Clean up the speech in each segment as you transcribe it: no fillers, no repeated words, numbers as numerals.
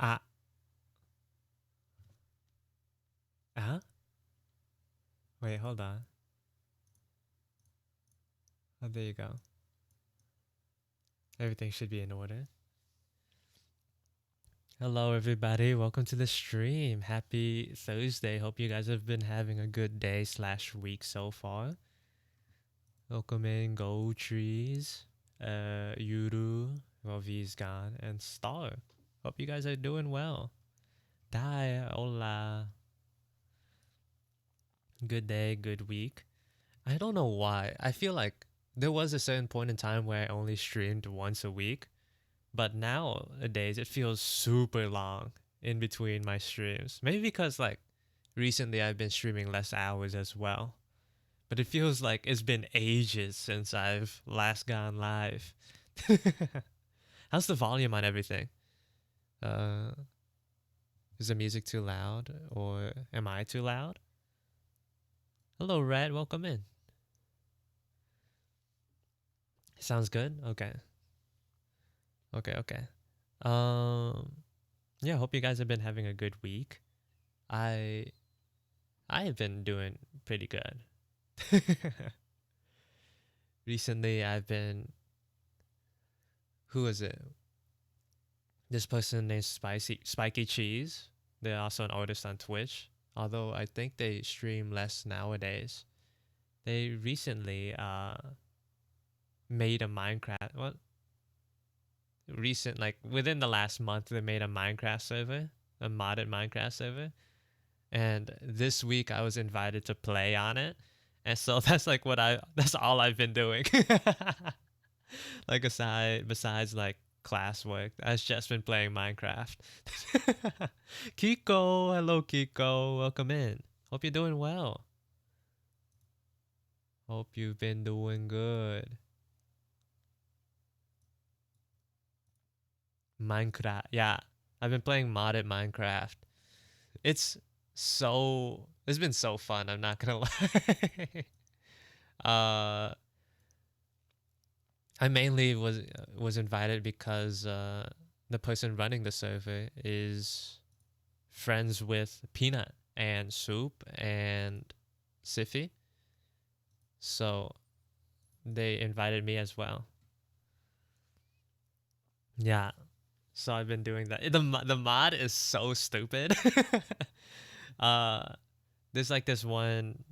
Ah, huh? Wait, hold on. Oh, there you go. Everything should be in order. Hello, everybody. Welcome to the stream. Happy Thursday. Hope you guys have been having a good day slash week so far. Welcome in Gold Trees, Yuru, well, V's gone, and Star. Hope you guys are doing well. Dai, hola. Good day, good week. I don't know why. I feel like there was a certain point in time where I only streamed once a week, but nowadays it feels super long in between my streams. Maybe because like recently I've been streaming less hours as well. But it feels like it's been ages since I've last gone live. How's the volume on everything? Uh, is the music too loud or am I too loud? Hello, Red. Welcome in. Sounds good. Okay. Okay. Um, yeah. Hope you guys have been having a good week. I I have been doing pretty good. Recently, I've been. Who is it? This person named Spiky Cheese. They're also an artist on Twitch. Although I think they stream less nowadays. They recently made a Minecraft. What? Recent, like within the last month, they made a Minecraft server, a modded Minecraft server. And this week I was invited to play on it. And so that's all I've been doing. Like besides like classwork, I've just been playing Minecraft. Kiko, hello Kiko, welcome in. Hope you're doing well. Hope you've been doing good. Minecraft, yeah, I've been playing modded Minecraft. It's been so fun. I'm not gonna lie. uh, I mainly was invited because the person running the server is friends with Peanut and Soup and Siffy, so they invited me as well. Yeah, so I've been doing that. The mod is so stupid. uh, there's like this one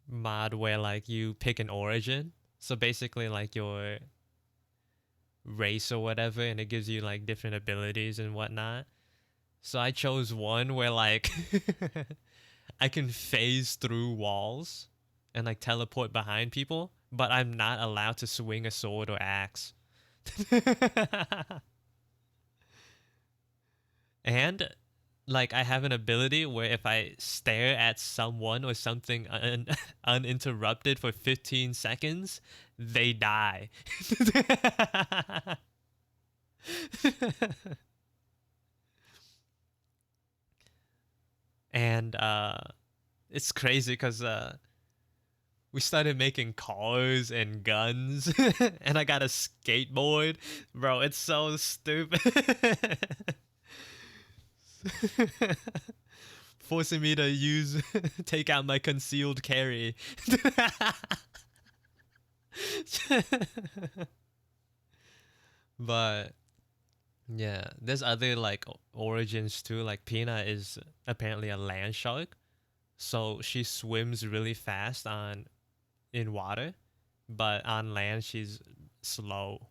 mod where like you pick an origin, so basically like your race or whatever, and it gives you like different abilities and whatnot. So I chose one where like I can phase through walls and like teleport behind people, but I'm not allowed to swing a sword or axe. And like I have an ability where if I stare at someone or something uninterrupted for 15 seconds, they die. And it's crazy because we started making cars and guns, and I got a skateboard. Bro, it's so stupid. Forcing me to take out my concealed carry. But yeah, there's other like origins too. Like Pina is apparently a land shark, so she swims really fast on in water, but on land she's slow.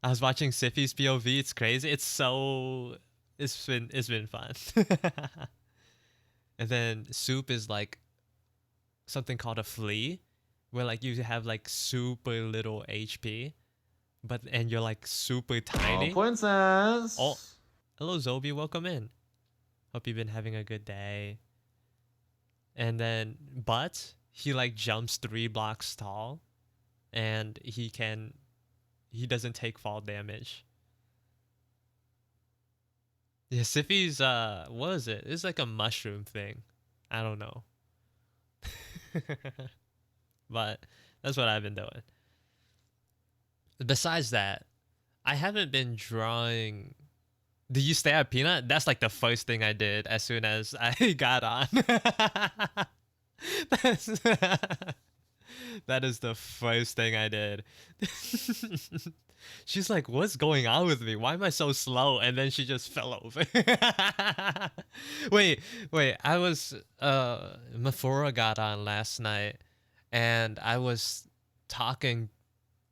I was watching Siffy's POV. It's crazy. It's been fun. And then Soup is like something called a flea, where like you have like super little HP, and you're like super tiny. Oh, princess. Oh, hello Zobi, welcome in. Hope you've been having a good day. And then, but he like jumps 3 blocks tall, and he doesn't take fall damage. Yeah, Siffy's what is it? It's like a mushroom thing. I don't know. But that's what I've been doing. Besides that, I haven't been drawing. Did you stay at Peanut? That's like the first thing I did as soon as I got on. That's, that is the first thing I did. She's like, "What's going on with me? Why am I so slow?" And then she just fell over. wait, wait. I was Mafura got on last night, and I was talking,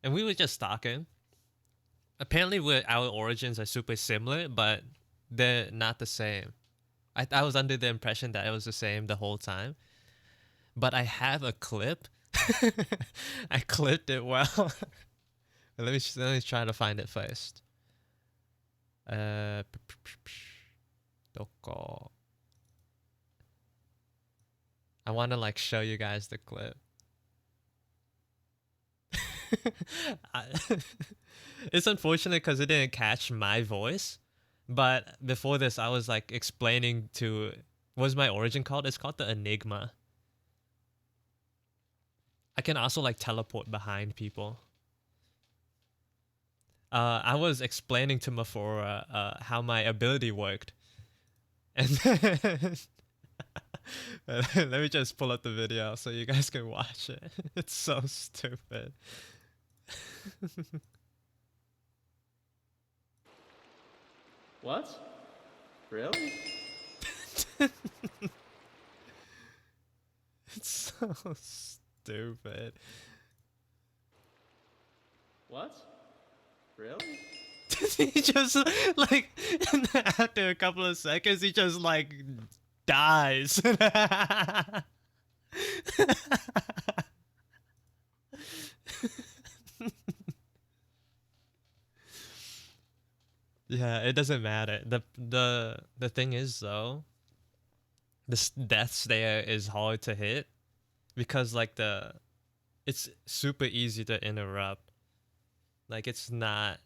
and we were just talking. Apparently, our origins are super similar, but they're not the same. I was under the impression that it was the same the whole time, but I have a clip. I clipped it well. let me try to find it first. Doko. I want to like show you guys the clip. I, it's unfortunate because it didn't catch my voice, but before this, I was like explaining to what's my origin called? It's called the Enigma. I can also like teleport behind people. I was explaining to Mafora how my ability worked, and then let me just pull up the video so you guys can watch it. It's so stupid. What? Really? It's so stupid. What? Really? He just like after a couple of seconds he just like dies. Yeah, it doesn't matter. The thing is though, this death stare is hard to hit because like it's super easy to interrupt. Like it's not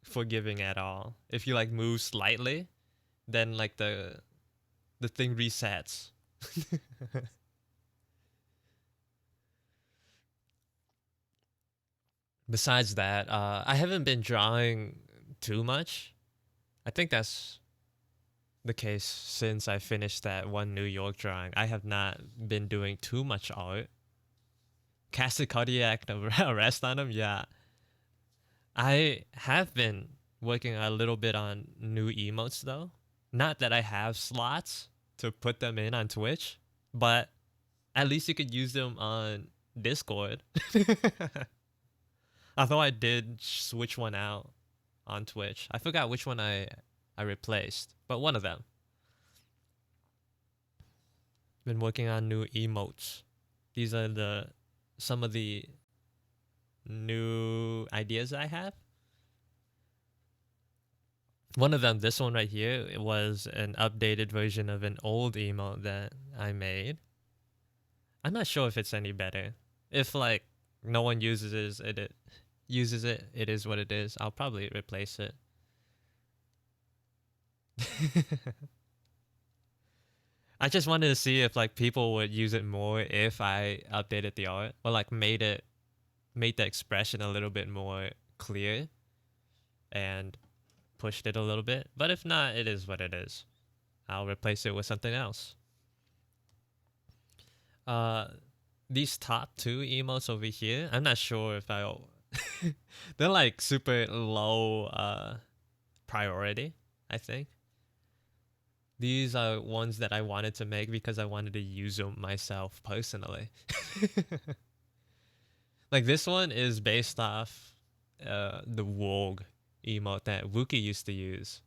forgiving at all. If you like move slightly, then like the thing resets. Besides that, I haven't been drawing too much. I think that's the case since I finished that one New York drawing. I have not been doing too much art. Casted cardiac arrest on him, yeah. I have been working a little bit on new emotes though. Not that I have slots to put them in on Twitch, but at least you could use them on Discord. Although I did switch one out on Twitch. I forgot which one I replaced, but one of them. Been working on new emotes. These are some of the new ideas I have. One of them, this one right here, it was an updated version of an old emote that I made. I'm not sure if it's any better. If like no one uses it, it is what it is. I'll probably replace it. I just wanted to see if like people would use it more if I updated the art or like made the expression a little bit more clear and pushed it a little bit. But if not, it is what it is. I'll replace it with something else. These top two emotes over here, I'm not sure if I'll they're like super low priority, I think. These are ones that I wanted to make because I wanted to use them myself personally. Like this one is based off the Wogue emote that Wookie used to use.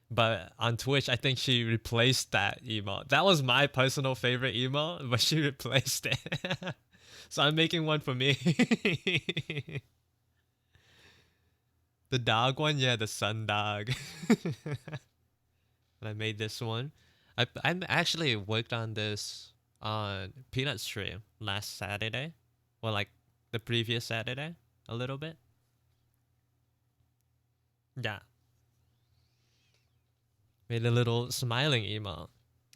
But on Twitch, I think she replaced that emote. That was my personal favorite emote, but she replaced it. So I'm making one for me. The dog one? Yeah, the sun dog. And I made this one. I actually worked on this on Peanut stream last Saturday. Well, like the previous Saturday, a little bit. Yeah. Made a little smiling emote.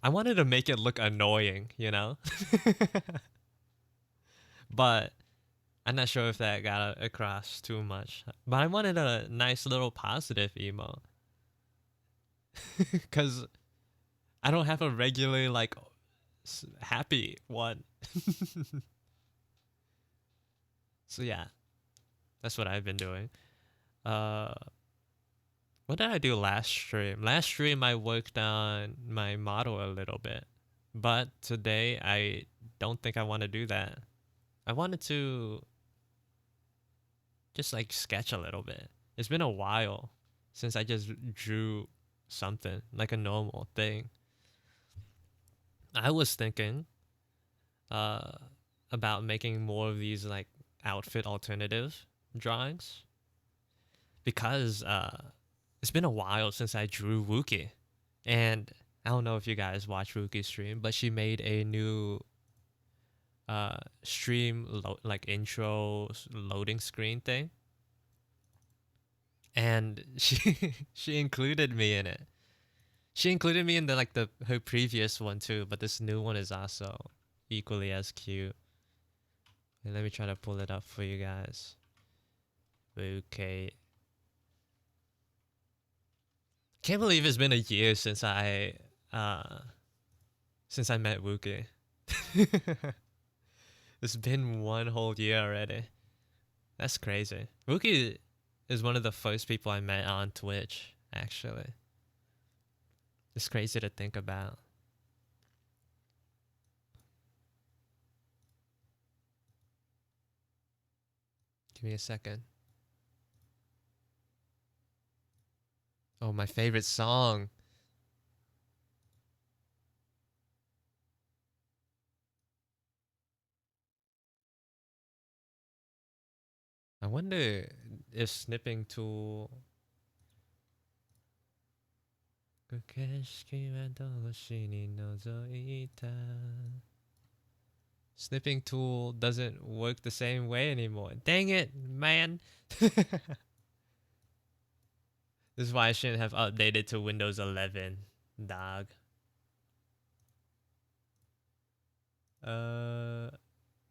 I wanted to make it look annoying, you know? But I'm not sure if that got across too much, but I wanted a nice little positive emo because I don't have a regular like happy one. So yeah, that's what I've been doing. Uh, what did I do last stream? Last stream I worked on my model a little bit, but today I don't think I want to do that. I wanted to just like sketch a little bit. It's been a while since I just drew something like a normal thing. I was thinking uh about making more of these like outfit alternative drawings because it's been a while since I drew Wookie. And I don't know if you guys watch Wookie's stream, but she made a new stream like intro loading screen thing. And she included me in it. She included me in the like the her previous one too, but this new one is also equally as cute. And let me try to pull it up for you guys. Okay. Can't believe it's been a year uh since I met Wookie. It's been one whole year already. That's crazy. Wookie is one of the first people I met on Twitch, actually. It's crazy to think about. Give me a second. Oh, my favorite song. I wonder if snipping tool. Snipping tool doesn't work the same way anymore. Dang it, man. This is why I shouldn't have updated to Windows 11, dog. Uh,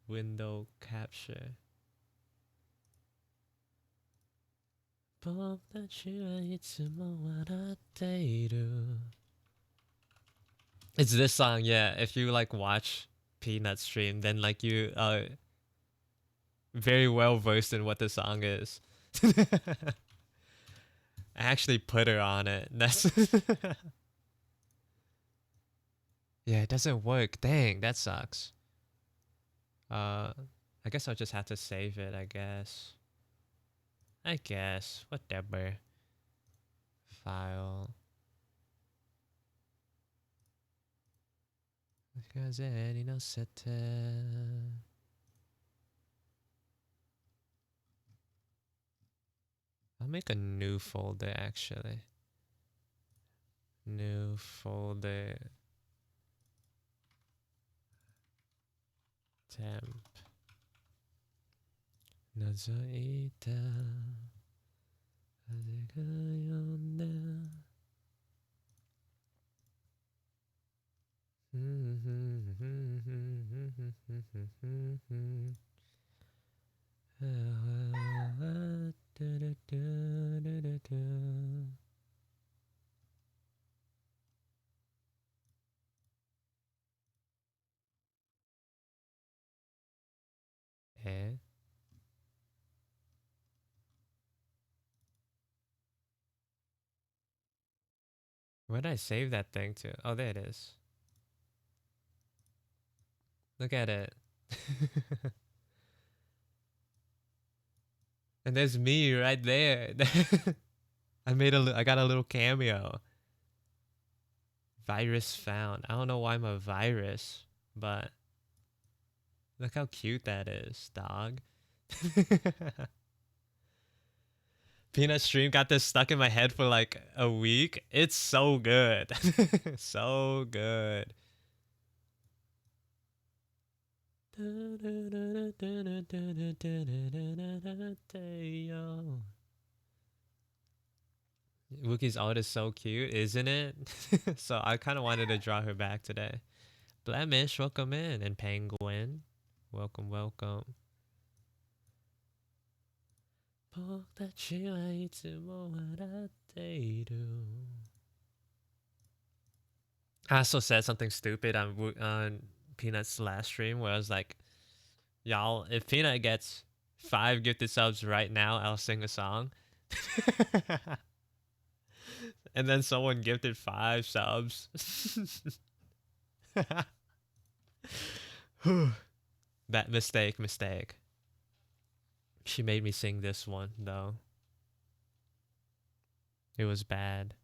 window capture. It's this song, yeah. If you like watch Peanut stream, then like you are very well versed in what the song is. I actually put her on it. That's yeah, it doesn't work. Dang, that sucks. I guess I'll just have to save it. I guess whatever. File. I'll make a new folder actually. New folder. Temp. Nazoita. Eh? Where did I save that thing to? Oh, there it is. Look at it. And there's me right there. I got a little cameo. Virus found. I don't know why I'm a virus, but look how cute that is, dog. Peanut stream got this stuck in my head for like a week. It's so good. So good. Wookie's art is so cute, isn't it? So I kind of wanted to draw her back today. Blemish, welcome in. And Penguin, welcome, welcome. 僕たちはいつも笑っている I also said something stupid on Peanut's last stream where I was like, y'all, if Peanut gets 5 gifted subs right now, I'll sing a song. And then someone gifted 5 subs. That mistake. She made me sing this one, though. It was bad.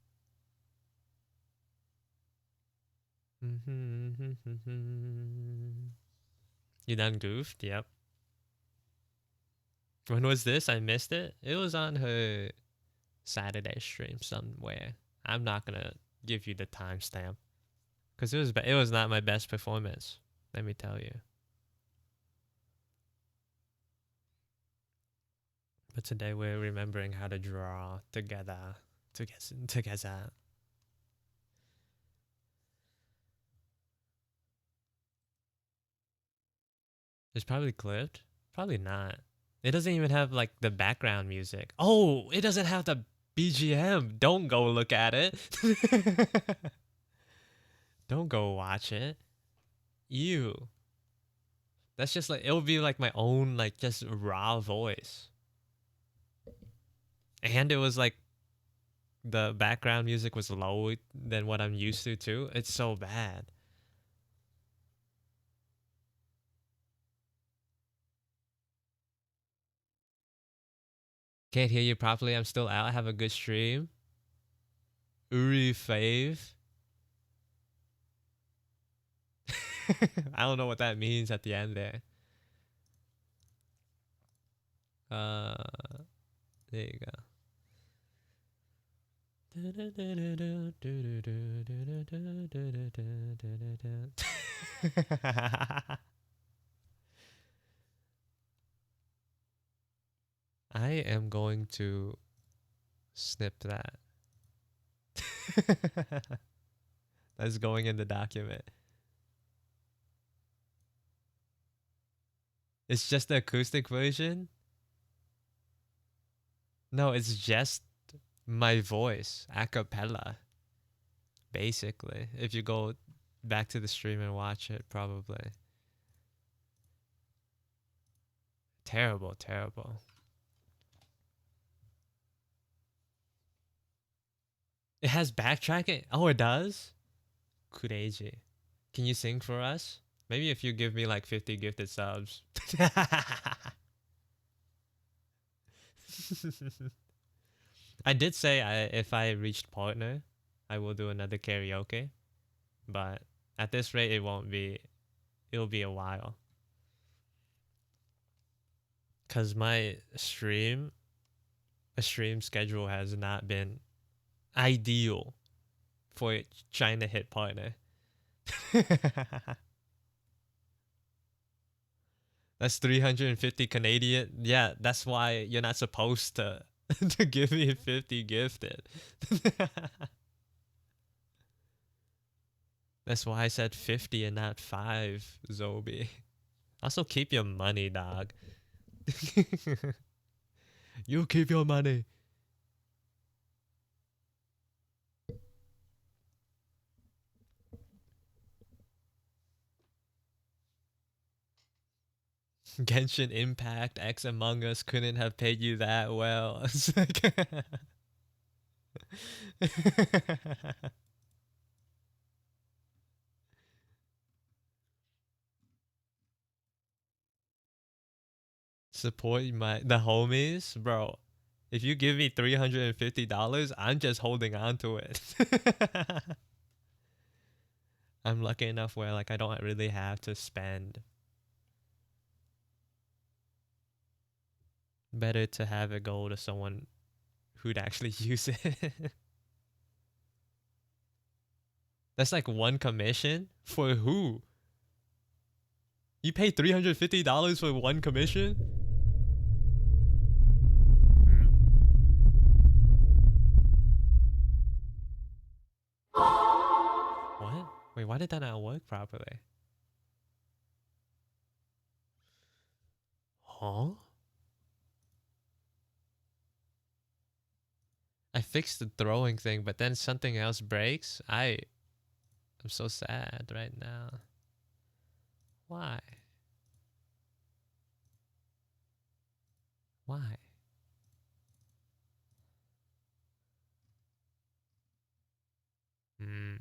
You done goofed? Yep. When was this? I missed it. It was on her Saturday stream somewhere. I'm not gonna give you the timestamp because it was not my best performance. Let me tell you. But today we're remembering how to draw together. Together. It's probably clipped. Probably not. It doesn't even have like the background music. Oh, it doesn't have the BGM. Don't go look at it. Don't go watch it. Ew. That's just like it'll be like my own like just raw voice. And it was like the background music was low than what I'm used to too. It's so bad. Can't hear you properly. I'm still out. Have a good stream. Uri fave. I don't know what that means at the end there. There you go. I am going to snip that. That's going in the document. It's just the acoustic version? No, it's just my voice, a cappella. Basically, if you go back to the stream and watch it, probably. Terrible, terrible. It has backtracking? Oh, it does? Kureiji. Can you sing for us? Maybe if you give me like 50 gifted subs. I did say if I reached partner, I will do another karaoke. But at this rate, it won't be. It'll be a while. Because my stream schedule has not been ideal for trying to hit partner. That's 350 Canadian. Yeah, that's why you're not supposed to to give me 50 gifted. That's why I said 50 and not 5, Zobi. Also keep your money, dog. You keep your money. Genshin Impact X Among Us couldn't have paid you that well. It's like support the homies, bro. If you give me $350, I'm just holding on to it. I'm lucky enough where like I don't really have to spend. Better to have it go to someone who'd actually use it. That's like one commission for who? You pay $350 for one commission? What? Wait, why did that not work properly? Huh? I fixed the throwing thing, but then something else breaks. I'm so sad right now. Why? Why? Hmm.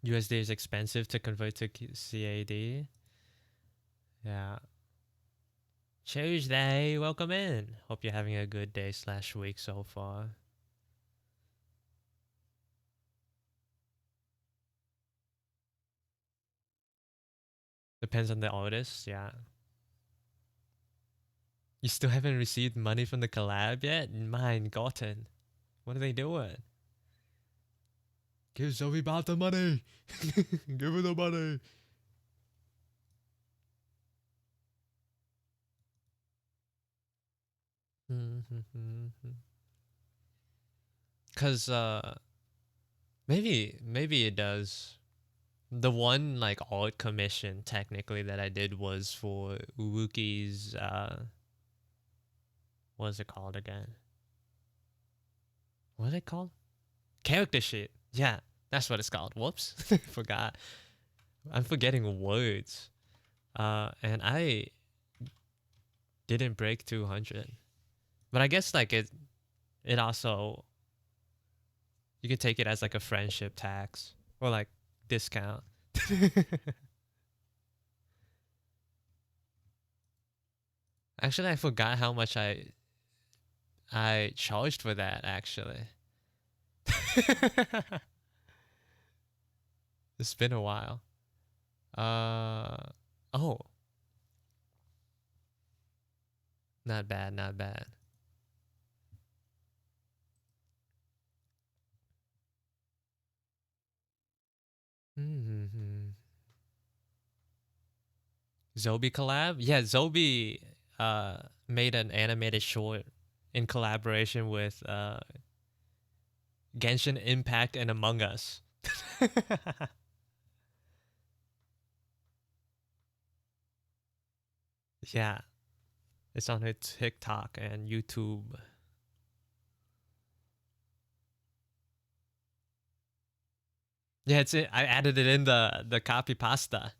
USD is expensive to convert to CAD. Yeah. Tuesday, welcome in. Hope you're having a good day slash week so far. Depends on the artist, yeah. You still haven't received money from the collab yet? Mein Gotten. What are they doing? Give Zoe Bob the money. Give her the money. Cause maybe it does. The one like art commission technically that I did was for Uruki's what is it called again? What is it called? Character sheet. Yeah, that's what it's called. Whoops. Forgot. I'm forgetting words. And I didn't break 200. But I guess like it also you could take it as like a friendship tax or like discount. Actually, I forgot how much I charged for that actually. It's been a while. Oh, not bad, not bad. Mm-hmm. Zobi collab? Yeah, Zobi made an animated short in collaboration with Genshin Impact and Among Us. Yeah, it's on her TikTok and YouTube. Yeah, I added it in the copy pasta.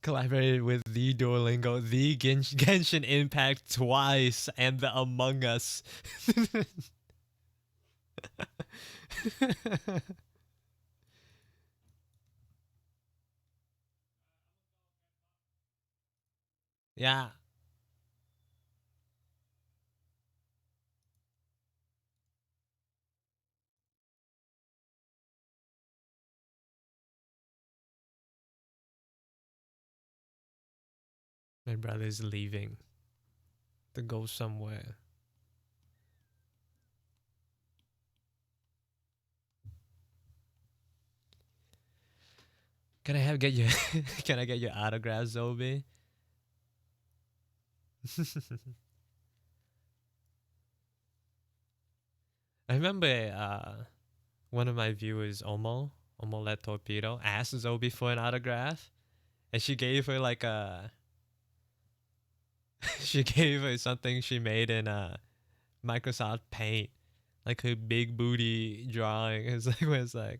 Collaborated with the Duolingo, the Genshin Impact twice, and the Among Us. Yeah, my brother's leaving to go somewhere. Can I have get your Can I get your autograph, Zobi? I remember one of my viewers, Omo Let Torpedo, asked Zobi for an autograph, and she gave her like a she gave her something she made in Microsoft Paint, like her big booty drawing. It's like where it's like.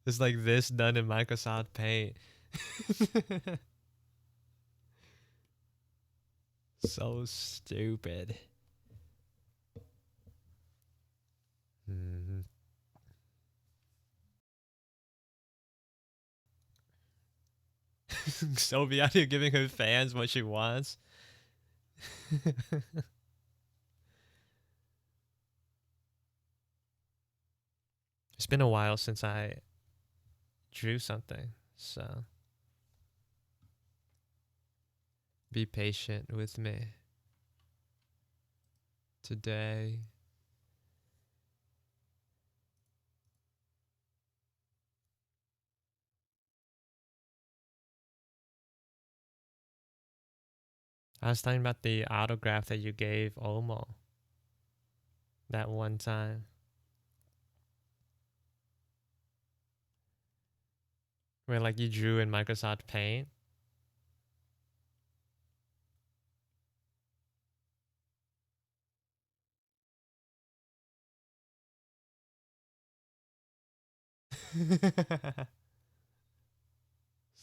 It's like this done in Microsoft Paint. So stupid. Mm-hmm. Sophie out here giving her fans what she wants. It's been a while since I drew something, so be patient with me. Today I was talking about the autograph that you gave Omo that one time. Where like you drew in Microsoft Paint. It's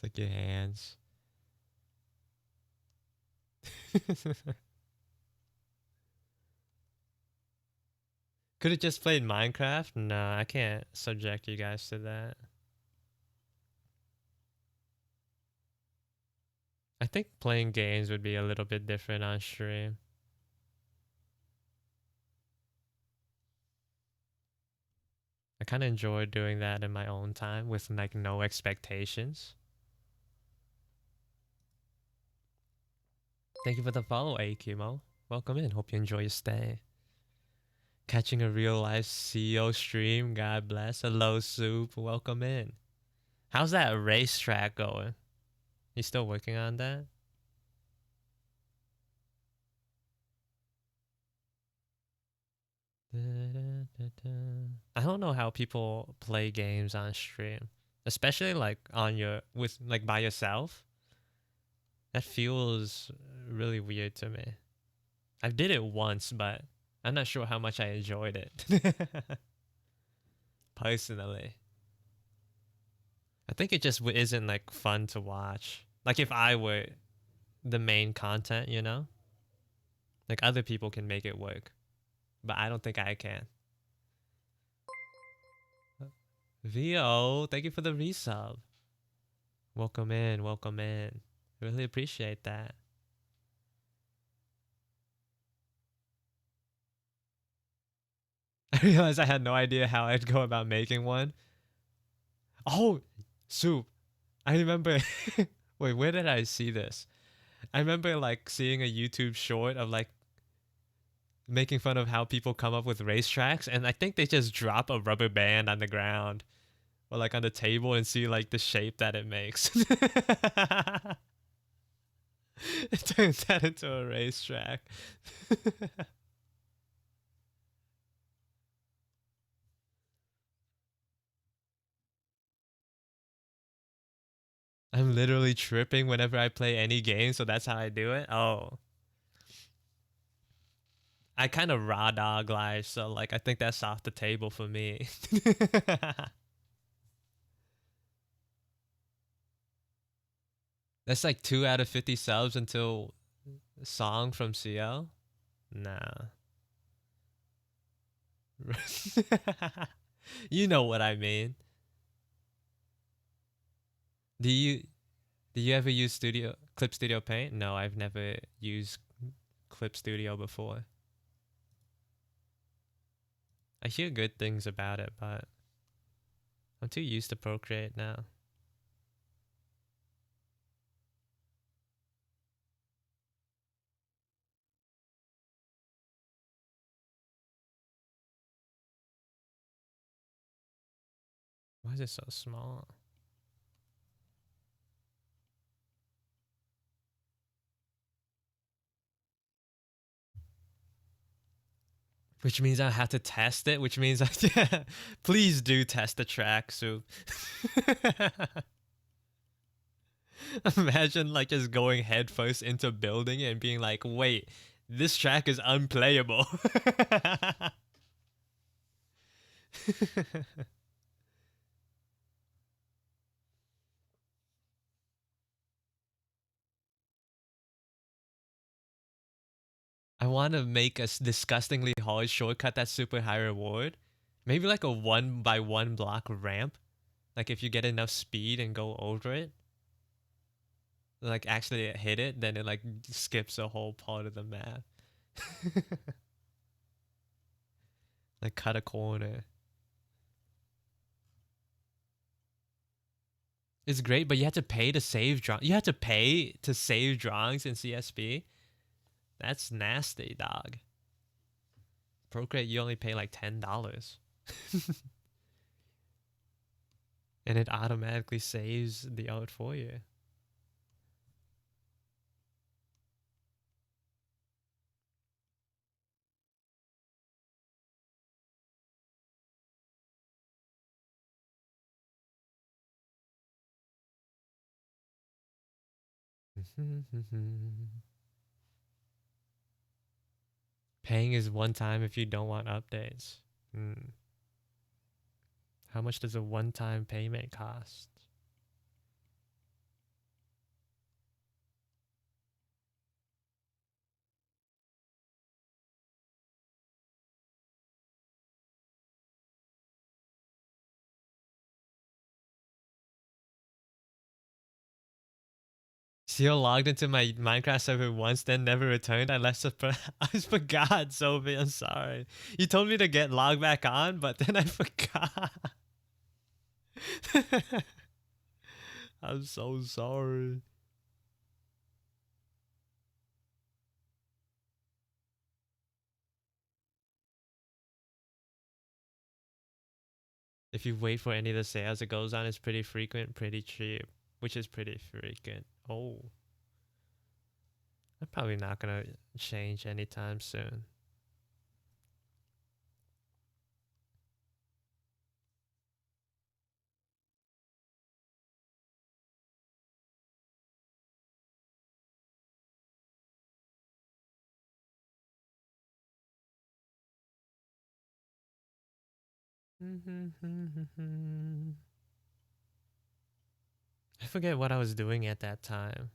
like your hands. Could have just played Minecraft? No, I can't subject you guys to that. I think playing games would be a little bit different on stream. I kind of enjoy doing that in my own time with like no expectations. Thank you for the follow, Akimo. Welcome in. Hope you enjoy your stay. Catching a real life CEO stream. God bless. Hello, Soup. Welcome in. How's that racetrack going? You still working on that? I don't know how people play games on stream, especially like on your with like by yourself. That feels really weird to me. I did it once, but I'm not sure how much I enjoyed it. Personally, I think it just isn't like fun to watch. Like if I were the main content, you know, like other people can make it work, but I don't think I can. VO, thank you for the resub. Welcome in, welcome in. Really appreciate that. I realized I had no idea how I'd go about making one. Oh, Soup. I remember. Wait, where did I see this? I remember like seeing a YouTube short of like making fun of how people come up with racetracks, and I think they just drop a rubber band on the ground or like on the table and see like the shape that it makes. It turns that into a racetrack. I'm literally tripping whenever I play any game, so that's how I do it. Oh, I kind of raw dog life, so like I think that's off the table for me. That's like 2 out of 50 subs until song from CL. Nah. You know what I mean. Do you do you ever use Studio Clip Studio Paint? No, I've never used Clip Studio before. I hear good things about it, but I'm too used to Procreate now. Why is it so small? Which means I have to test it, which means yeah, please do test the track, so imagine like just going headfirst into building it and being like, wait, this track is unplayable. I want to make a disgustingly hard shortcut that's super high reward. Maybe like a 1 by 1 block ramp. Like if you get enough speed and go over it, like actually hit it, then it like skips a whole part of the map. Like cut a corner. It's great, but you have to pay to save draw. You have to pay to save drawings in CSP. That's nasty, dog. Procreate, you only pay like $10, and it automatically saves the art for you. Paying is one time if you don't want updates. Hmm. How much does a one-time payment cost? Seal logged into my Minecraft server once, then never returned. I left. I forgot, Sophie. I'm sorry. You told me to get logged back on, but then I forgot. I'm so sorry. If you wait for any of the sales, it goes on. It's pretty frequent, pretty cheap, which is pretty frequent. Oh, I'm probably not gonna change anytime soon. I forget what I was doing at that time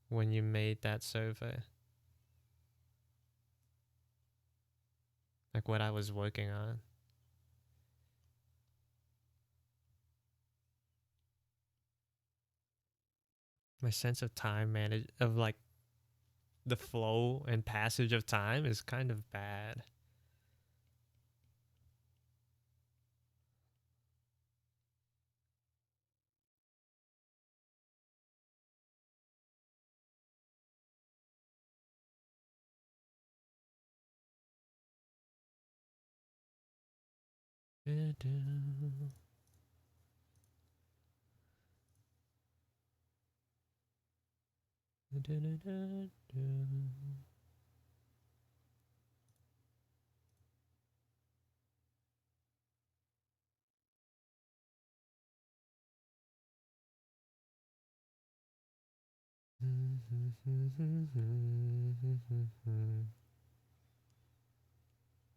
when you made that survey. Like what I was working on. My sense of time manage of like the flow and passage of time is kind of bad.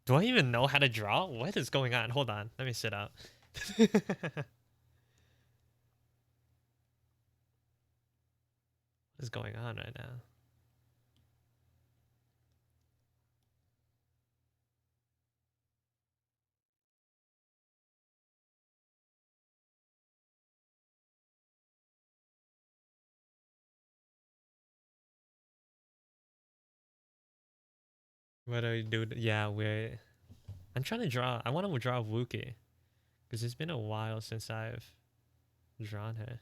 Do I even know how to draw? What is going on? Hold on. Let me sit up. What is going on right now? What do we do? Yeah, we're. I'm trying to draw. I want to draw Wookie because it's been a while since I've drawn her.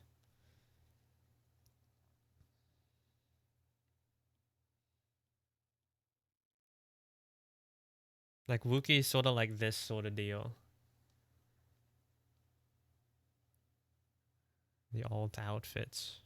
Like Wookie is sort of like this sort of deal. The old outfits.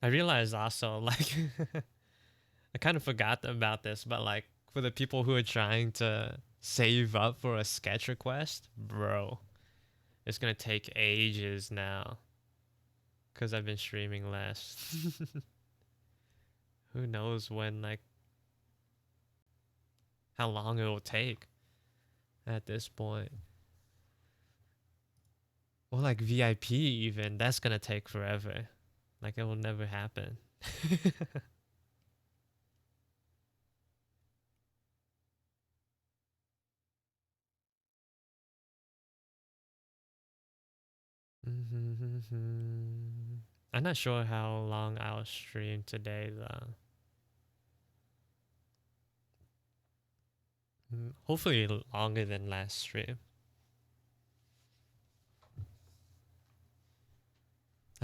I realized also, like, I kind of forgot about this, but like, for the people who are trying to save up for a sketch request, bro, it's gonna take ages now because I've been streaming less. Who knows when, like, how long it will take at this point. Or like VIP, even, that's gonna take forever. Like, it will never happen. I'm not sure how long I'll stream today, though. Hopefully longer than last stream.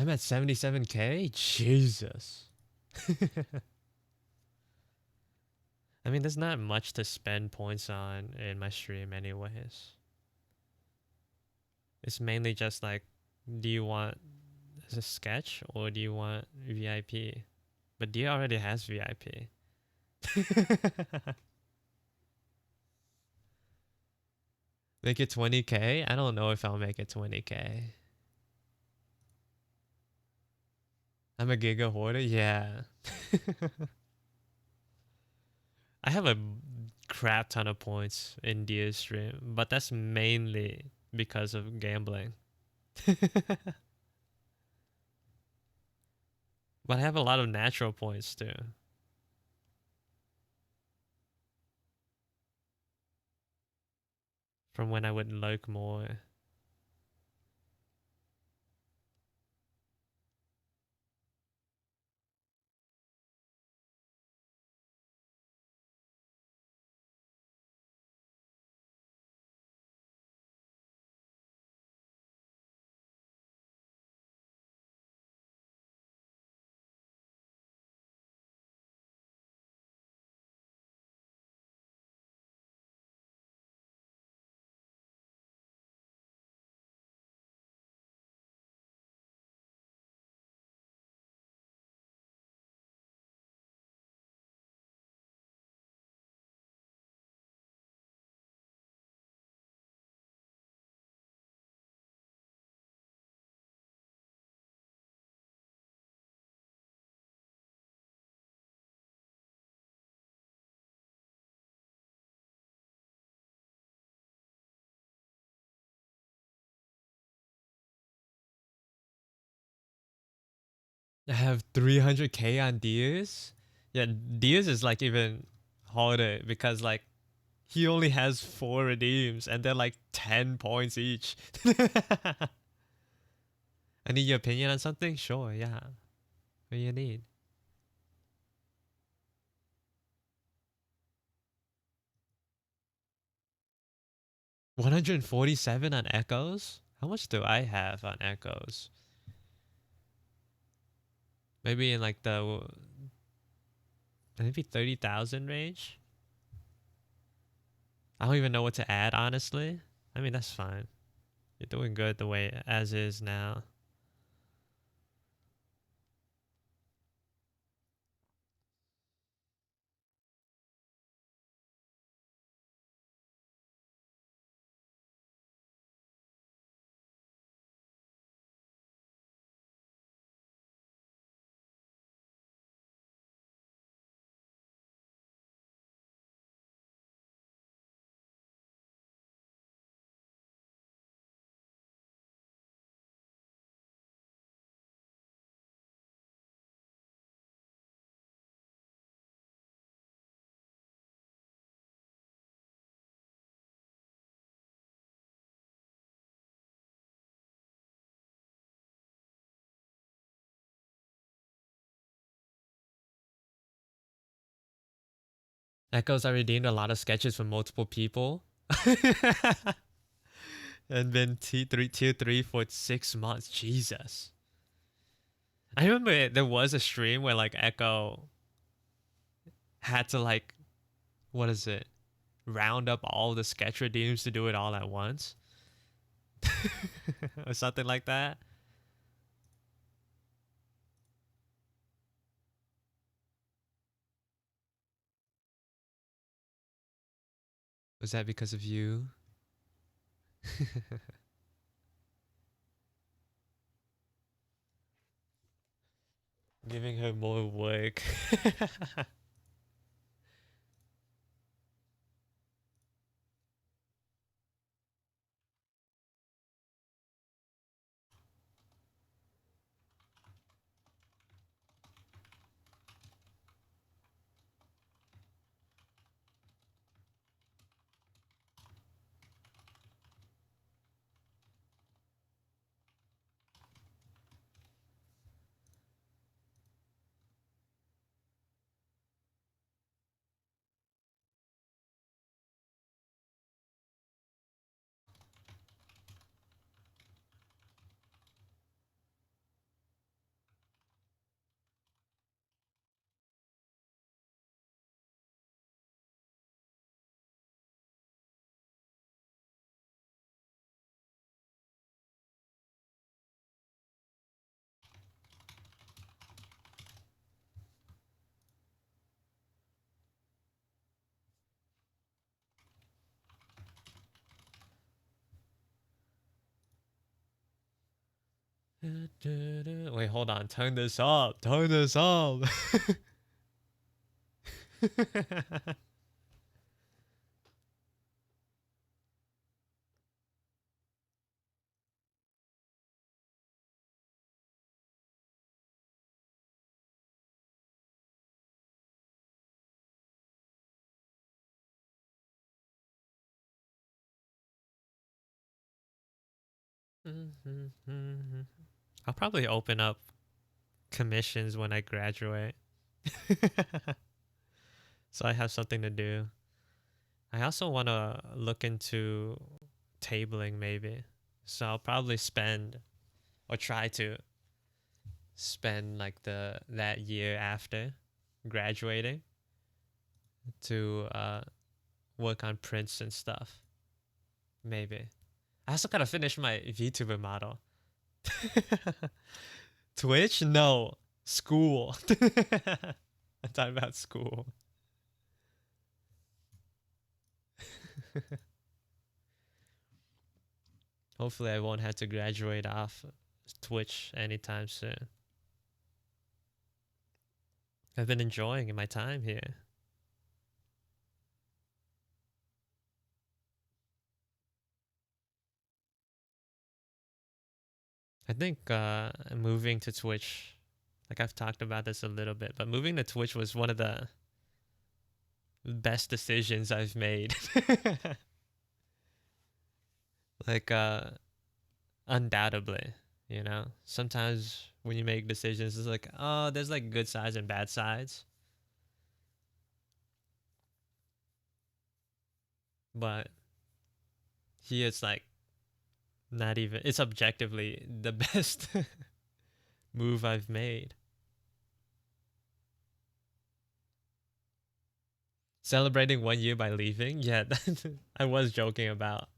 I'm at 77k? Jesus. I mean, there's not much to spend points on in my stream anyways. It's mainly just like, do you want a sketch or do you want VIP? But Dia already has VIP. Make it 20k? I don't know if I'll make it 20k. I'm a Giga hoarder? Yeah. I have a crap ton of points in Dia's stream, but that's mainly because of gambling. But I have a lot of natural points too. From when I would lurk more. I have 300k on Diaz? Yeah, Diaz is like even harder because like he only has 4 redeems and they're like 10 points each. I need your opinion on something? Sure, yeah. What do you need? 147 on echoes? How much do I have on echoes? Maybe in like the maybe 30,000 range? I don't even know what to add, honestly. I mean, that's fine. You're doing good the way as is now. Echoes, I redeemed a lot of sketches from multiple people. And been tier 3 for 6 months. Jesus. I remember there was a stream where like Echo had to like, what is it? round up all the sketch redeems to do it all at once or something like that. Was that because of you? Giving her more work. Wait, hold on. Turn this up. Turn this up. I'll probably open up commissions when I graduate. So I have something to do. I also want to look into tabling maybe. So I'll probably spend or try to spend like the that year after graduating to work on prints and stuff. Maybe. I also gotta finish my VTuber model. Twitch? No. School. I'm talking about school. Hopefully, I won't have to graduate off Twitch anytime soon. I've been enjoying my time here. I think moving to Twitch, like I've talked about this a little bit, but moving to Twitch was one of the best decisions I've made. Like, undoubtedly, you know, sometimes when you make decisions, it's like, oh, there's like good sides and bad sides. But here it's like, not even, it's objectively the best move I've made. Celebrating 1 year by leaving? Yeah, I was joking about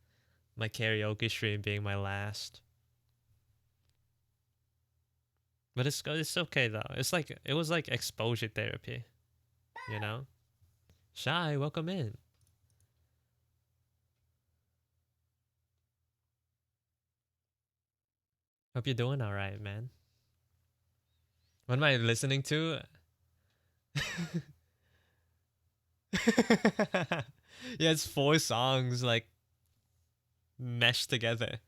my karaoke stream being my last. But it's okay though. It's like it was like exposure therapy, you know? Shy, welcome in. Hope you're doing all right, man. What am I listening to? Yeah, it's 4 songs like meshed together.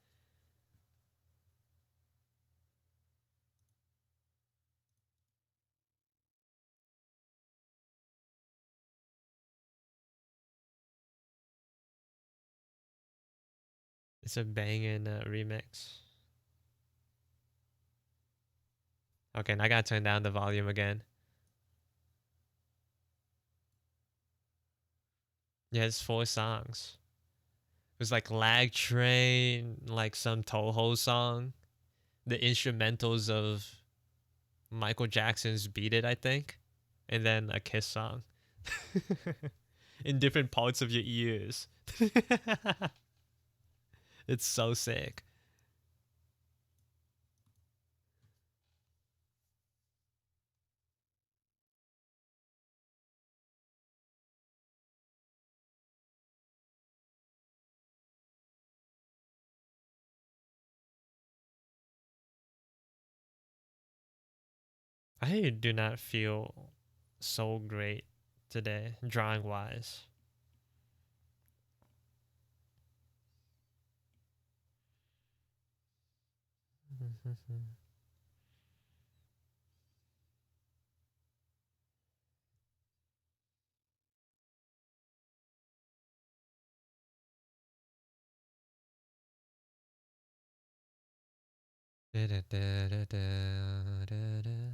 It's a banging remix. Okay, now I gotta turn down the volume again. Yeah, it's 4 songs. It was like Lag Train, like some Toho song, the instrumentals of Michael Jackson's Beat It, I think, and then a Kiss song. in different parts of your ears. It's so sick. I do not feel so great today, drawing wise.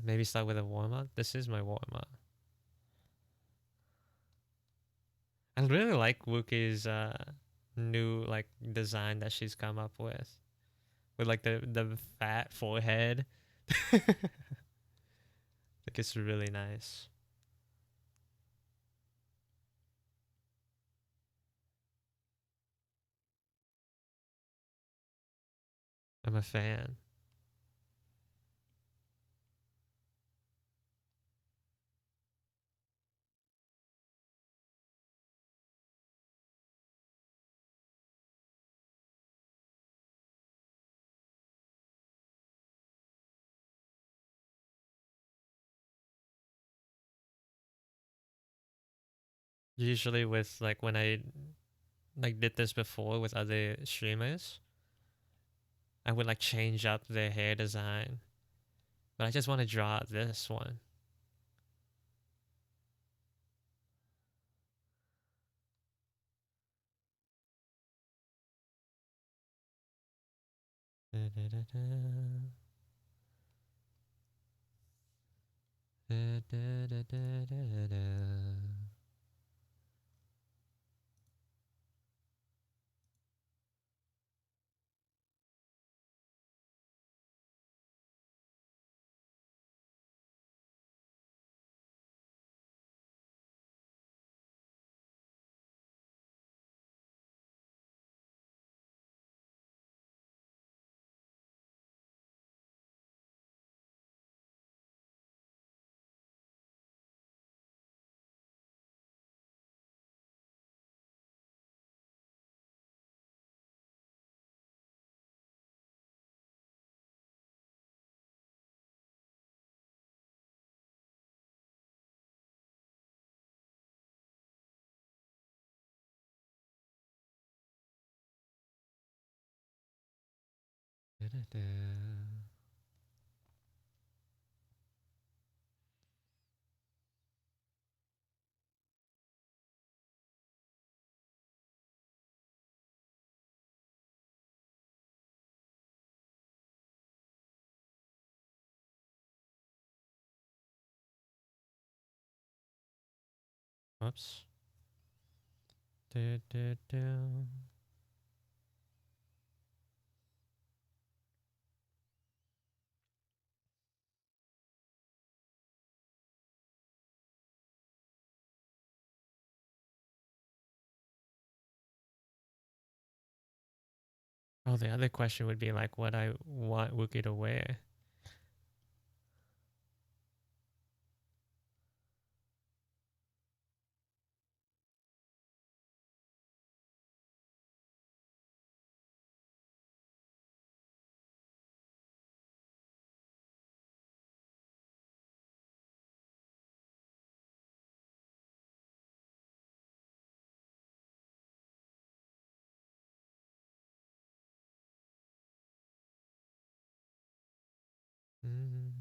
Maybe start with a warm up. This is my warm up. I really like Wookie's new like design that she's come up with like the fat forehead. Like it's really nice. I'm a fan. Usually with like when I like did this before with other streamers, I would like change up their hair design. But I just want to draw this one. Whoops. Oh, the other question would be like what I want Wookie to wear. Mm.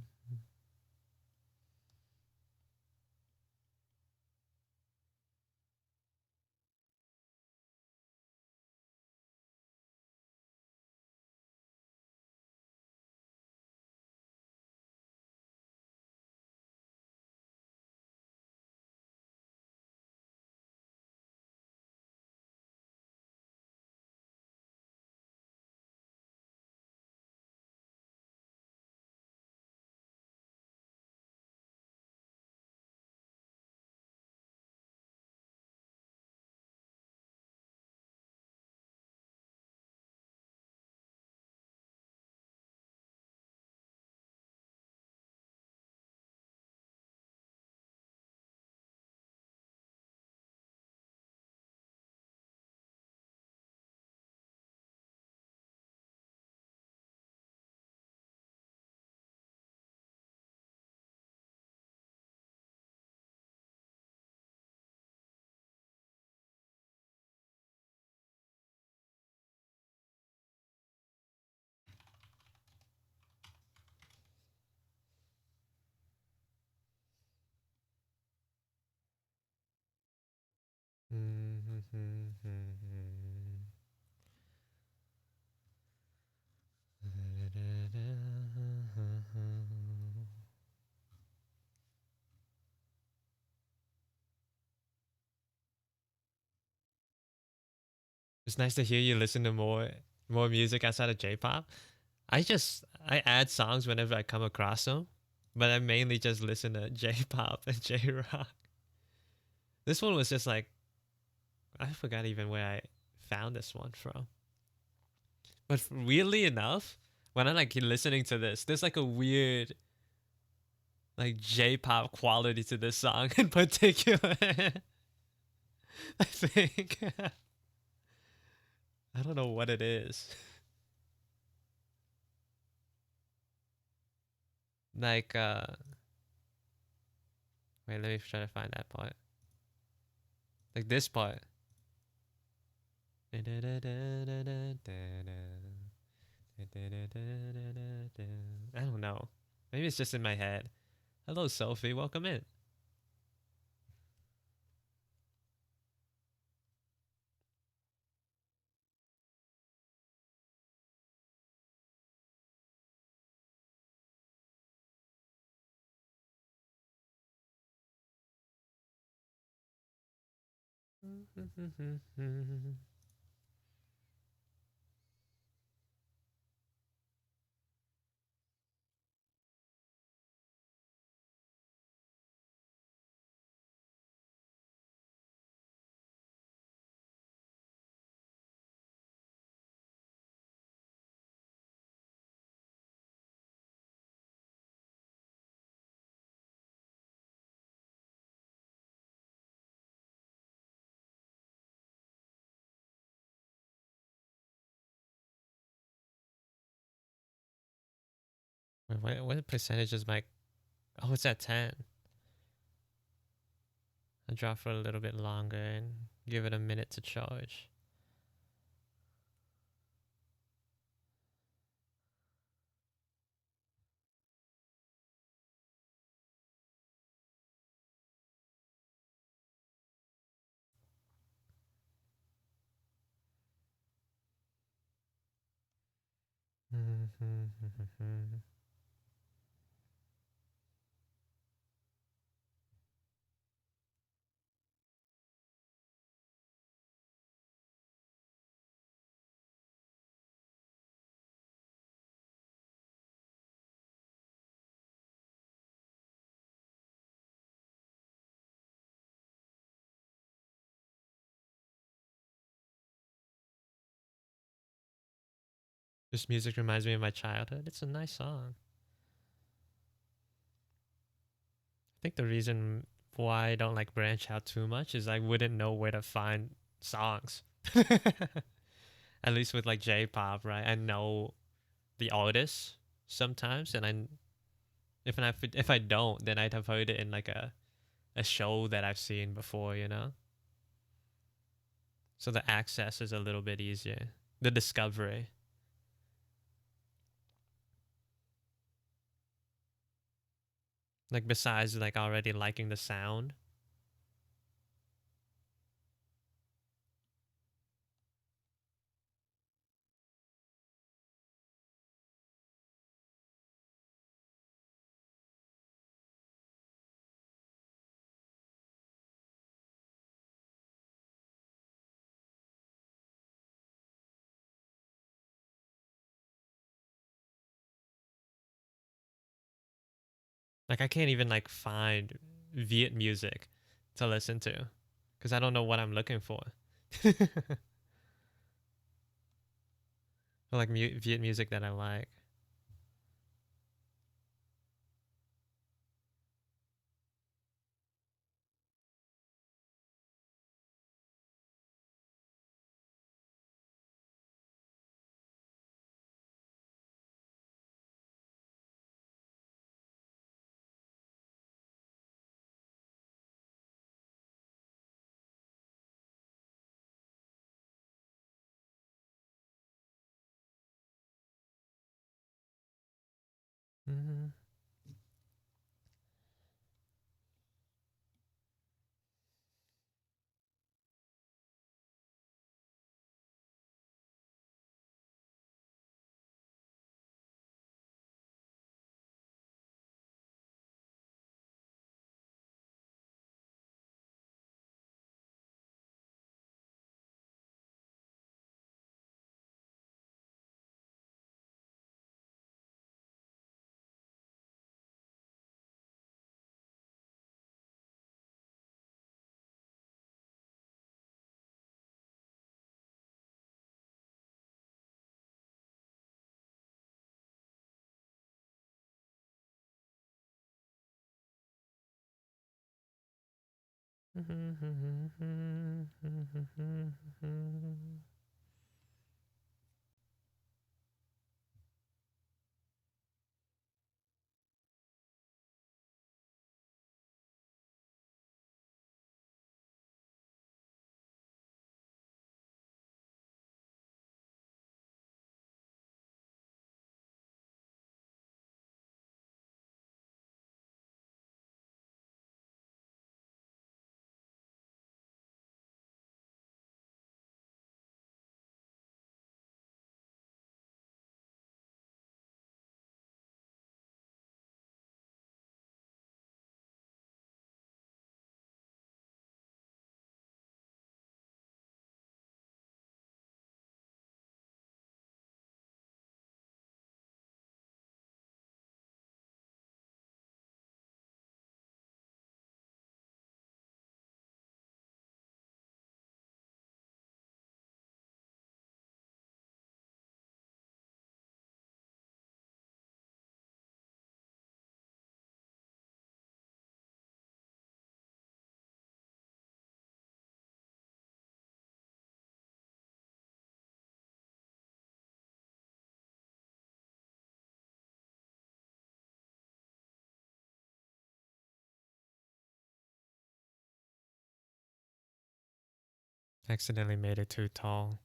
It's nice to hear you listen to more music outside of J-pop. I add songs whenever I come across them, but I mainly just listen to J-pop and J-rock. This one was just like I forgot even where I found this one from. But weirdly enough, when I'm like listening to this, there's like a weird like J-pop quality to this song in particular. I think I don't know what it is. Like wait, let me try to find that part. Like this part. I don't know. Maybe it's just in my head. Hello, Sophie. Welcome in. Wait, what percentage is my? Oh, it's at 10. I drop for a little bit longer and give it a minute to charge. This music reminds me of my childhood. It's a nice song. I think the reason why I don't like branch out too much is I wouldn't know where to find songs. At least with like J-pop, right? I know the artists sometimes, and if I don't, then I'd have heard it in like a show that I've seen before, you know. So the access is a little bit easier. The discovery, like besides like already liking the sound. Like I can't even like find Viet music to listen to because I don't know what I'm looking for. Or like Viet music that I like. Mm-hmm. Accidentally made it too tall.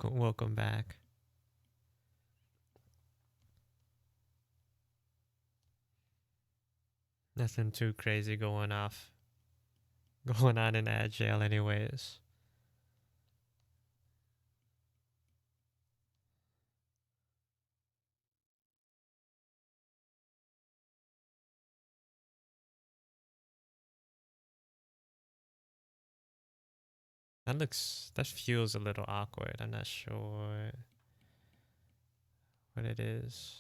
Welcome back. Nothing too crazy going on in that jail, anyways. That feels a little awkward. I'm not sure what it is.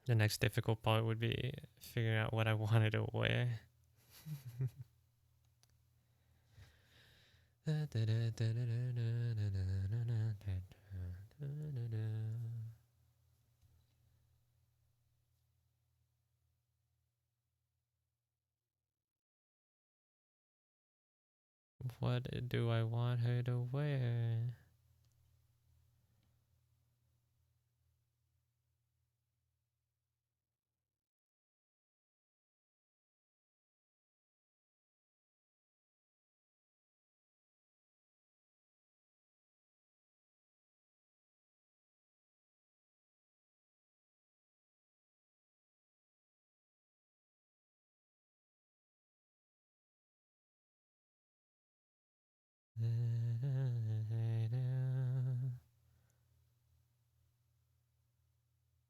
The next difficult part would be figuring out what I wanted to wear. What do I want her to wear?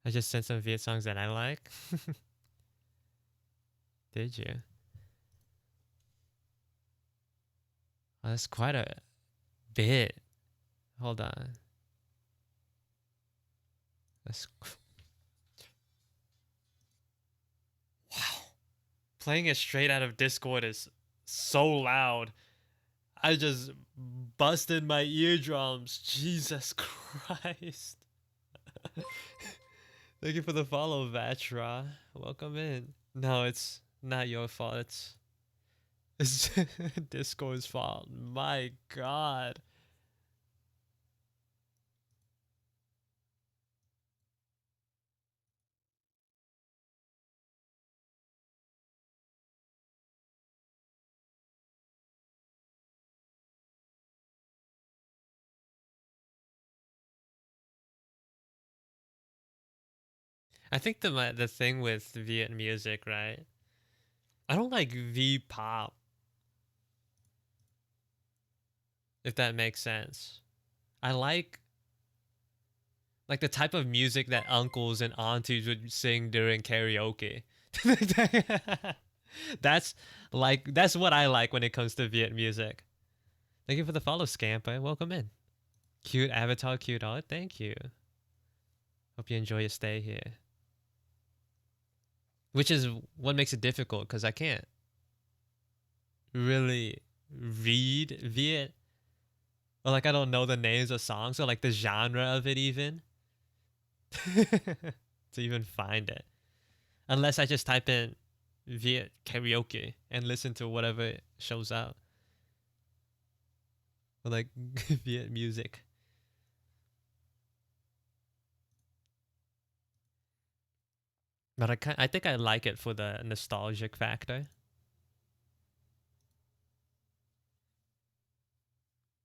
I just sent some Viet songs that I like. Did you? Oh, that's quite a bit. Hold on. That's wow. Playing it straight out of Discord is so loud. I just busted my eardrums. Jesus Christ. Thank you for the follow, Vatra. Welcome in. No, it's not your fault. It's Discord's fault. My God. I think the thing with Viet music, right? I don't like V pop, if that makes sense. I like Like the type of music that uncles and aunties would sing during karaoke. that's that's what I like when it comes to Viet music. Thank you for the follow, Scamper. Welcome in. Cute avatar, cute art. Thank you. Hope you enjoy your stay here. Which is what makes it difficult because I can't really read Viet, or like I don't know the names of songs or like the genre of it even to even find it. Unless I just type in Viet karaoke and listen to whatever shows up. Or like Viet music. But I think I like it for the nostalgic factor.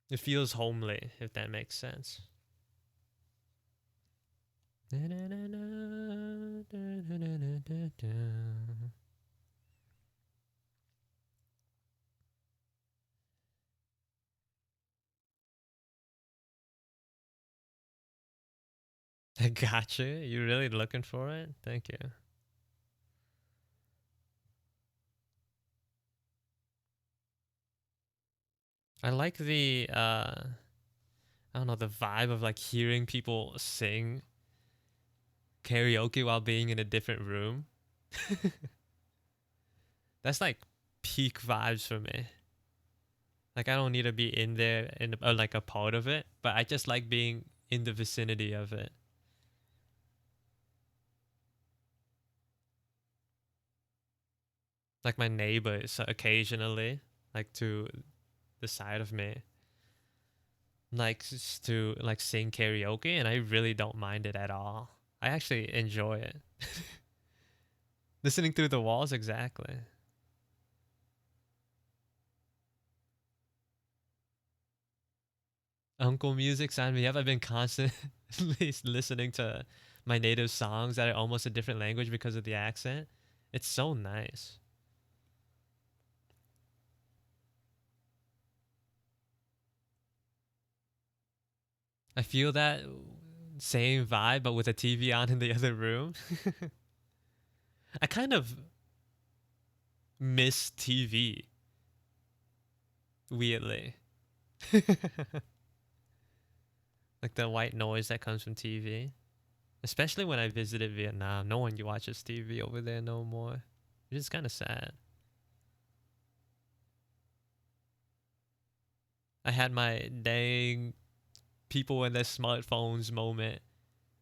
It feels homely, if that makes sense. I got you. You really looking for it? Thank you. I like the I don't know, the vibe of like hearing people sing karaoke while being in a different room. That's like peak vibes for me. Like I don't need to be in there and like a part of it, but I just like being in the vicinity of it. Like my neighbors occasionally, like to the side of me, likes to like sing karaoke, and I really don't mind it at all. I actually enjoy it. Listening through the walls, exactly. Uncle music signed me up. I've been constantly listening to my native songs that are almost a different language because of the accent. It's so nice. I feel that same vibe, but with a TV on in the other room. I kind of miss TV, weirdly. Like the white noise that comes from TV. Especially when I visited Vietnam. No one watches TV over there no more. Which is kind of sad. I had my dang people and their smartphones moment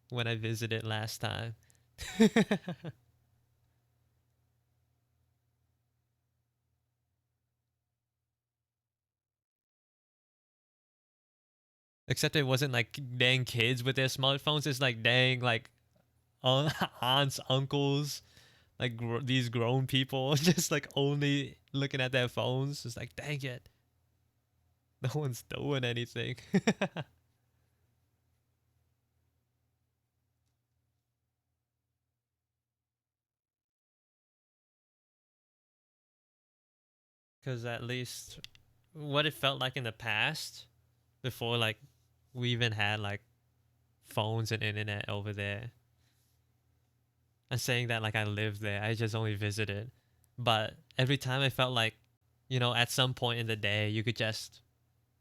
when I visited last time. Except it wasn't like dang kids with their smartphones. It's like dang like aunts, uncles, like these grown people just like only looking at their phones. It's like dang it, no one's doing anything. Because at least what it felt like in the past, before like we even had like phones and internet over there. I'm saying that like I lived there. I just only visited. But every time I felt like, at some point in the day, you could just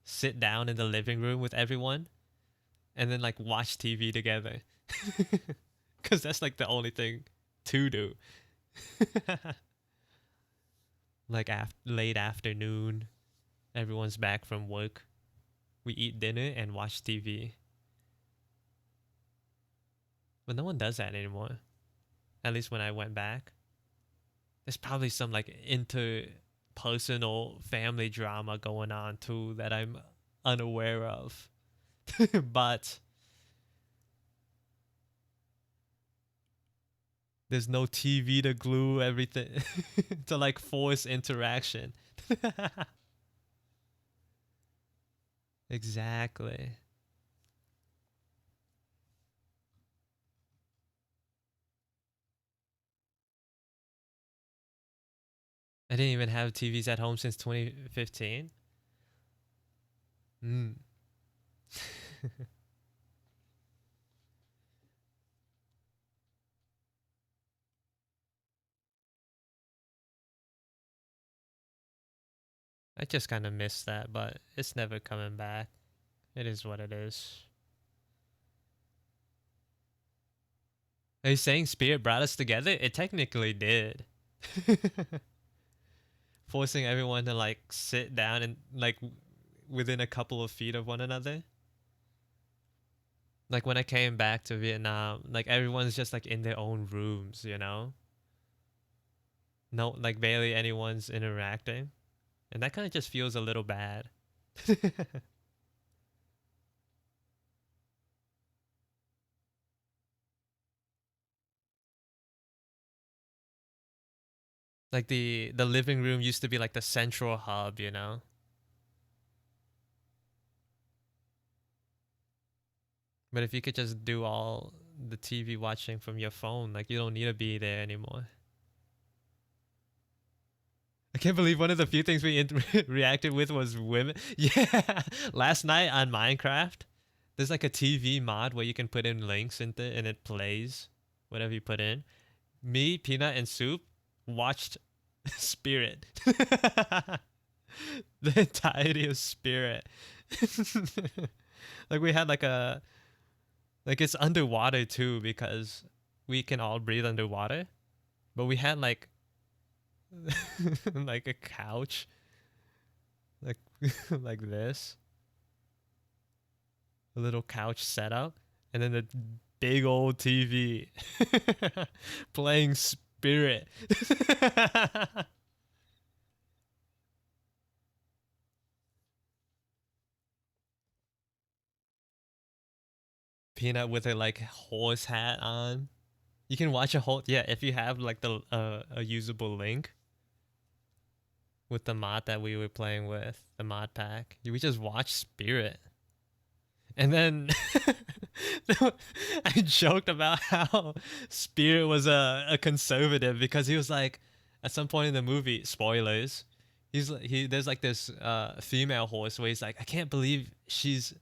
sit down in the living room with everyone and then like watch TV together. Because that's like the only thing to do. Like late afternoon, everyone's back from work. We eat dinner and watch TV. But no one does that anymore. At least when I went back. There's probably some like interpersonal family drama going on too that I'm unaware of. But there's no TV to glue everything to like force interaction. Exactly. I didn't even have TVs at home since 2015. Mm. I just kind of miss that, but it's never coming back. It is what it is. Are you saying Spirit brought us together? It technically did. Forcing everyone to like sit down and like within a couple of feet of one another. Like when I came back to Vietnam, like everyone's just like in their own rooms, you know? No, like barely anyone's interacting. And that kind of just feels a little bad. Like the living room used to be like the central hub, you know? But if you could just do all the TV watching from your phone, like you don't need to be there anymore. I can't believe one of the few things we reacted with was women. Yeah, last night on Minecraft, there's like a TV mod where you can put in links into it and it plays whatever you put in. Me, Peanut, and Soup watched Spirit. The entirety of Spirit. Like we had like a like it's underwater too because we can all breathe underwater. But we had like like a couch like like this, a little couch setup, and then the big old TV playing Spirit. Peanut with a like horse hat on. You can watch a whole yeah if you have like the a usable link with the mod that we were playing with the mod pack. We just watch Spirit. And then I joked about how Spirit was a conservative because he was like, at some point in the movie, spoilers, there's like this female horse where he's like, I can't believe she's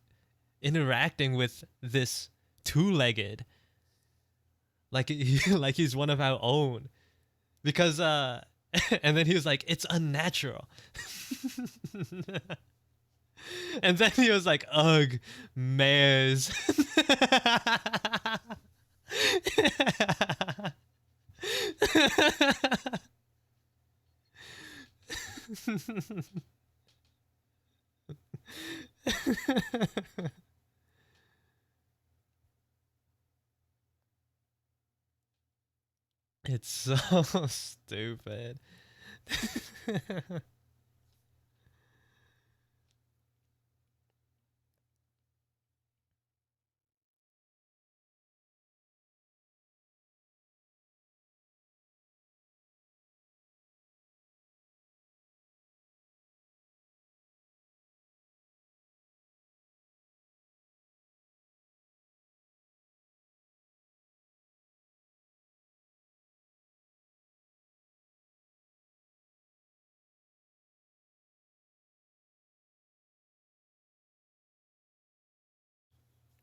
interacting with this two-legged, like like he's one of our own, because and then he was like, it's unnatural. And then he was like, ugh, mares. It's so stupid.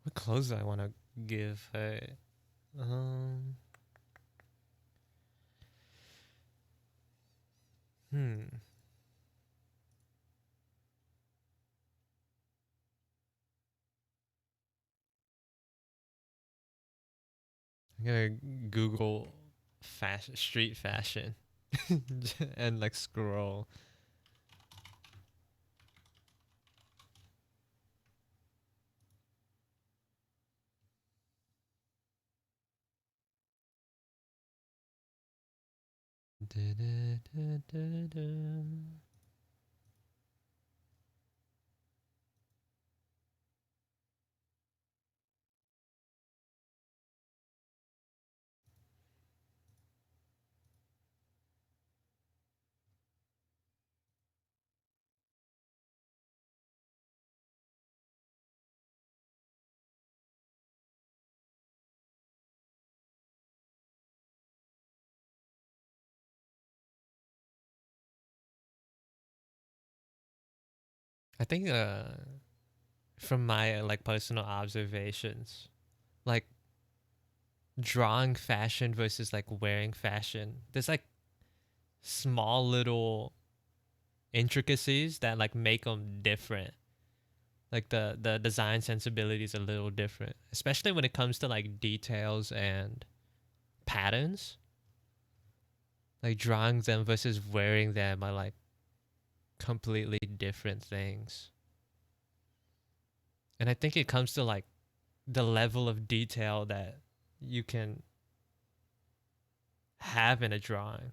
What clothes do I want to give her? Um, hmm. I'm gonna Google fashion, street fashion, and like scroll. Da-da-da-da-da. I think from my like personal observations, like drawing fashion versus like wearing fashion, there's like small little intricacies that like make them different. Like the design sensibility is a little different, especially when it comes to like details and patterns. Like drawing them versus wearing them are like completely different things. And I think it comes to like the level of detail that you can have in a drawing,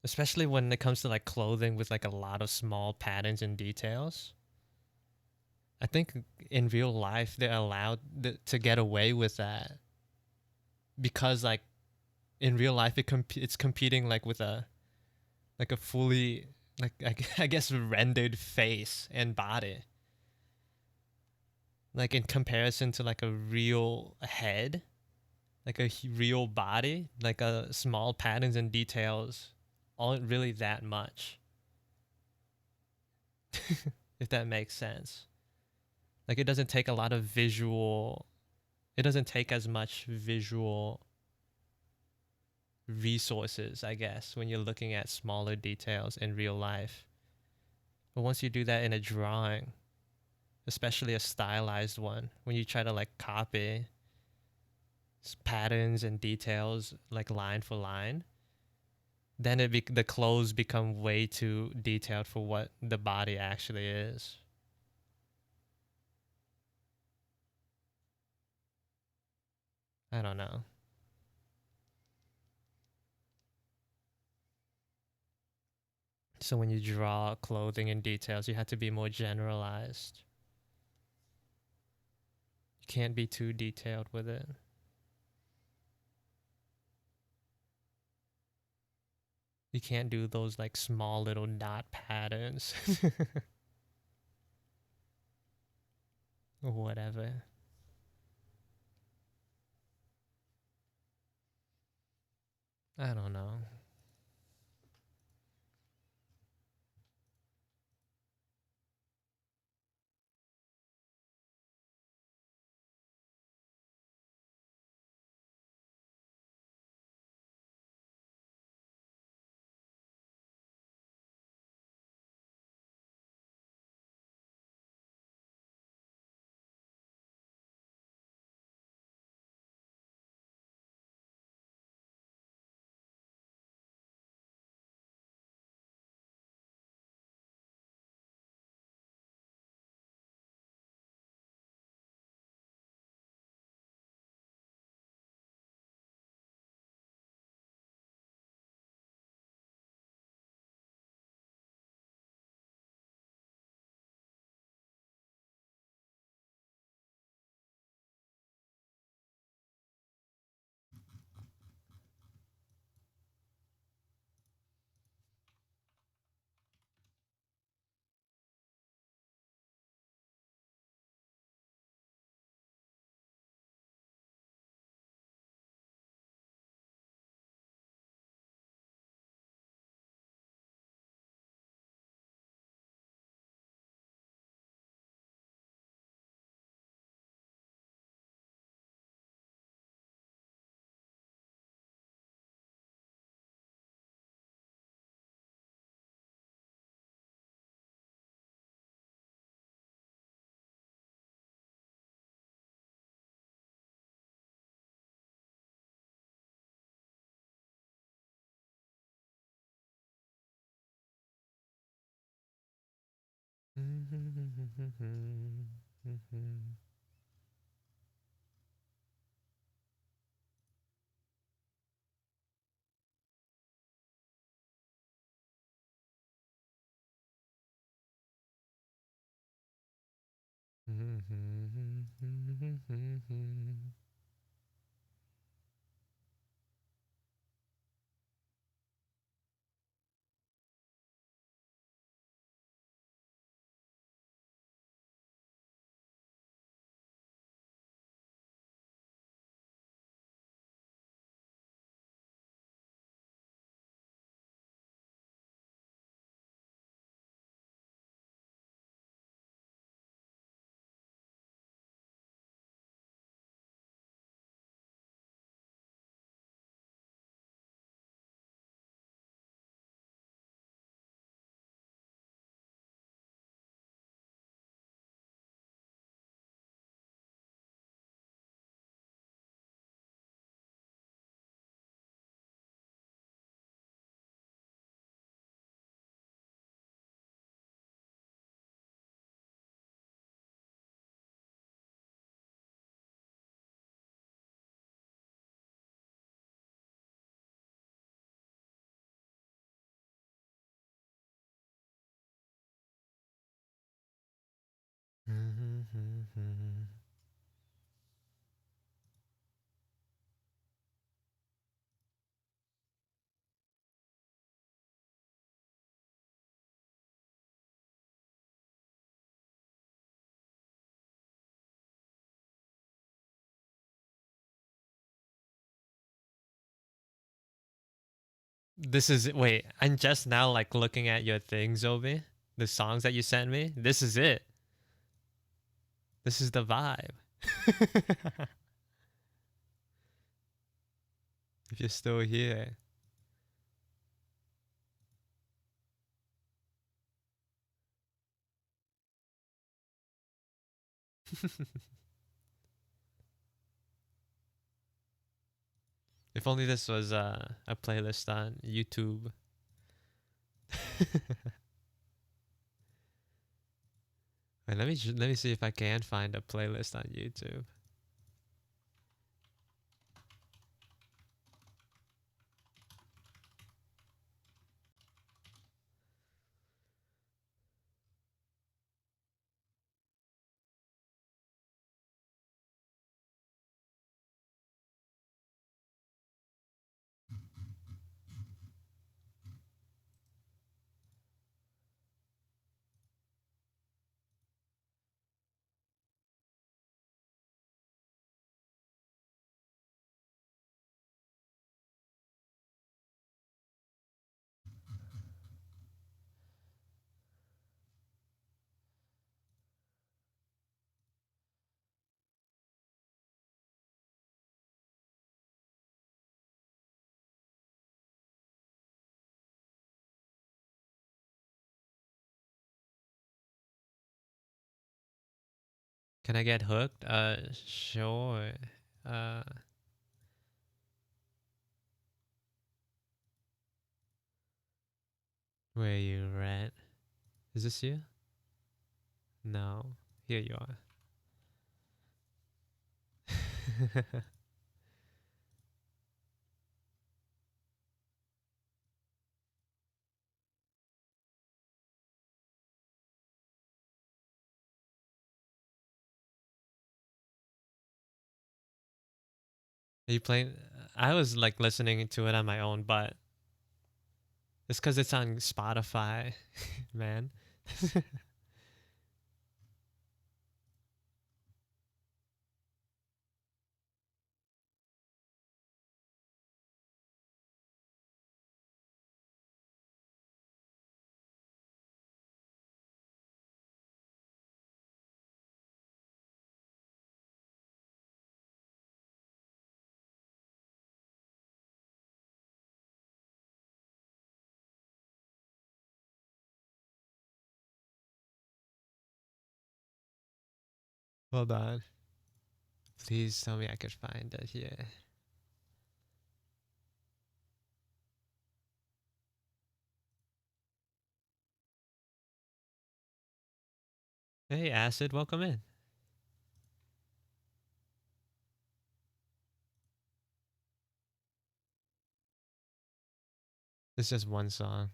especially when it comes to like clothing with like a lot of small patterns and details. I think in real life they're allowed to get away with that because like in real life it's competing like with a fully like I guess rendered face and body, like in comparison to like a real head, like a real body, like a small patterns and details aren't really that much. If that makes sense. Like it doesn't take a lot of visual, it doesn't take as much visual resources, I guess, when you're looking at smaller details in real life. But once you do that in a drawing, especially a stylized one, when you try to like copy patterns and details like line for line, then the clothes become way too detailed for what the body actually is. I don't know. So when you draw clothing and details, you have to be more generalized. You can't be too detailed with it. You can't do those like small little dot patterns or whatever. I don't know. This is wait. I'm just now like looking at your thing, Zobi. The songs that you sent me. This is it. This is the vibe. If you're still here. If only this was a playlist on YouTube. Wait, let me see if I can find a playlist on YouTube. Can I get hooked? Sure. Uh, where you at? Is this you? No. Here you are. Are you playing? I was like listening to it on my own, but it's because it's on Spotify, man. Hold on. Please tell me I could find it here. Hey, Acid, welcome in. It's just one song.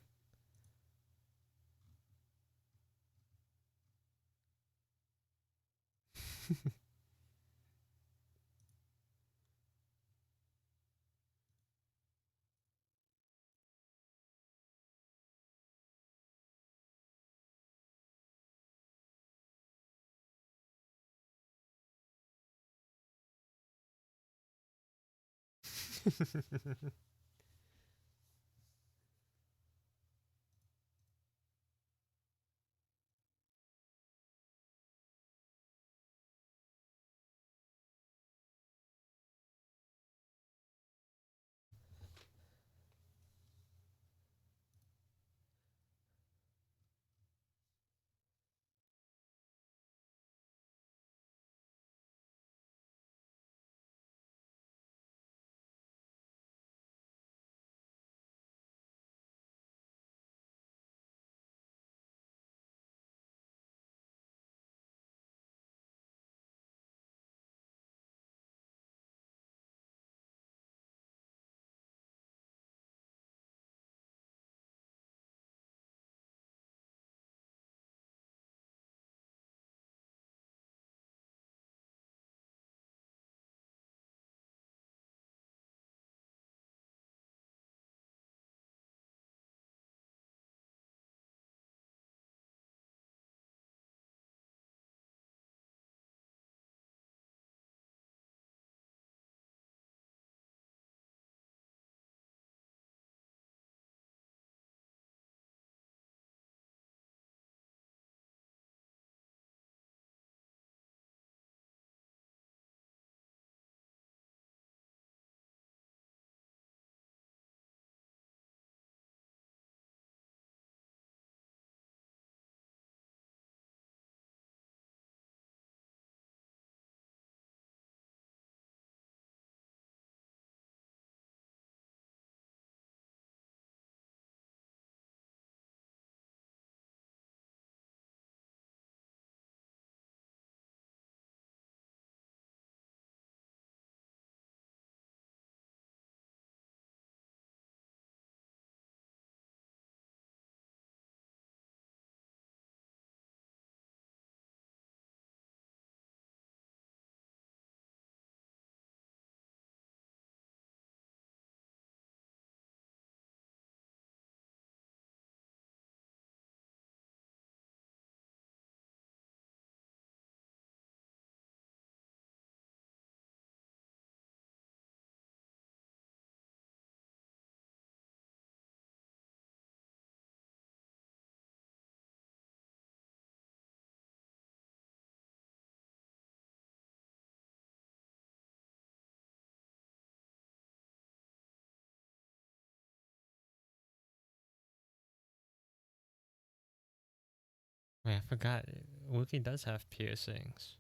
Wait, I forgot. Wookie does have piercings.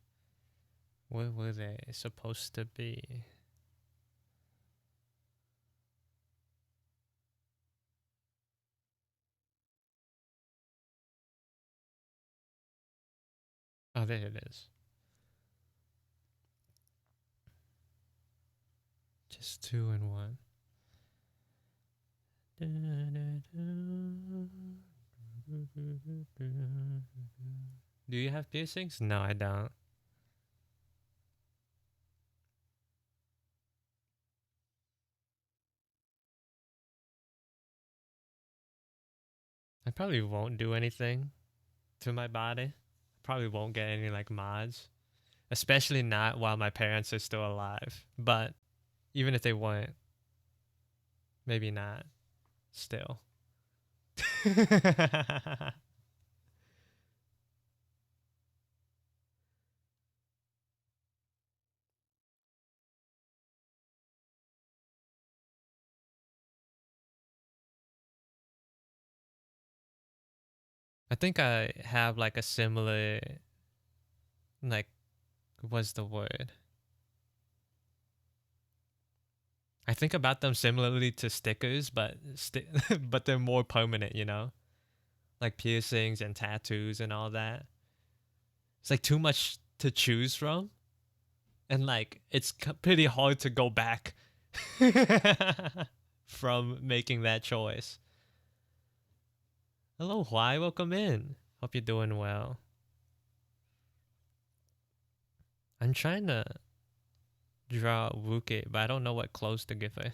What were they supposed to be? Oh, there it is. Just two and one. Do you have piercings? No, I don't. I probably won't do anything to my body. Probably won't get any like mods, especially not while my parents are still alive. But even if they weren't, maybe not. Still. I think I have like a similar, like, what's the word? I think about them similarly to stickers, but but they're more permanent, you know, like piercings and tattoos and all that. It's like too much to choose from, and like it's pretty hard to go back from making that choice. Hello, Huai, welcome in. Hope you're doing well. I'm trying to draw Wuke, but I don't know what clothes to give her.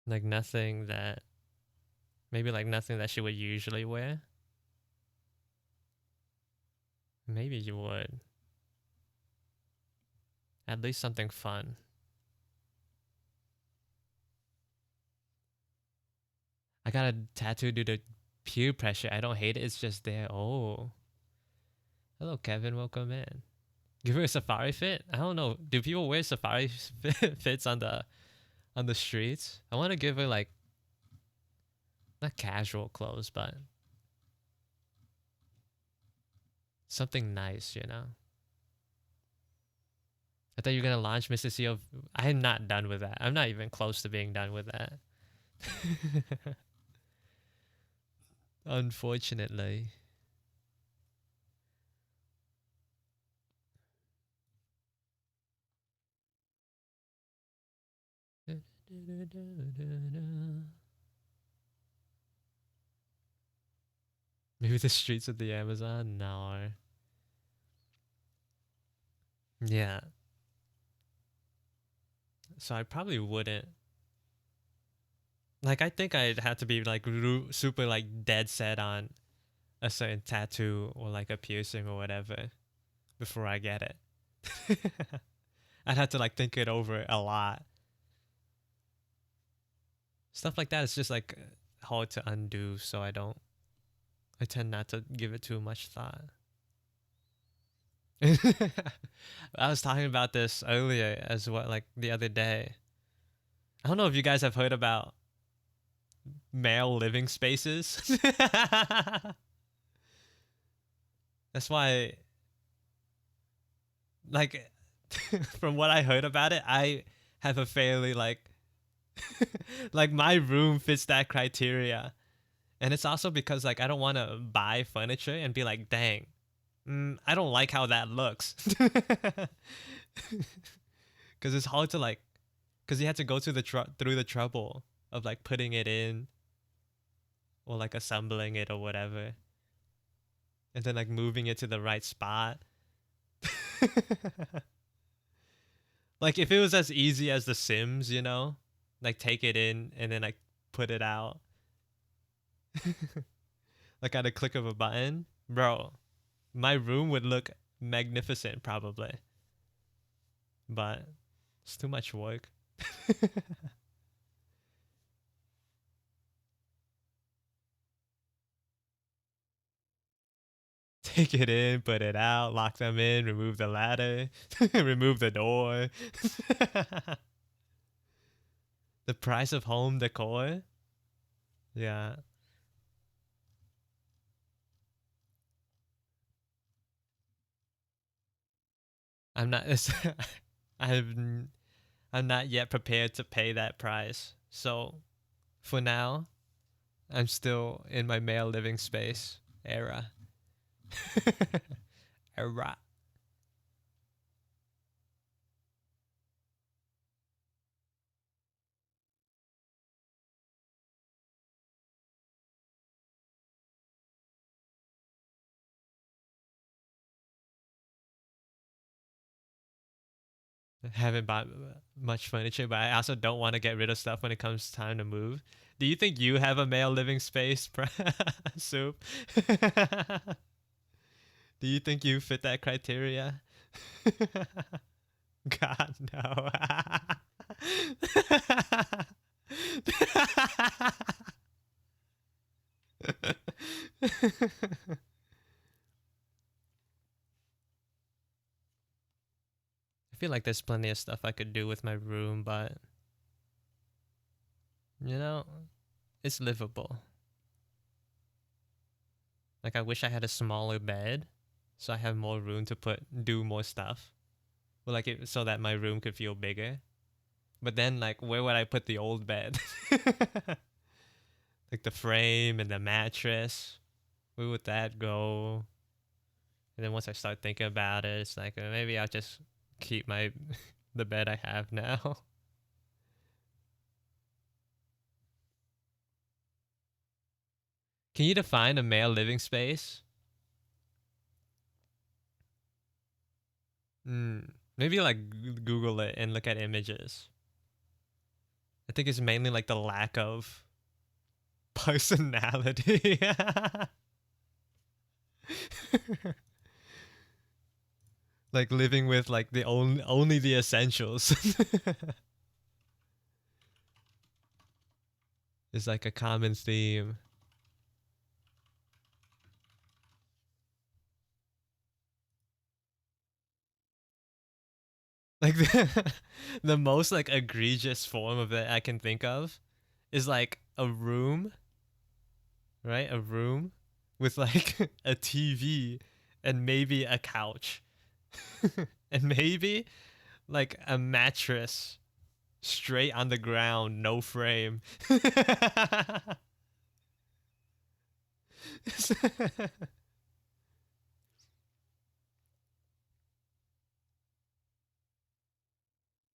Like nothing that, maybe like nothing that she would usually wear. Maybe you would. At least something fun. I got a tattoo due to peer pressure. I don't hate it. It's just there. Oh, hello, Kevin. Welcome in. Give her a safari fit. I don't know. Do people wear safari fits on the streets? I want to give her like not casual clothes, but something nice. You know. I thought you were gonna launch Mr. CEO. I'm not done with that. I'm not even close to being done with that. Unfortunately. Maybe the streets of the Amazon? No. Yeah. So I probably wouldn't. Like, I think I'd have to be like super like dead set on a certain tattoo or like a piercing or whatever before I get it. I'd have to like think it over a lot. Stuff like that is just like hard to undo, so I tend not to give it too much thought. I was talking about this earlier as well, like the other day. I don't know if you guys have heard about male living spaces. That's why, like, from what I heard about it, I have a fairly like, like my room fits that criteria, and it's also because like I don't want to buy furniture and be like, dang, I don't like how that looks, because it's hard to like, because you have to go through through the trouble of like putting it in or like assembling it or whatever, and then like moving it to the right spot. Like if it was as easy as The Sims, you know, like take it in and then like put it out, like at a click of a button, bro, my room would look magnificent probably, but it's too much work. Take it in, put it out, lock them in, remove the ladder, remove the door. The price of home decor? Yeah. I'm not I'm I'm not yet prepared to pay that price. So, for now, I'm still in my male living space era. Era. Haven't bought much furniture, but I also don't want to get rid of stuff when it comes time to move. Do you think you have a male living space, Soup? Do you think you fit that criteria? God, no. I feel like there's plenty of stuff I could do with my room, but you know, it's livable. Like I wish I had a smaller bed so I have more room to do more stuff. Well, like so that my room could feel bigger. But then like where would I put the old bed? Like the frame and the mattress. Where would that go? And then once I start thinking about it, it's like maybe I'll just keep my the bed I have now. Can you define a male living space? Maybe like Google it and look at images. I think it's mainly like the lack of personality. Like living with like the only the essentials is like a common theme. Like the most like egregious form of it I can think of is like a room, right? A room with like a TV and maybe a couch and maybe like a mattress straight on the ground, no frame.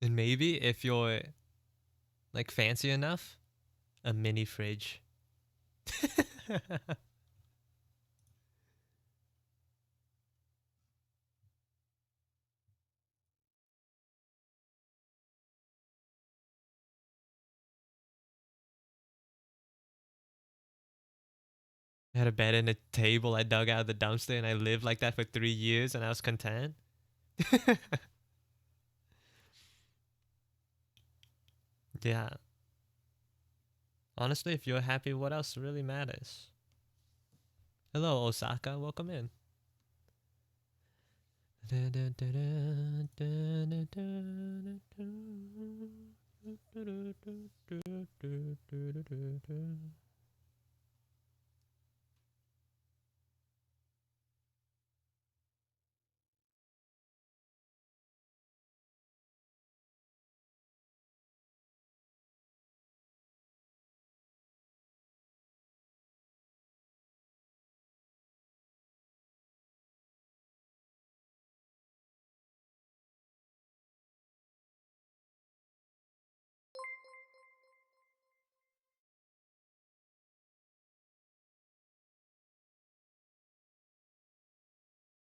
And maybe if you're like fancy enough, a mini fridge. I had a bed and a table I dug out of the dumpster, and I lived like that for 3 years, and I was content. Yeah. Honestly, if you're happy, what else really matters? Hello, Osaka. Welcome in.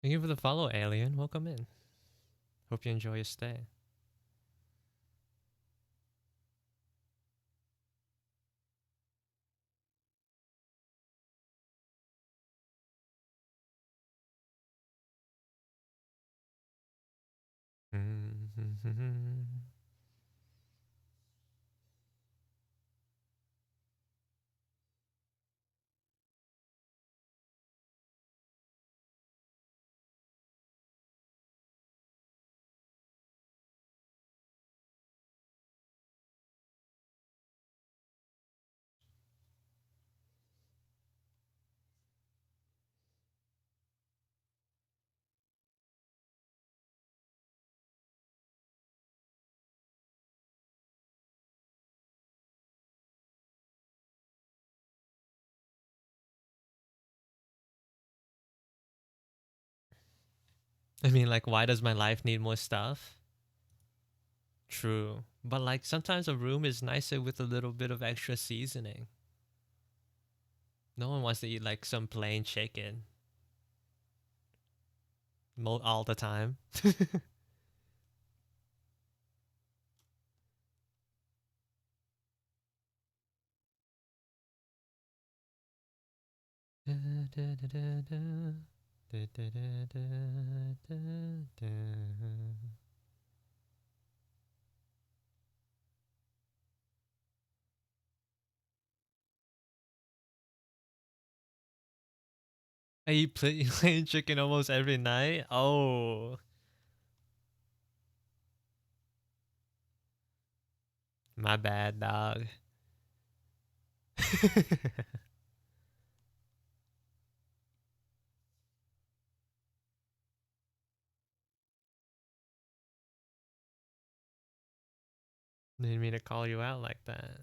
Thank you for the follow, Alien. Welcome in. Hope you enjoy your stay. I mean, like, why does my life need more stuff? True. But, like, sometimes a room is nicer with a little bit of extra seasoning. No one wants to eat, like, some plain chicken all the time. I eat plain chicken almost every night. Oh, my bad, dog. Didn't mean to call you out like that.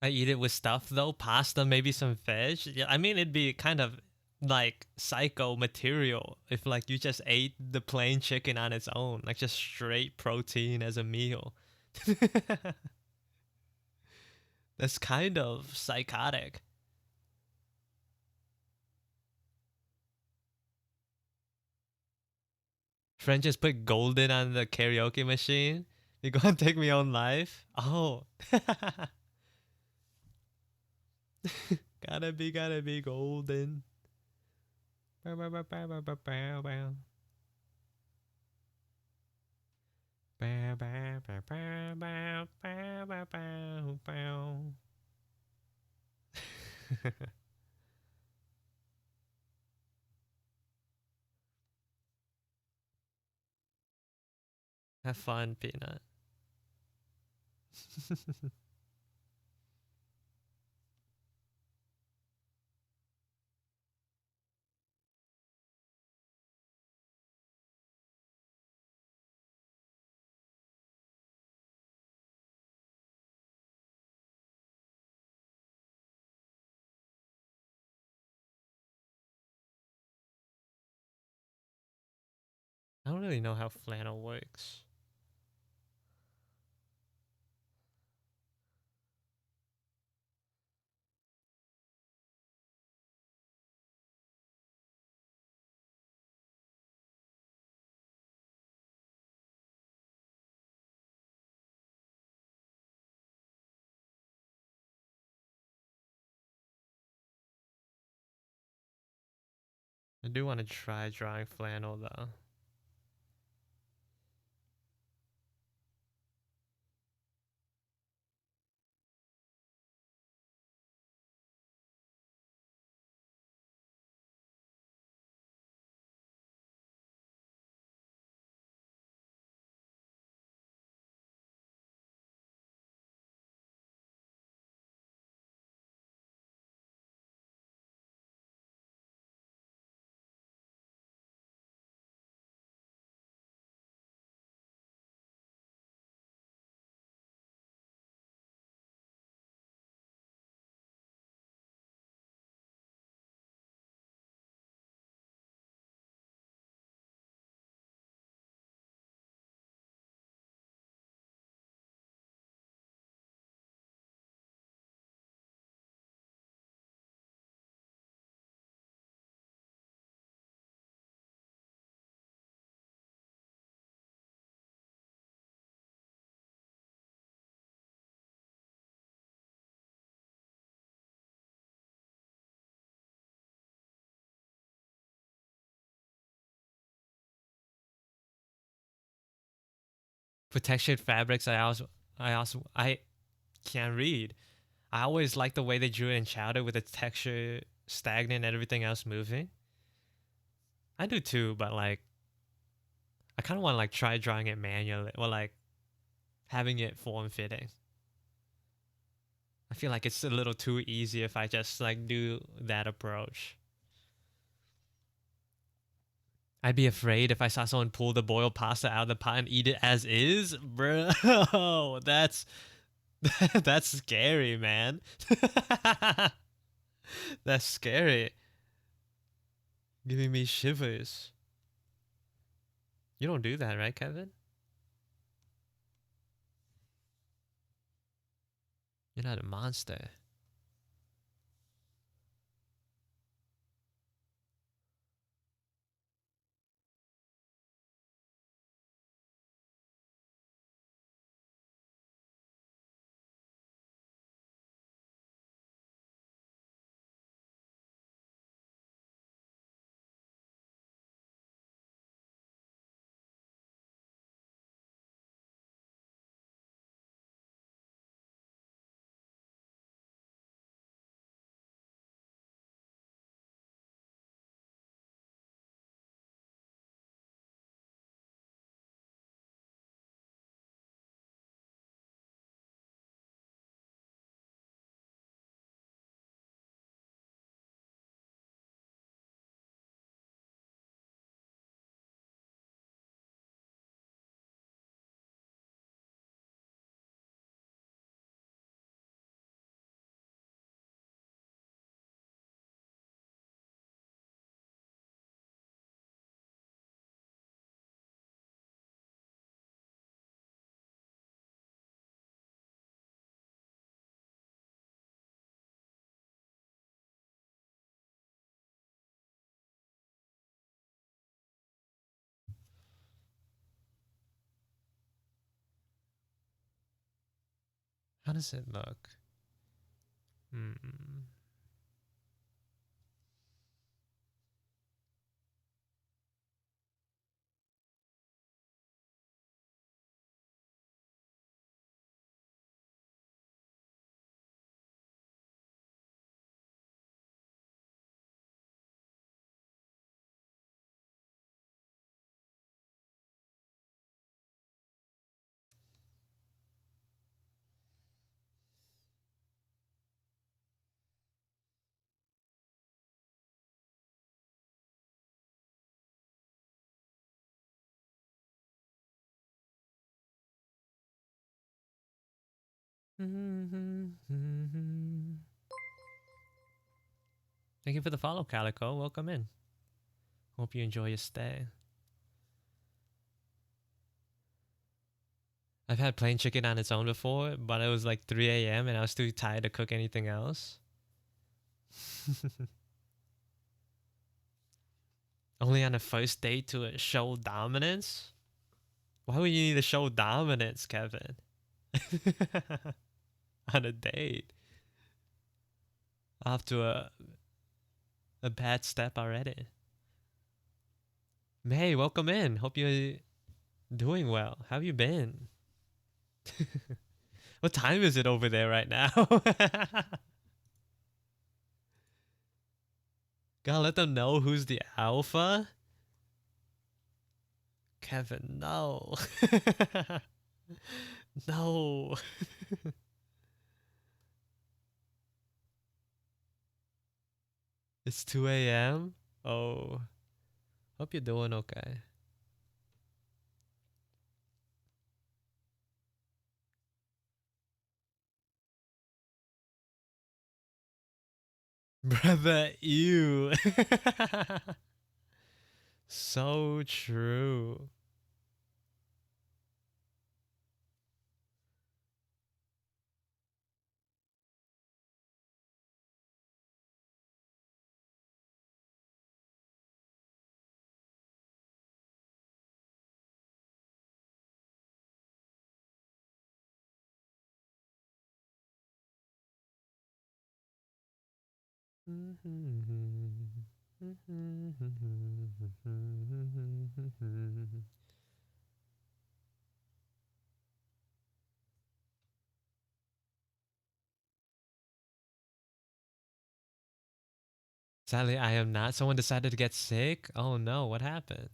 I eat it with stuff though, pasta, maybe some fish. Yeah, I mean it'd be kind of like psycho material if like you just ate the plain chicken on its own, like just straight protein as a meal. That's kind of psychotic. Friend just put golden on the karaoke machine. You gonna take me on live? Oh, gotta be golden. Bow, bow, bow, bow, bow, bow, bow, bow. Bow, bow, bow, bow, bow, bow, bow, bow, bow. Have fun, Peanut. I don't really know how flannel works. I do want to try drawing flannel though. For textured fabrics, I can't read. I always like the way they drew it in Chowder with the texture stagnant and everything else moving. I do too, but like I kind of want to like try drawing it manually or like having it form fitting. I feel like it's a little too easy if I just like do that approach. I'd be afraid if I saw someone pull the boiled pasta out of the pot and eat it as is, bro. That's scary, man. That's scary. Giving me shivers. You don't do that, right, Kevin? You're not a monster. How does it look? Hmm. Thank you for the follow, Calico. Welcome in. Hope you enjoy your stay. I've had plain chicken on its own before, but it was like 3 a.m. and I was too tired to cook anything else. Only on the first date to show dominance? Why would you need to show dominance, Kevin? On a date. Off to a bad step already. May, welcome in. Hope you're doing well. How have you been? What time is it over there right now? Gotta let them know who's the alpha. Kevin, no. No. It's 2 a.m. Oh, hope you're doing okay. Brother, ew. So true. Sadly, I am not. Someone decided to get sick. Oh no, what happened?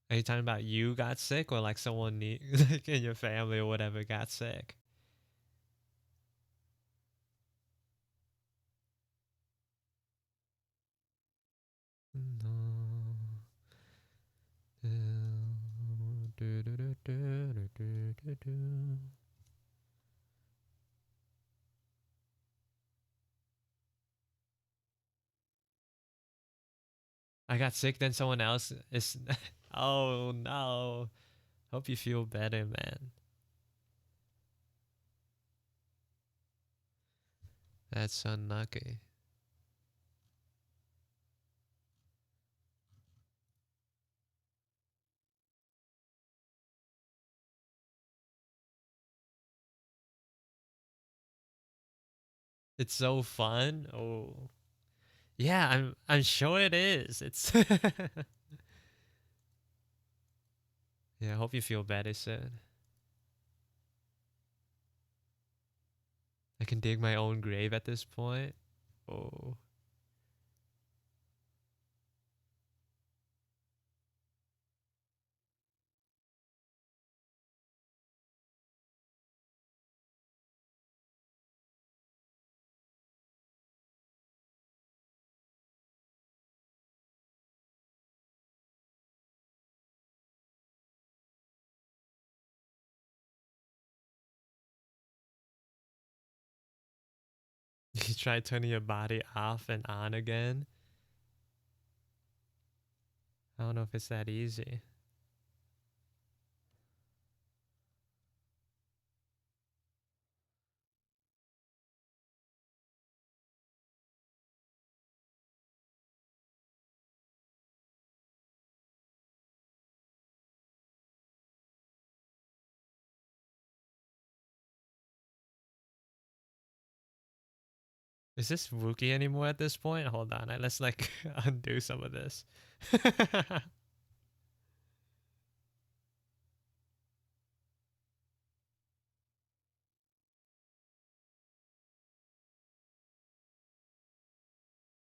Are you talking about you got sick or like someone like in your family or whatever got sick? I got sick, then someone else is. Oh no. Hope you feel better, man. That's unlucky. It's so fun. Oh. Yeah, I'm sure it is. It's Yeah, I hope you feel better soon. I can dig my own grave at this point. Oh. You try turning your body off and on again. I don't know if it's that easy. Is this Wookie anymore at this point? Hold on, let's like undo some of this.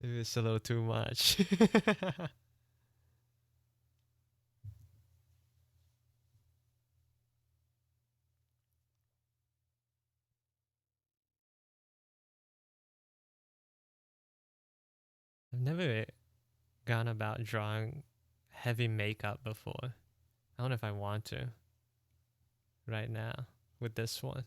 It's a little too much. I've never gone about drawing heavy makeup before. I don't know if I want to right now with this one.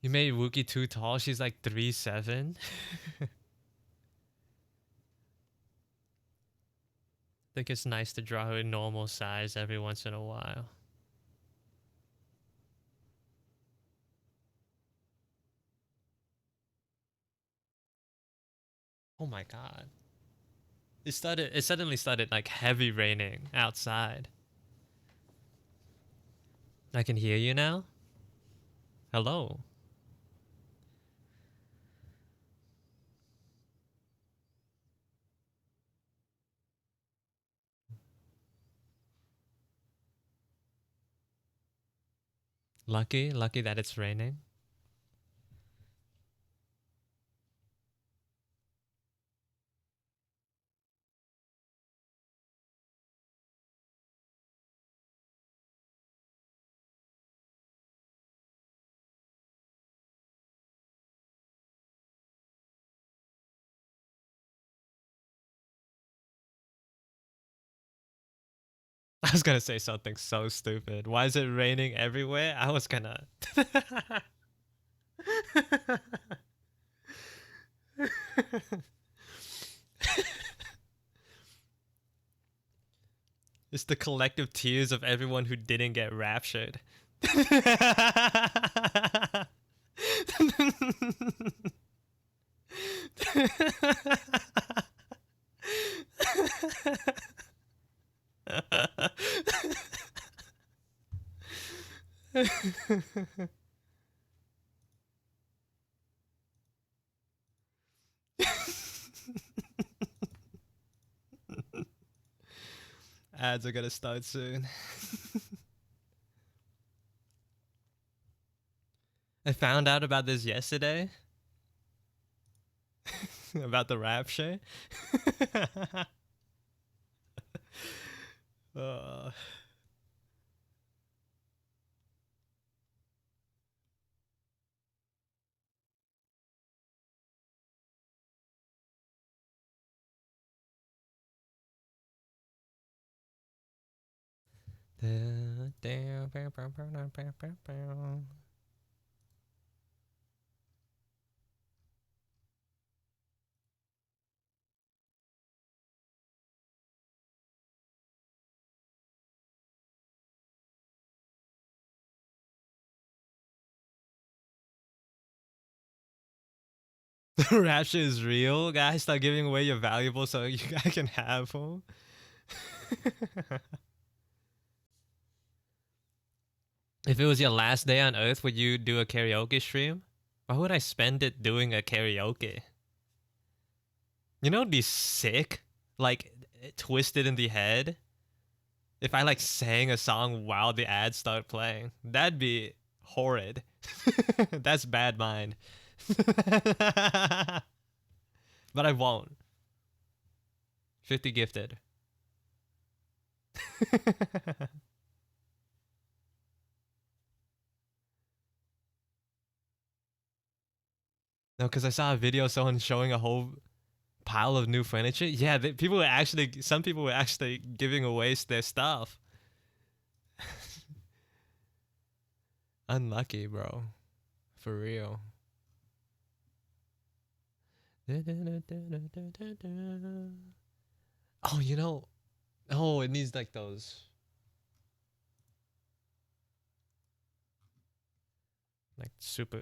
You made Wookie too tall. She's like 3'7". I think it's nice to draw her in normal size every once in a while. Oh my god. It suddenly started like heavy raining outside. I can hear you now. Hello. Lucky that it's raining. I was gonna say something so stupid. Why is it raining everywhere? I was gonna. It's the collective tears of everyone who didn't get raptured. Ads are gonna start soon. I found out about this yesterday. About the rapture. uh, the rapture is real, guys. Start giving away your valuables so you guys can have them. If it was your last day on Earth, would you do a karaoke stream? Why would I spend it doing a karaoke? You know, it'd be sick, like twisted in the head. If I like sang a song while the ads start playing, that'd be horrid. That's bad mind. But I won't. 50 gifted. No, because I saw a video of someone showing a whole pile of new furniture. Yeah, people were actually, some people were actually giving away their stuff. Unlucky, bro. For real. Oh, you know, oh, it needs like those, like super.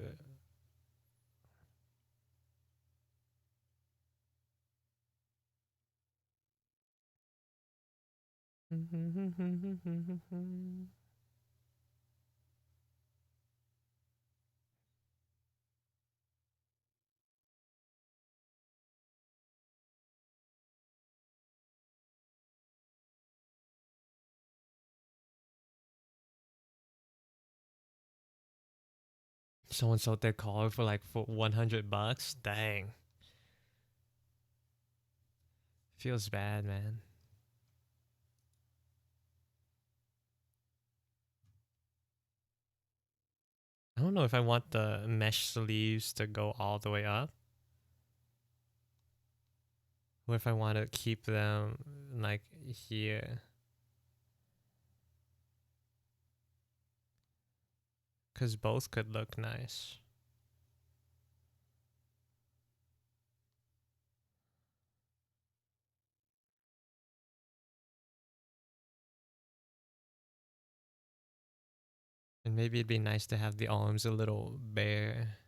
Someone sold their car for like for $100. Dang, feels bad, man. I don't know if I want the mesh sleeves to go all the way up, or if I want to keep them like here, because both could look nice. And maybe it'd be nice to have the arms a little bare.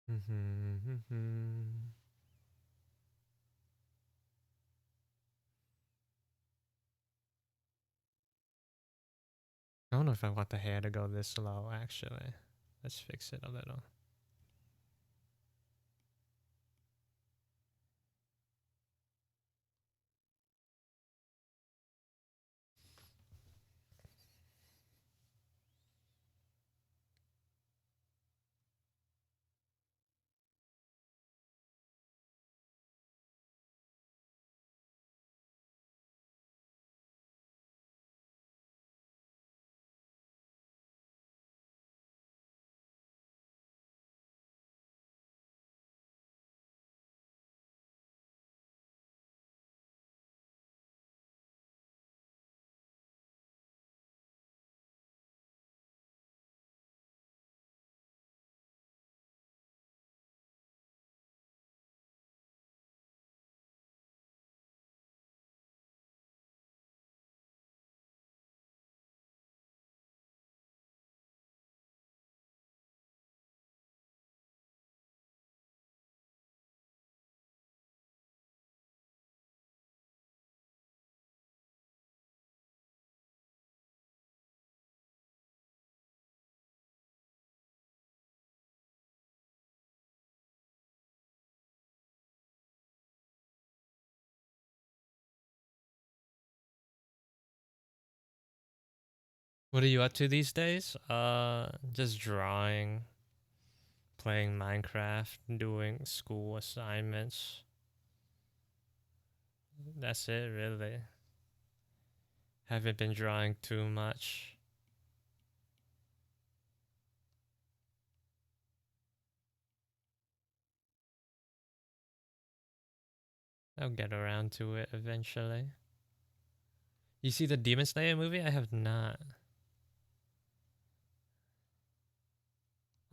I don't know if I want the hair to go this low, actually. Let's fix it a little. What are you up to these days? Just drawing, playing Minecraft, doing school assignments. That's it, really. Haven't been drawing too much. I'll get around to it eventually. You see the Demon Slayer movie? I have not.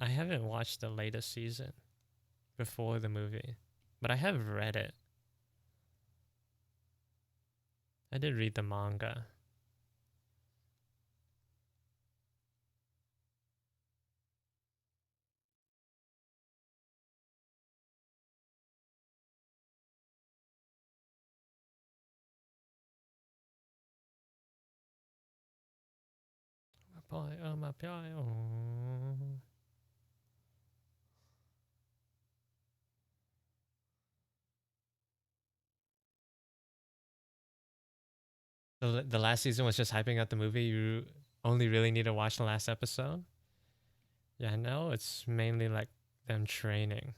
I haven't watched the latest season before the movie, but I have read it. I did read the manga. My boy, oh my boy, oh. The last season was just hyping up the movie. You only really need to watch the last episode. Yeah, I know. It's mainly like them training.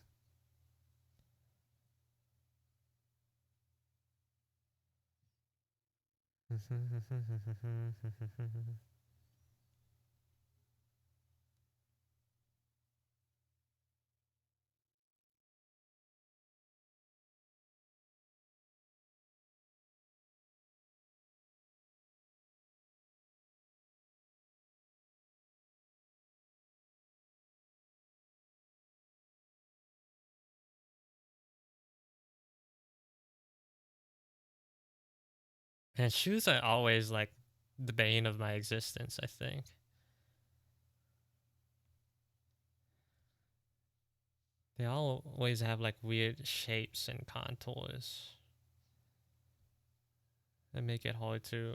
And shoes are always like the bane of my existence, I think. They always have like weird shapes and contours that make it hard to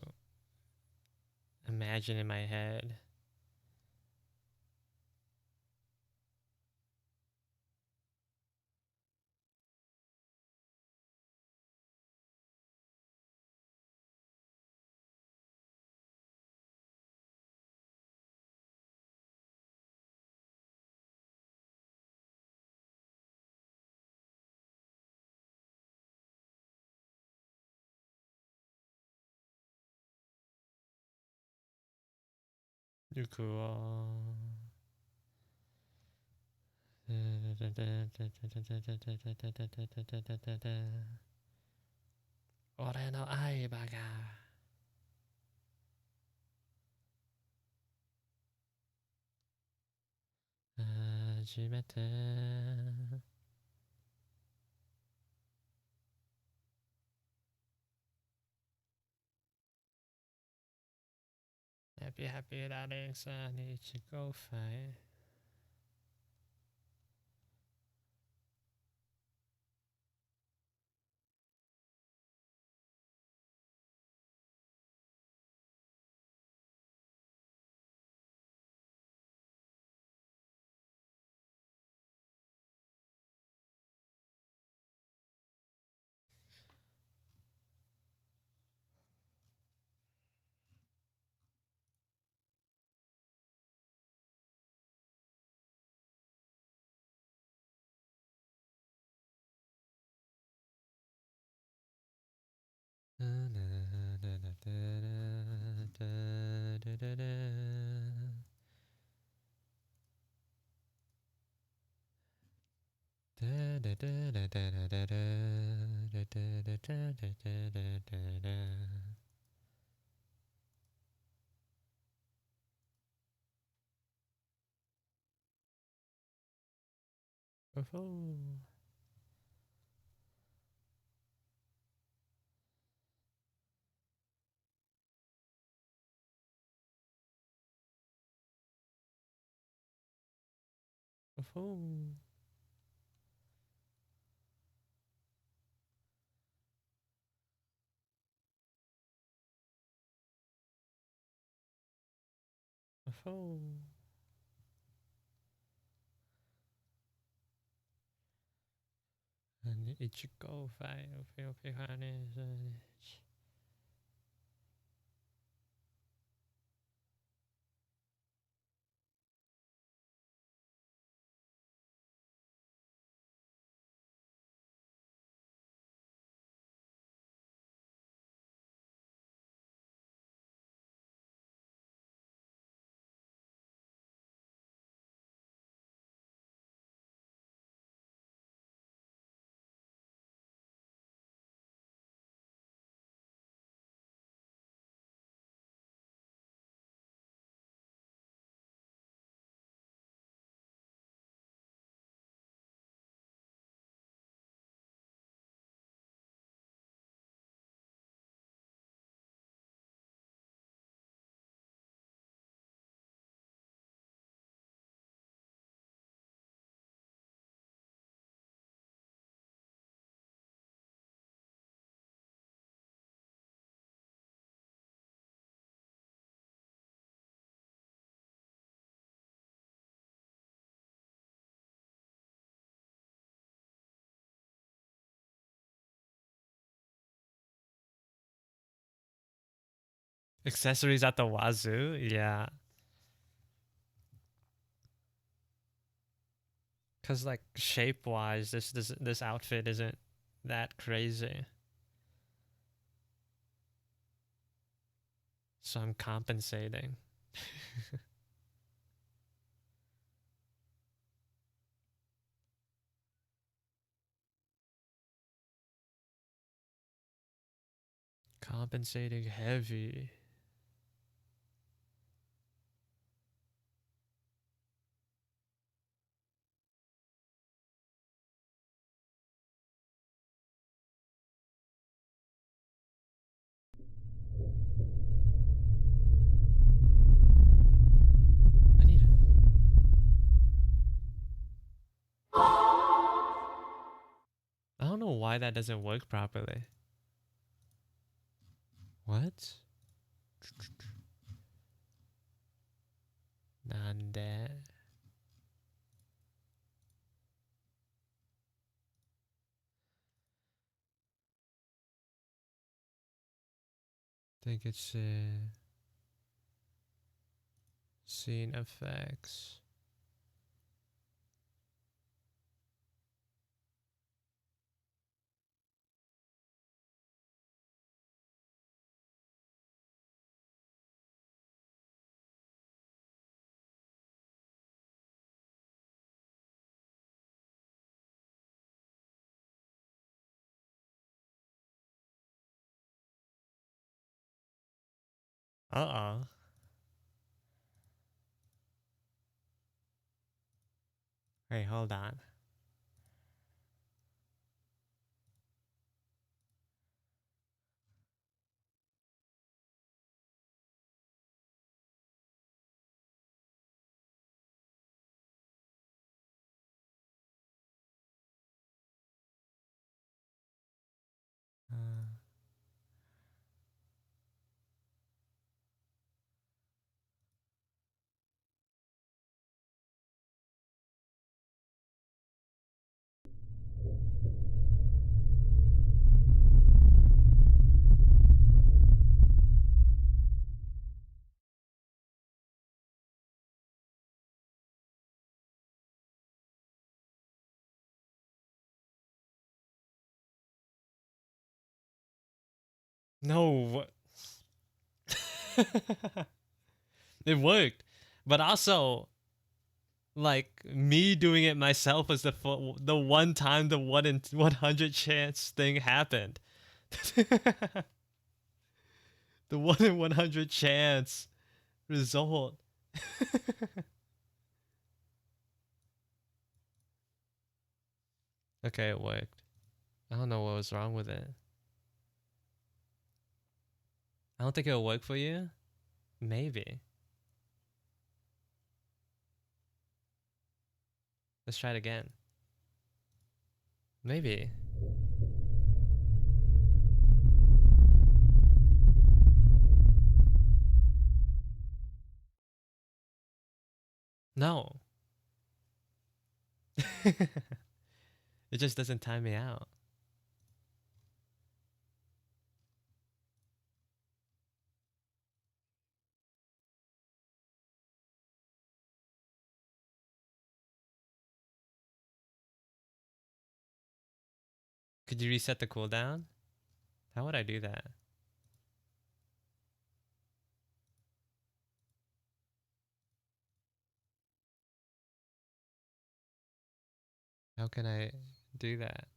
imagine in my head. You cool. 俺の相場が初めて Happy happy darling, I need to go fight. Oh, oh, oh. 1.5 accessories at the wazoo. Yeah, cause like shape wise, this outfit isn't that crazy. So I'm compensating. Compensating heavy. I need it. I don't know why that doesn't work properly. What? Nande. Think it's scene effects. Uh oh. Hey, hold on. Uh, no. It worked, but also like me doing it myself was the one time the 1 in 100 chance thing happened. The 1 in 100 chance result. Okay, it worked. I don't know what was wrong with it. I don't think it'll work for you. Maybe. Let's try it again. Maybe. No. It just doesn't time me out. Could you reset the cooldown? How would I do that? How can I do that?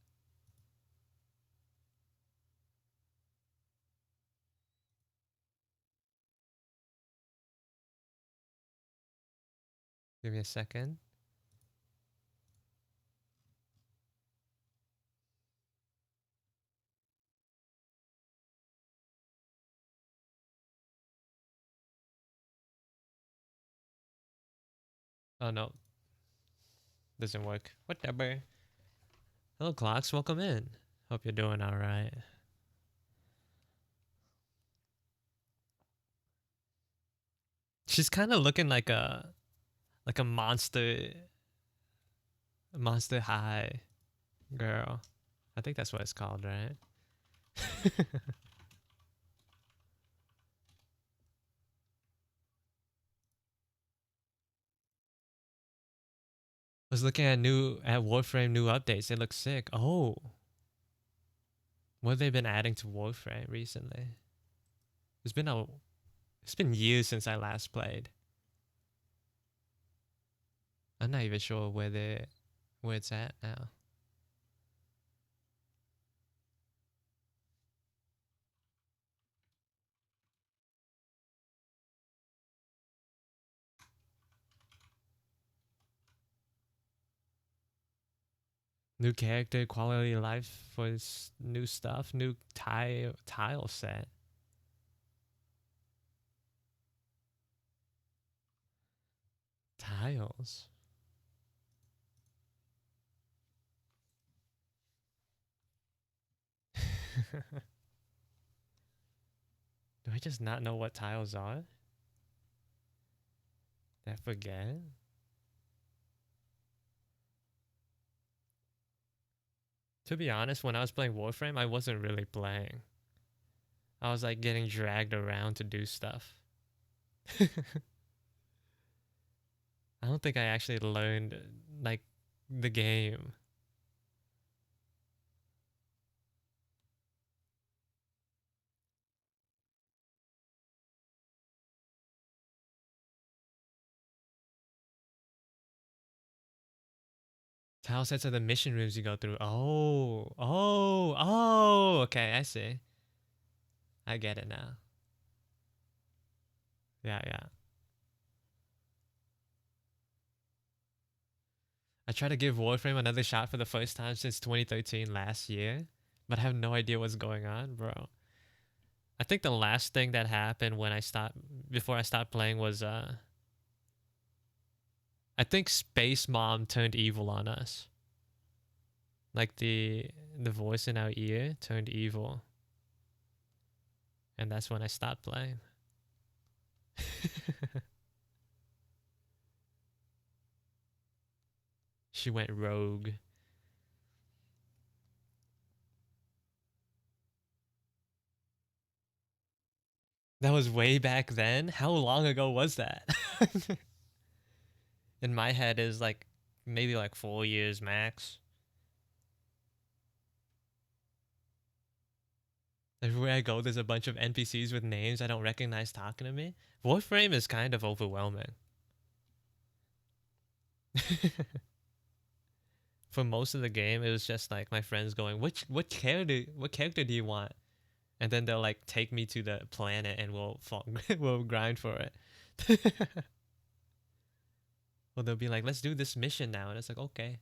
Give me a second. Oh no, doesn't work. Whatever. Hello, clocks. Welcome in. Hope you're doing all right. She's kind of looking like a monster high girl. I think that's what it's called, right? Was looking at Warframe new updates. They look sick. Oh, what have they been adding to Warframe recently? It's been a it's been years since I last played. I'm not even sure where it's at now. New character, quality of life for new stuff, new tile set. Tiles. Do I just not know what tiles are? Did I forget? To be honest, when I was playing Warframe, I wasn't really playing. I was like getting dragged around to do stuff. I don't think I actually learned like the game. Tile sets are the mission rooms you go through. Oh. Okay, I see. I get it now. Yeah. I tried to give Warframe another shot for the first time since 2013 last year, but I have no idea what's going on, bro. I think the last thing that happened before I stopped playing was I think Space Mom turned evil on us. Like the voice in our ear turned evil, and that's when I stopped playing. She went rogue. That was way back then. How long ago was that? In my head is like maybe like 4 years max. Everywhere I go, there's a bunch of NPCs with names I don't recognize talking to me. Warframe is kind of overwhelming. For most of the game, it was just like my friends going, what character do you want?" And then they'll like take me to the planet and we'll grind for it. Or they'll be like, "Let's do this mission now," and it's like, okay.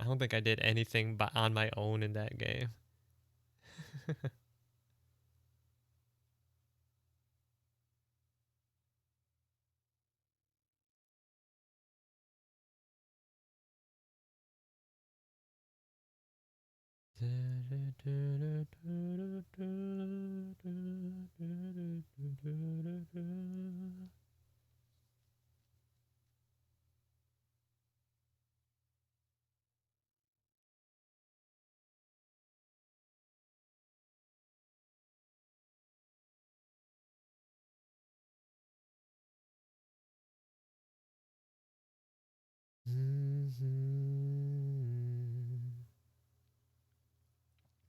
I don't think I did anything but on my own in that game.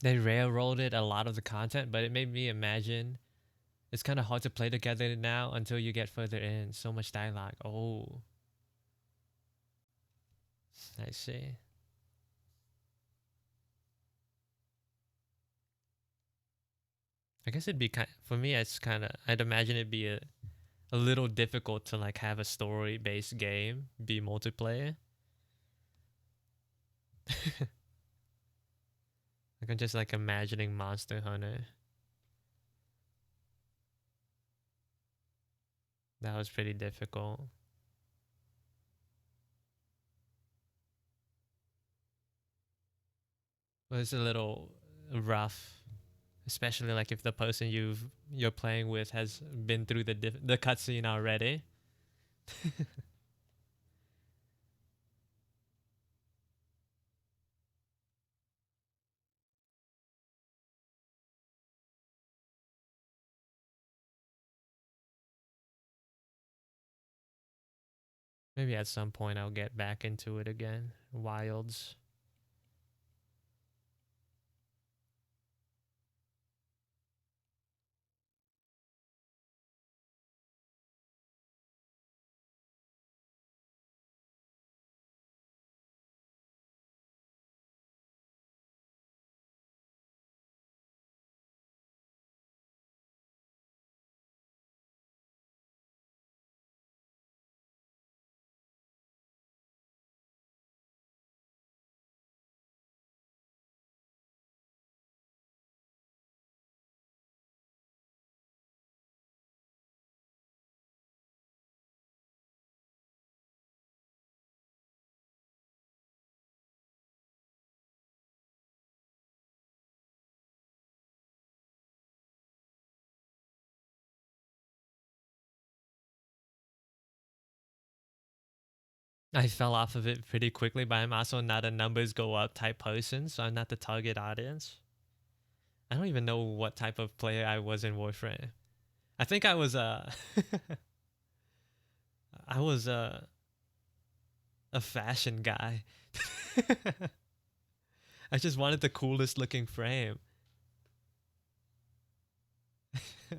They railroaded a lot of the content, but it made me imagine it's kind of hard to play together now until you get further in. So much dialogue. Oh, I see. I guess it'd be kind for me. It's kind of I'd imagine it'd be a little difficult to like have a story based game be multiplayer. Like I'm just like imagining Monster Hunter. That was pretty difficult. But it's a little rough, especially like if the person you're playing with has been through the cutscene already. Maybe at some point I'll get back into it again. Wilds. I fell off of it pretty quickly, but I'm also not a numbers go up type person, so I'm not the target audience. I don't even know what type of player I was in Warframe. I think I was I was a fashion guy. I just wanted the coolest looking frame.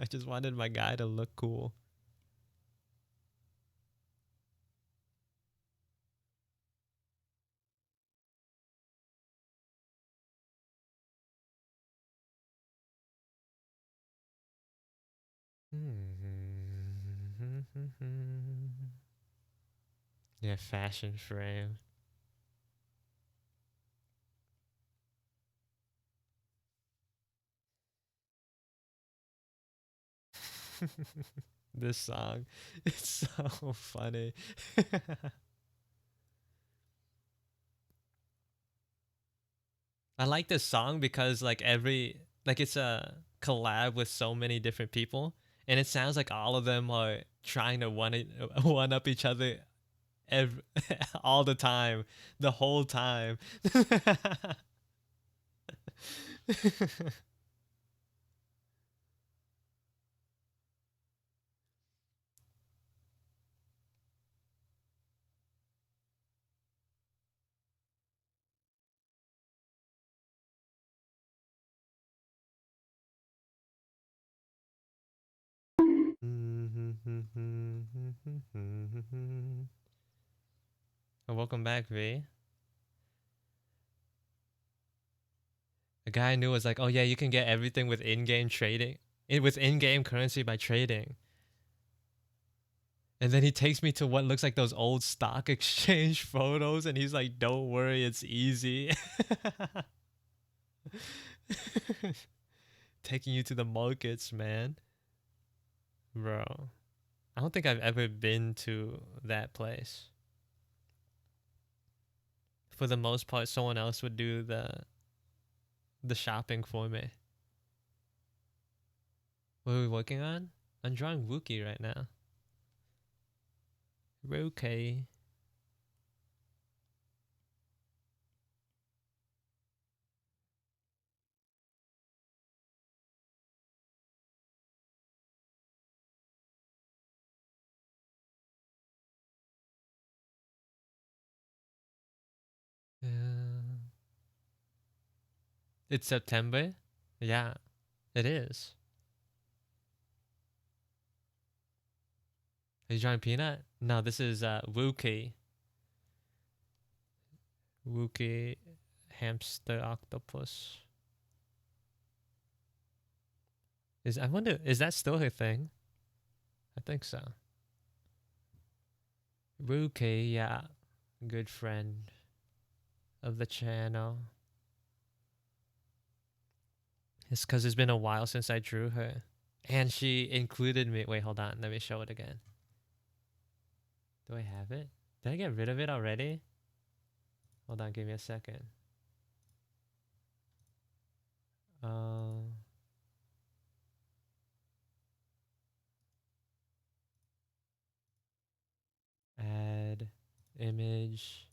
I just wanted my guy to look cool. Yeah, fashion frame. This song, it's so funny. I like this song because like it's a collab with so many different people, and it sounds like all of them are trying to one up each other every, all the time, the whole time. Oh, welcome back, V. The guy I knew was like, "Oh yeah, you can get everything with in-game trading, with in-game currency by trading." And then he takes me to what looks like those old stock exchange photos, and he's like, "Don't worry, it's easy." Taking you to the markets, man, bro. I don't think I've ever been to that place. For the most part, someone else would do the shopping for me. What are we working on? I'm drawing Wookie right now. Okay. It's September? Yeah, it is. Are you drawing Peanut? No, this is Wookie. Wookie hamster octopus. I wonder, is that still her thing? I think so. Wookie, yeah. Good friend of the channel. It's because it's been a while since I drew her. And she included me. Wait, hold on. Let me show it again. Do I have it? Did I get rid of it already? Hold on, give me a second. Uh, add image.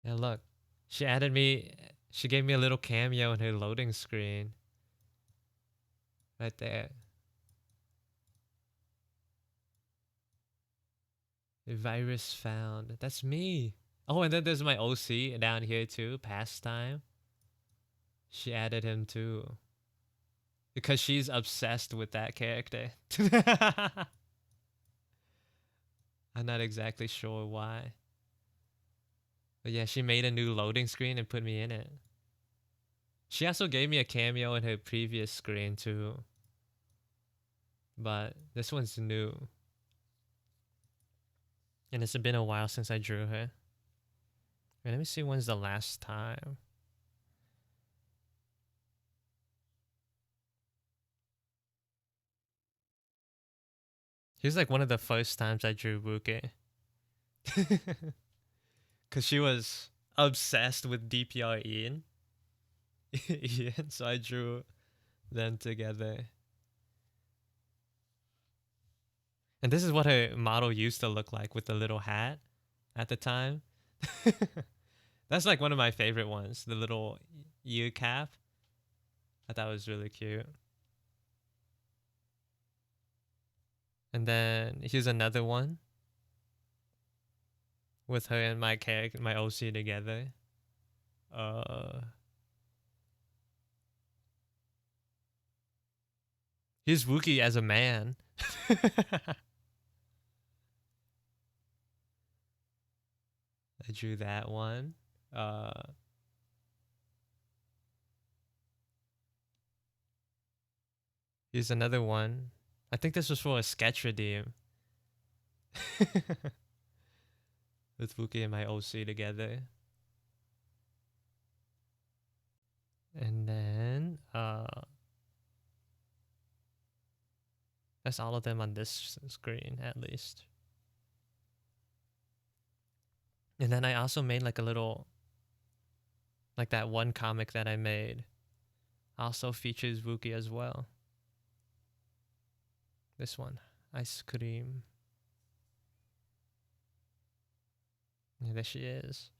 And look, she added me. She gave me a little cameo in her loading screen. Right there. Virus found. That's me. Oh, and then there's my OC down here too. Pastime. She added him too. Because she's obsessed with that character. I'm not exactly sure why. But yeah, she made a new loading screen and put me in it. She also gave me a cameo in her previous screen too. But this one's new. And it's been a while since I drew her. Wait, let me see when's the last time. Here's like one of the first times I drew Buke. Because she was obsessed with DPR Ian. Ian, so I drew them together. And this is what her model used to look like with the little hat at the time. That's like one of my favorite ones, the little ear cap. I thought it was really cute. And then here's another one with her and my character, my OC together. Here's Wookie as a man. I drew that one. Here's another one. I think this was for a sketch redeem. With Wookie and my OC together. And then that's all of them on this screen at least. And then I also made like a little, like that one comic that I made also features Wookie as well. This one, ice cream. Yeah, there she is.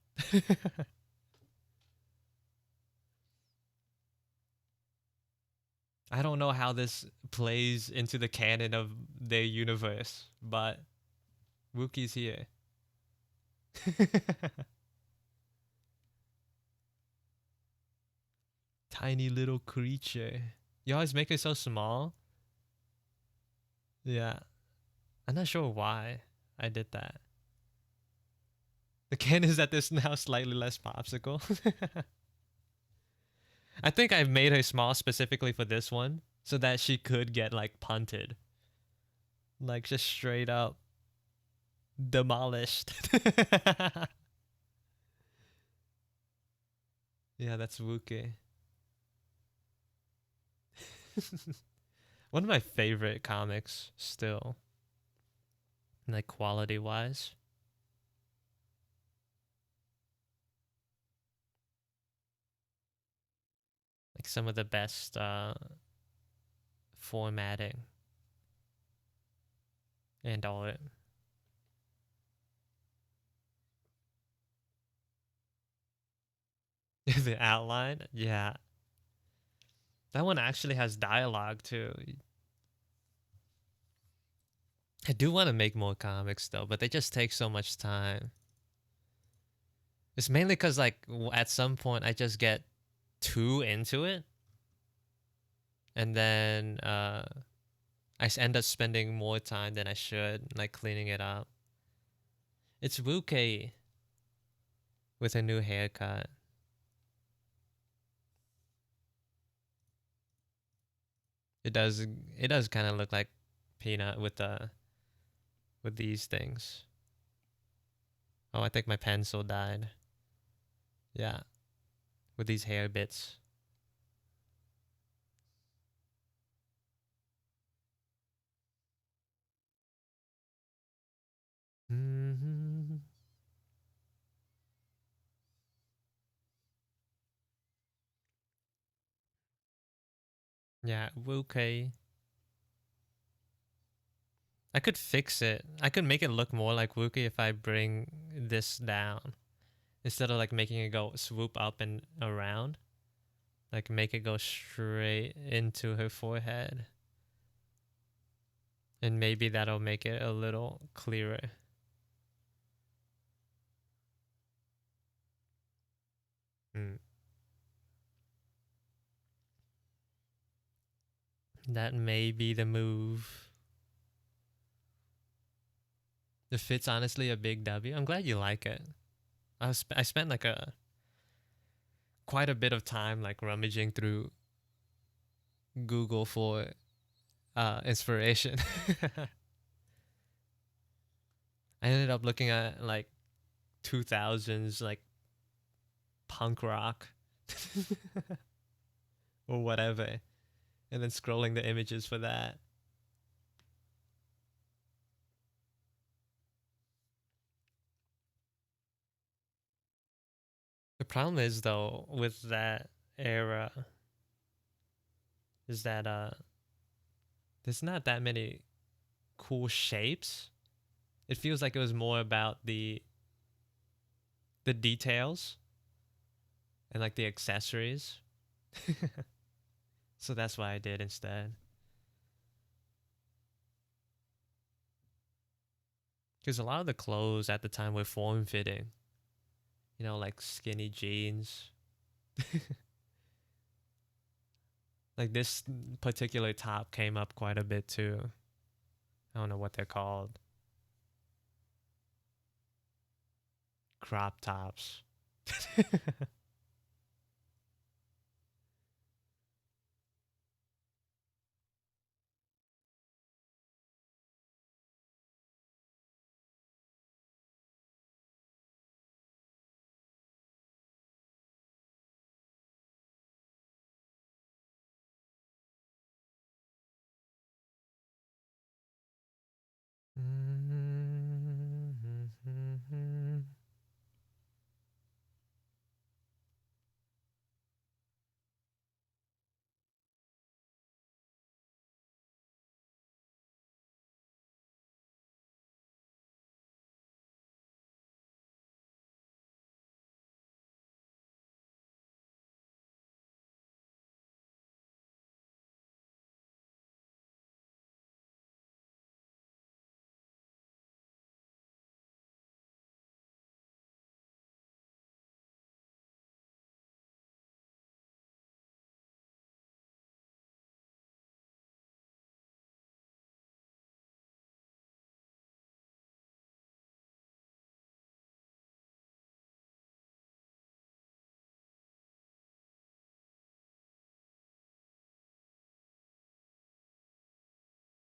I don't know how this plays into the canon of their universe, but Wookie's here. Tiny little creature. You always make her so small. Yeah. I'm not sure why I did that. The can is that there's now slightly less popsicle. I think I've made her small specifically for this one so that she could get like punted. Like just straight up demolished. Yeah, that's Wookie. One of my favorite comics still. Like quality wise. Like some of the best formatting and all it. The outline, yeah. That one actually has dialogue too. I do want to make more comics though, but they just take so much time. It's mainly because like at some point I just get too into it, and then end up spending more time than I should, like cleaning it up. It's Wuke with a new haircut. It does. It does kind of look like Peanut with these things. Oh, I think my pencil died. Yeah, with these hair bits. Mm-hmm. Yeah, Wuke. I could fix it. I could make it look more like Wookie if I bring this down. Instead of like making it go swoop up and around. Like make it go straight into her forehead. And maybe that'll make it a little clearer. Mm. That may be the move. The fit's honestly a big W. I'm glad you like it. I spent like a quite a bit of time like rummaging through Google for inspiration. I ended up looking at like 2000s like punk rock or whatever, and then scrolling the images for that. The problem is though with that era is that there's not that many cool shapes. It feels like it was more about the details and like the accessories. So that's what I did instead. Because a lot of the clothes at the time were form fitting, you know, like skinny jeans. Like this particular top came up quite a bit too. I don't know what they're called. Crop tops.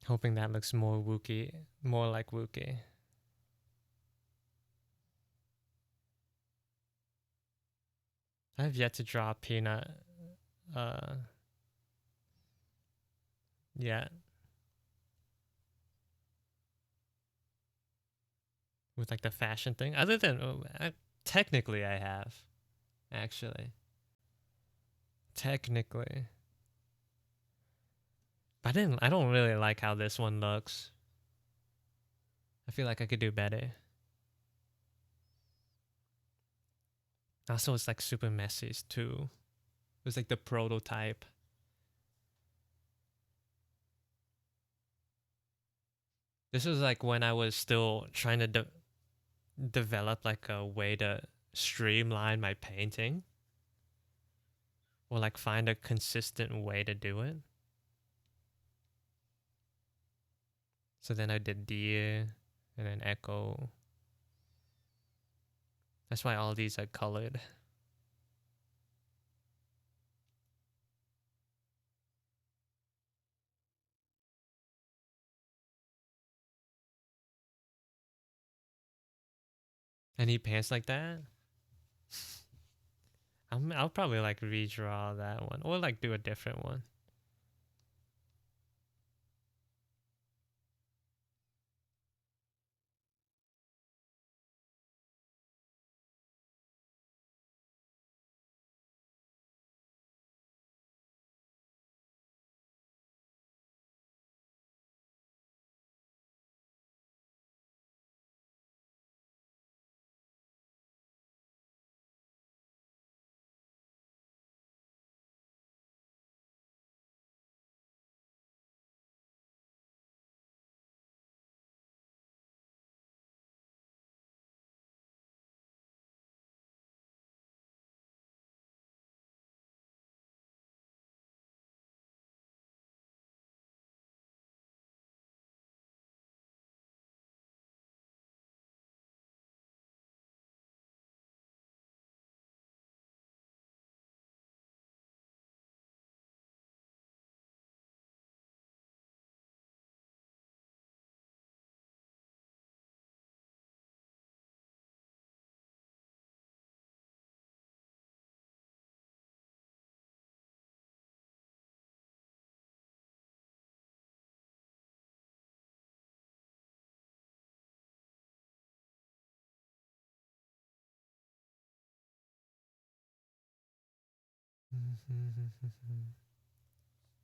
Hoping that looks more Wookie, more like Wookie. I've yet to draw Peanut. Uh, yet with like the fashion thing. Other than technically, I have actually technically. But I didn't. I don't really like how this one looks. I feel like I could do better. Also, it's like super messy too. It was like the prototype. This was like when I was still trying to develop like a way to streamline my painting or like find a consistent way to do it. So then I did deer and then echo. That's why all these are colored. Any pants like that? I'll probably like redraw that one or like do a different one.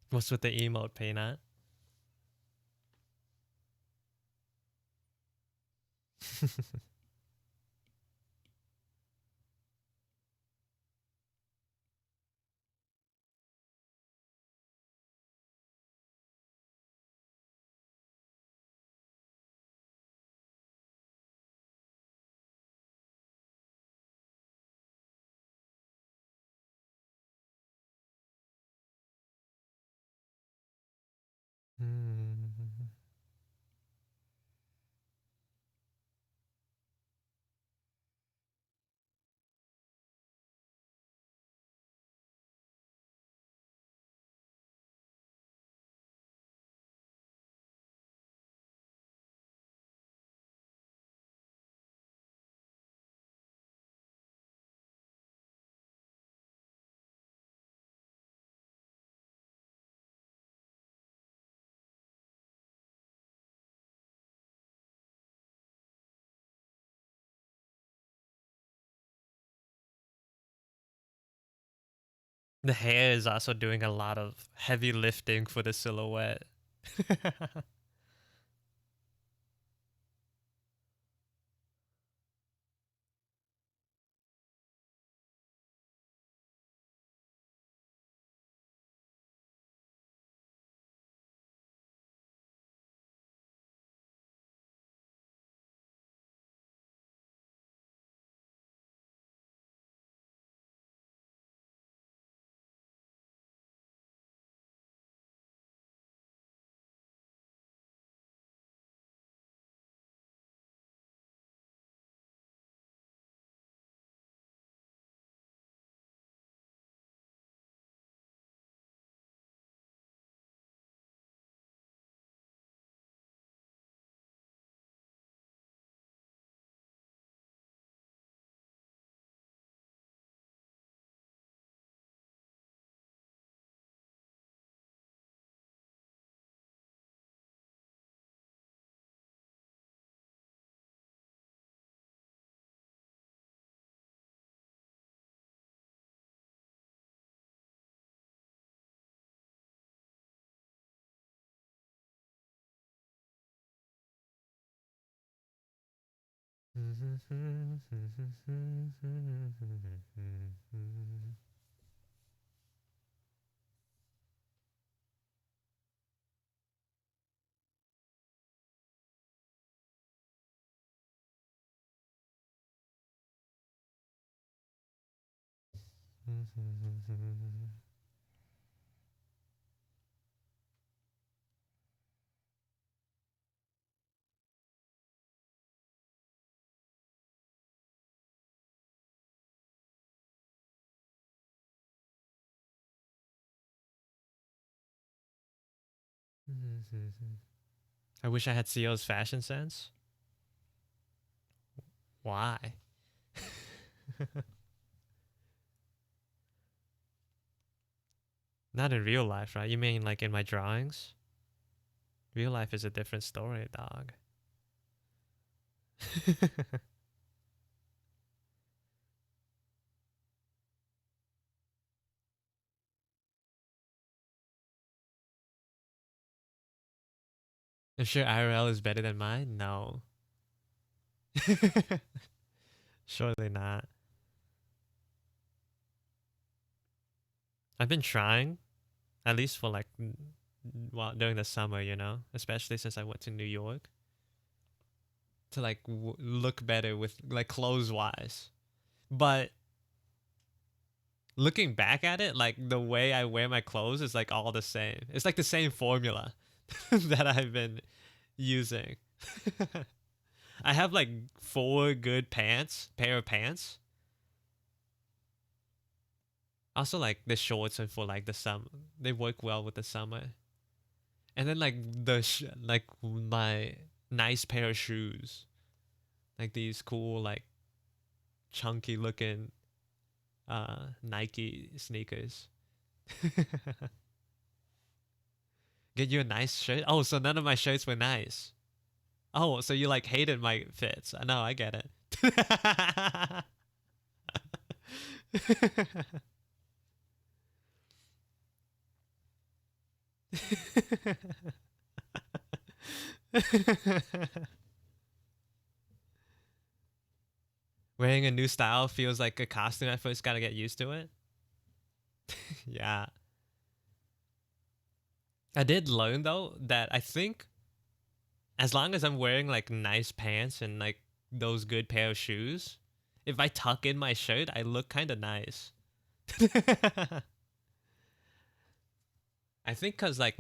What's with the emote peanut? The hair is also doing a lot of heavy lifting for the silhouette. I wish I had CEO's fashion sense. Why? Not in real life, right? You mean like in my drawings? Real life is a different story, dog. I'm sure IRL is better than mine. No, surely not. I've been trying, at least for like, well, during the summer, especially since I went to New York, to like look better with like clothes wise. But looking back at it, like the way I wear my clothes is like all the same. It's like the same formula that I've been using. I have like four good pair of pants. Also, like the shorts are for like the summer. They work well with the summer. And then like like my nice pair of shoes, like these cool like chunky looking Nike sneakers. Get you a nice shirt. Oh, so none of my shirts were nice. Oh, so you like hated my fits. No, I get it. Wearing a new style feels like a costume at first, gotta get used to it. Yeah. I did learn though that I think as long as I'm wearing like nice pants and like those good pair of shoes, if I tuck in my shirt, I look kind of nice. I think cuz like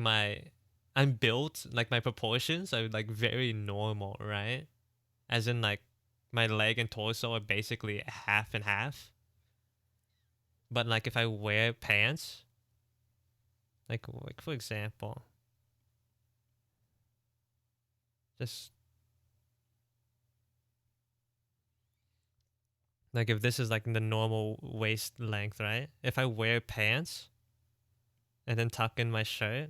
I'm built like my proportions are like very normal, right? As in like my leg and torso are basically half and half. But like if I wear pants, like for example, just like if this is like the normal waist length, right? If I wear pants and then tuck in my shirt,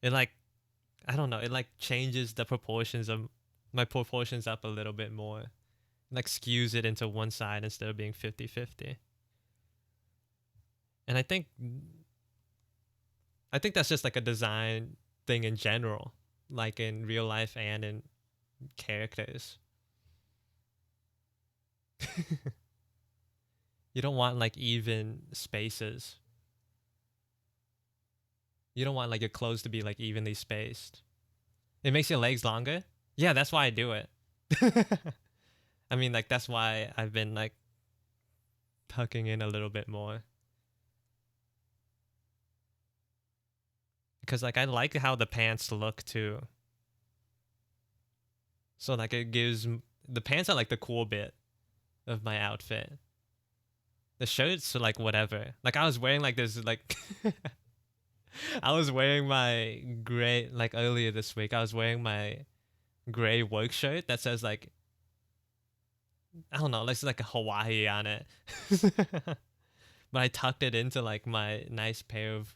it like I don't know, it like changes the proportions of my proportions up a little bit more. Like skews it into one side instead of being 50-50. And I think that's just like a design thing in general, like in real life and in characters. You don't want like even spaces. You don't want like your clothes to be like evenly spaced. It makes your legs longer. Yeah, that's why I do it. I mean, like that's why I've been like tucking in a little bit more because like I like how the pants look too. So like it gives the pants are like the cool bit of my outfit. The shirts are like whatever. Like I was wearing like this like I was wearing my gray like earlier this week. I was wearing my gray work shirt that says like I don't know, there's like a Hawaii on it. But I tucked it into like my nice pair of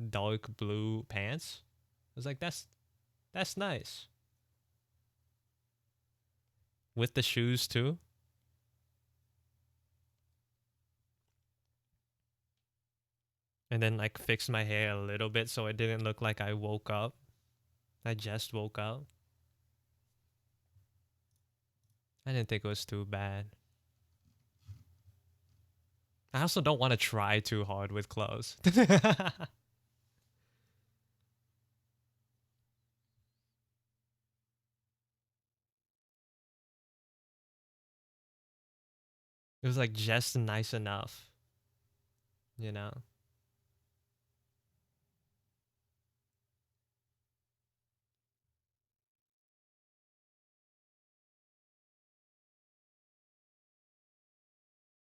dark blue pants. I was like, that's nice. With the shoes too. And then like fixed my hair a little bit so it didn't look like I woke up. I just woke up. I didn't think it was too bad. I also don't want to try too hard with clothes. It was like just nice enough, you know?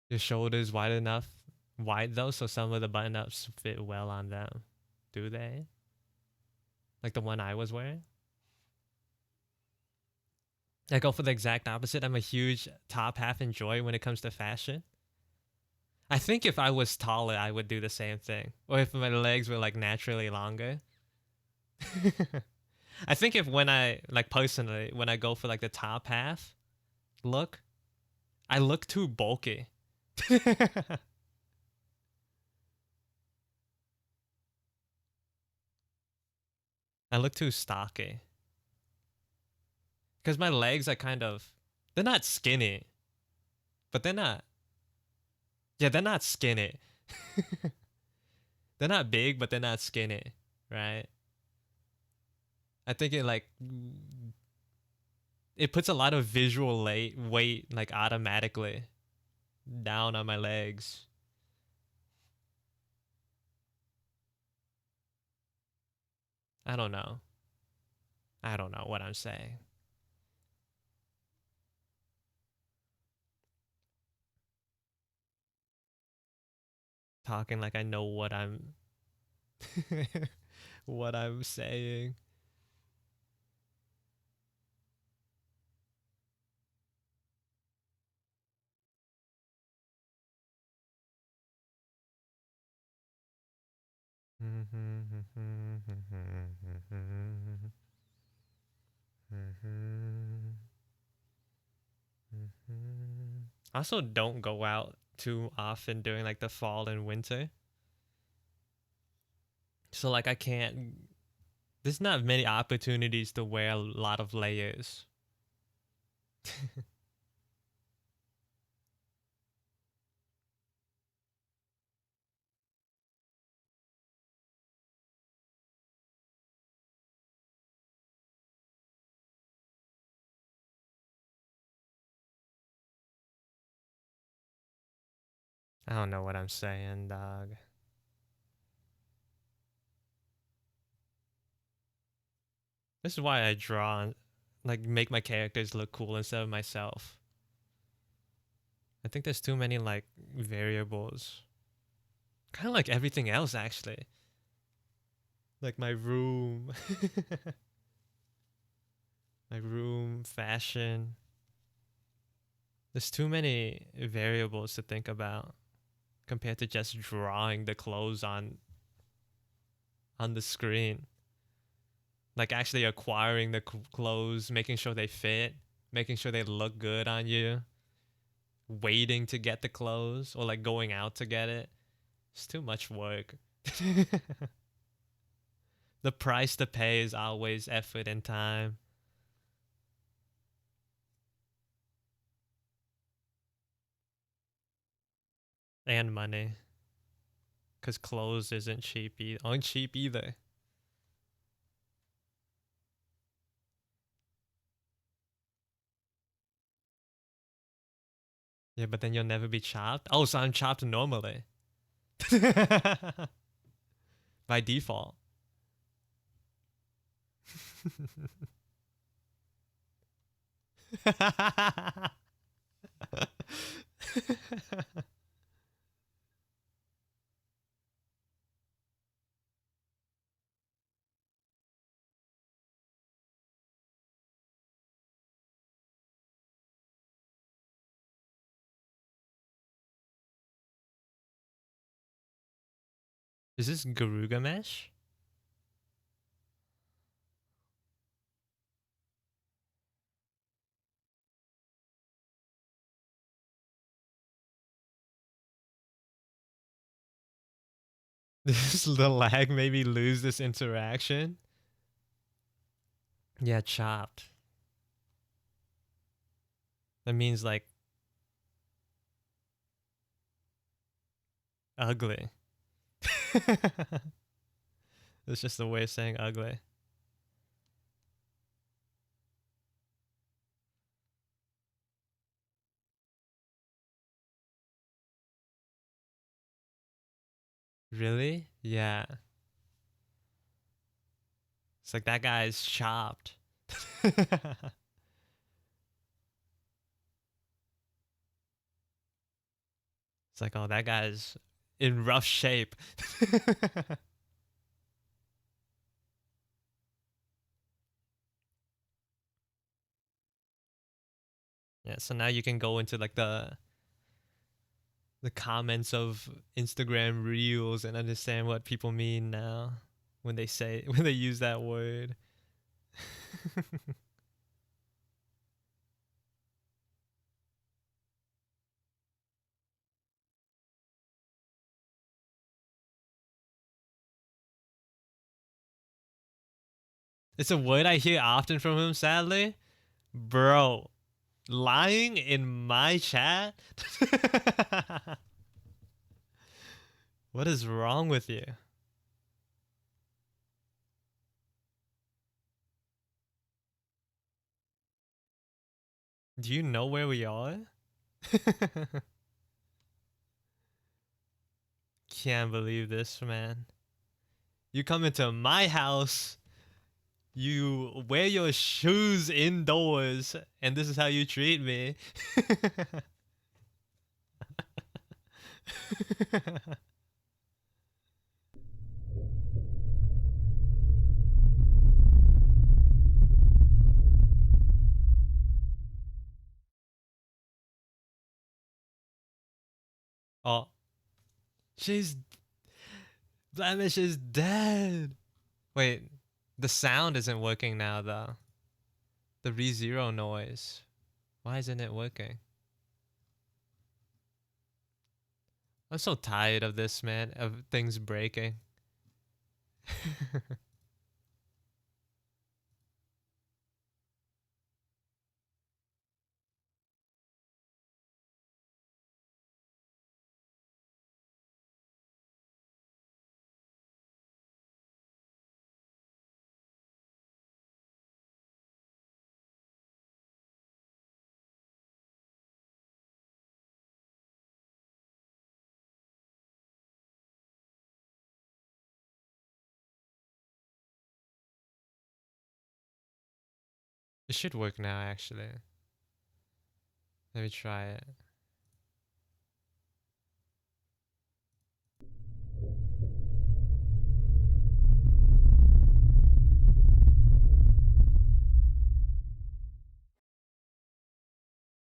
Your shoulders wide enough, wide though, so some of the button ups fit well on them. Do they? Like the one I was wearing? I go for the exact opposite. I'm a huge top half enjoy when it comes to fashion. I think if I was taller, I would do the same thing. Or if my legs were like naturally longer. I think if when I like personally, when I go for like the top half look, I look too bulky. I look too stocky. Because my legs are kind of, they're not skinny, but they're not, yeah, they're not skinny. They're not big, but they're not skinny, right? I think it puts a lot of visual weight like automatically down on my legs. I don't know. I don't know what I'm saying. Talking like I know what I'm what I'm saying. Also, don't go out too often during like the fall and winter. So like I can't. There's not many opportunities to wear a lot of layers. I don't know what I'm saying, dog. This is why I draw, like make my characters look cool instead of myself. I think there's too many like variables. Kind of like everything else actually. Like my room, my room, fashion. There's too many variables to think about compared to just drawing the clothes on the screen. Like actually acquiring the clothes, making sure they fit, making sure they look good on you, waiting to get the clothes or like going out to get it. It's too much work. The price to pay is always effort and time and money. Cause clothes isn't cheap aren't cheap either. Yeah, but then you'll never be chopped. Oh, so I'm chopped normally. By default. Is this Garugamesh? This the lag made me lose this interaction. Yeah, chopped. That means like ugly. It's just a way of saying ugly. Really? Yeah. It's like that guy's chopped. It's like, oh, that guy's in rough shape. Yeah, so now you can go into like the comments of Instagram reels and understand what people mean now when they say when they use that word. It's a word I hear often from him, sadly. Bro, lying in my chat? What is wrong with you? Do you know where we are? Can't believe this, man. You come into my house, you wear your shoes indoors, and this is how you treat me. Oh, she's Blemish is dead. Wait, the sound isn't working now though. The re-zero noise. Why isn't it working? I'm so tired of this, man, of things breaking. It should work now, actually. Let me try it.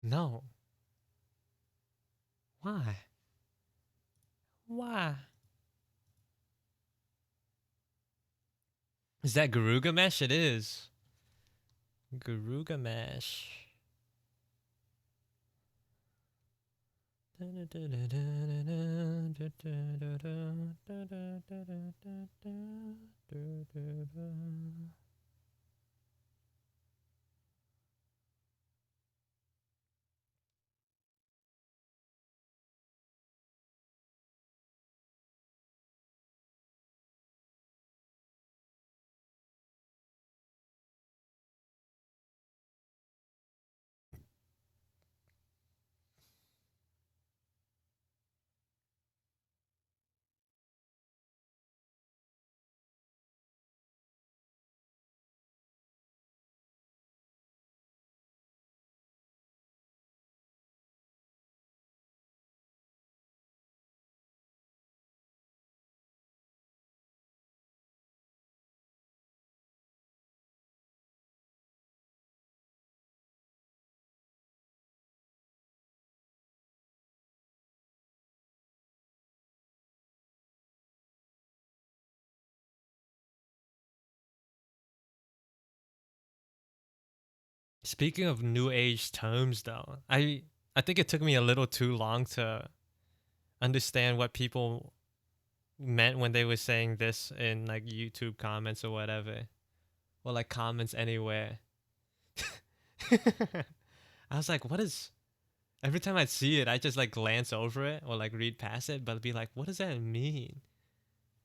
No. Why? Why? Is that Garugamesh? It is. Garugamesh. Speaking of new age terms, though, I think it took me a little too long to understand what people meant when they were saying this in like YouTube comments or whatever, or like comments anywhere. I was like, what is? Every time I see it, I just like glance over it or like read past it, but be like, what does that mean?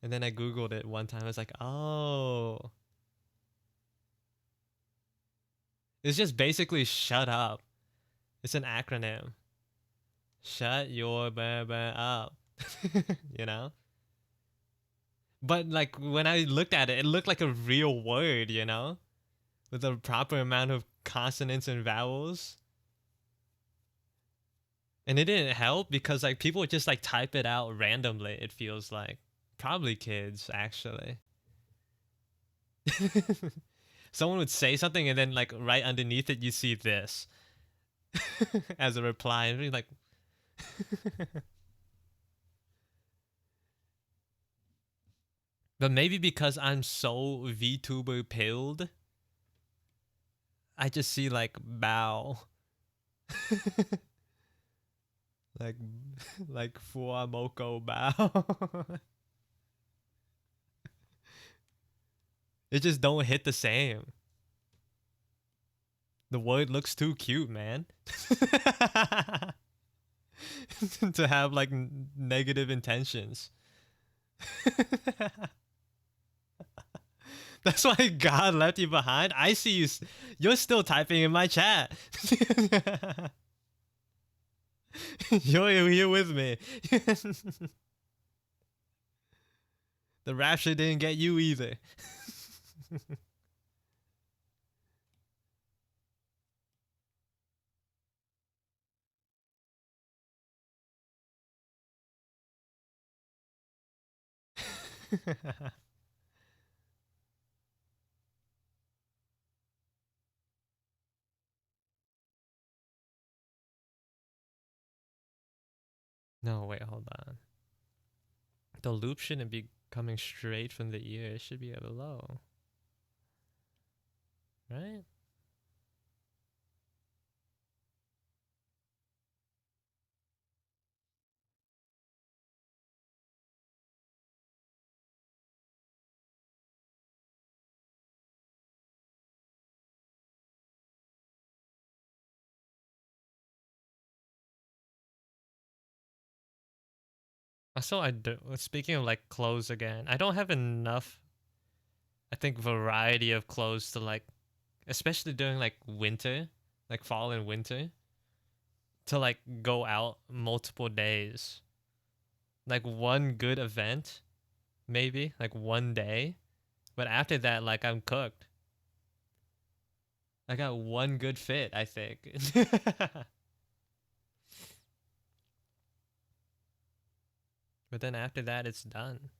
And then I googled it one time. I was like, oh, it's just basically shut up. It's an acronym. Shut your up. you know. But like when I looked at it, it looked like a real word, with the proper amount of consonants and vowels. And it didn't help because like people would just like type it out randomly, it feels like. Probably kids, actually. Someone would say something and then like right underneath it you see this as a reply and be like but maybe because I'm so VTuber pilled, I just see like bow. like like Fuamoko bow. It just don't hit the same. The word looks too cute, man. to have like negative intentions. That's why God left you behind. I see you. You're still typing in my chat. You're here with me. The rapture didn't get you either. No, wait, hold on. The loop shouldn't be coming straight from the ear. It should be below. Right? Also, speaking of like clothes again, I don't have enough, I think, variety of clothes to like, especially during like winter, like fall and winter, to like go out multiple days. Like one good event, maybe, like one day. But after that, like I'm cooked. I got one good fit, I think. But then after that, it's done.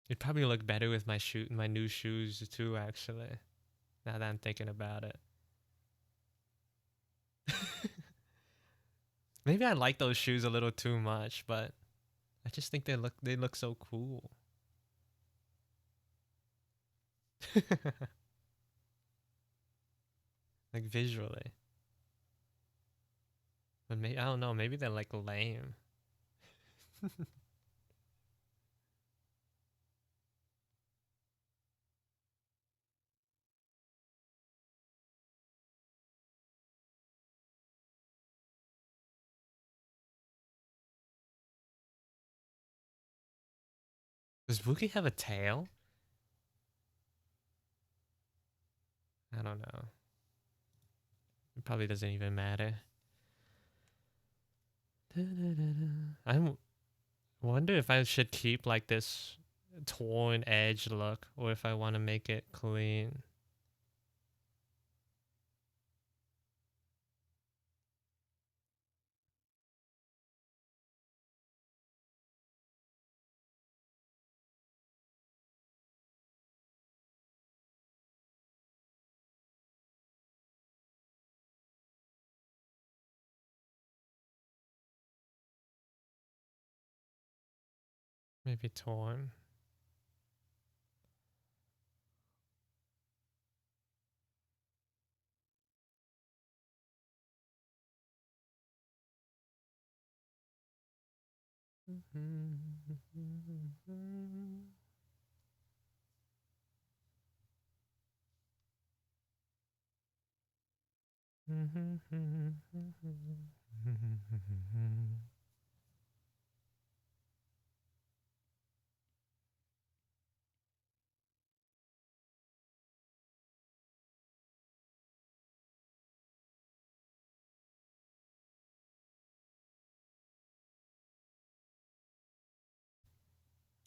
It'd probably look better with my new shoes too. Actually, now that I'm thinking about it, maybe I like those shoes a little too much, but I just think they look so cool. like visually, but maybe I don't know. Maybe they're like lame. Does Wookie have a tail? I don't know. It probably doesn't even matter. I wonder if I should keep like this torn edge look or if I want to make it clean. Maybe torn.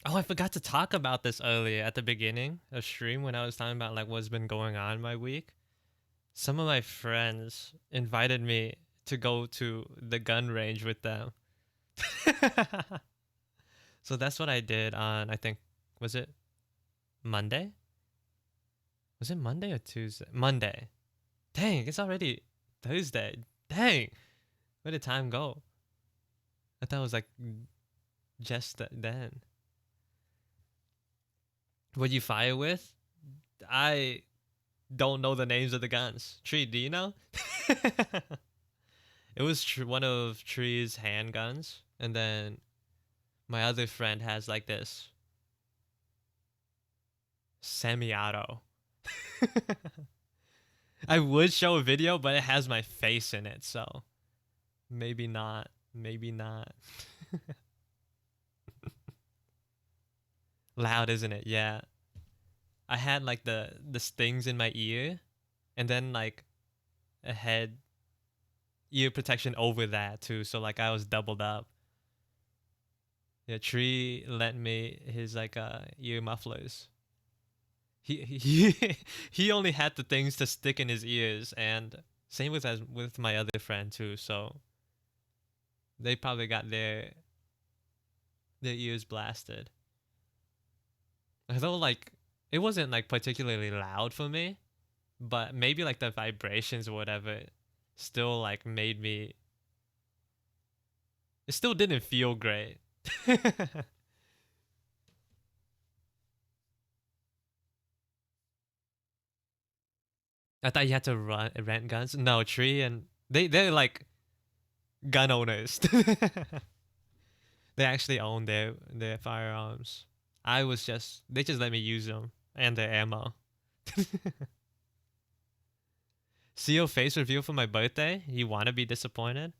Oh, I forgot to talk about this earlier at the beginning of stream when I was talking about like what's been going on my week. Some of my friends invited me to go to the gun range with them. So that's what I did on, I think, was it Monday? Was it Monday or Tuesday? Monday. Dang, it's already Thursday. Dang, where did time go? I thought it was like just then. What you fire with? I don't know the names of the guns. Tree, do you know? It was one of Tree's handguns, and then my other friend has like this semi-auto. I would show a video, but it has my face in it, so maybe not. Maybe not. Loud, isn't it? Yeah. I had like the stings in my ear, and then like a head ear protection over that too. So like I was doubled up. Yeah, Tree lent me his like ear mufflers. He he only had the things to stick in his ears, and same with as with my other friend too. So they probably got their ears blasted. Although like it wasn't like particularly loud for me, but maybe like the vibrations or whatever still like made me. It still didn't feel great. I thought you had to rent guns. No, Tree and they're like gun owners. They actually own their firearms. I was just they just let me use them and their ammo. See your face reveal for my birthday? You want to be disappointed?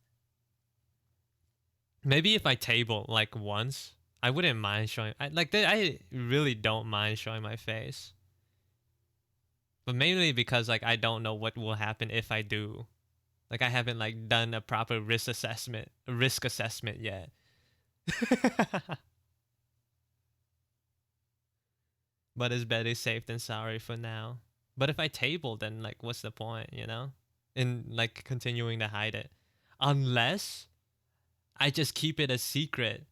Maybe if I table like once, I wouldn't mind showing. I really don't mind showing my face, but mainly because like I don't know what will happen if I do. Like I haven't like done a proper risk assessment yet. But it's better safe than sorry for now. But if I table, then like, what's the point, you know? In like continuing to hide it, unless I just keep it a secret,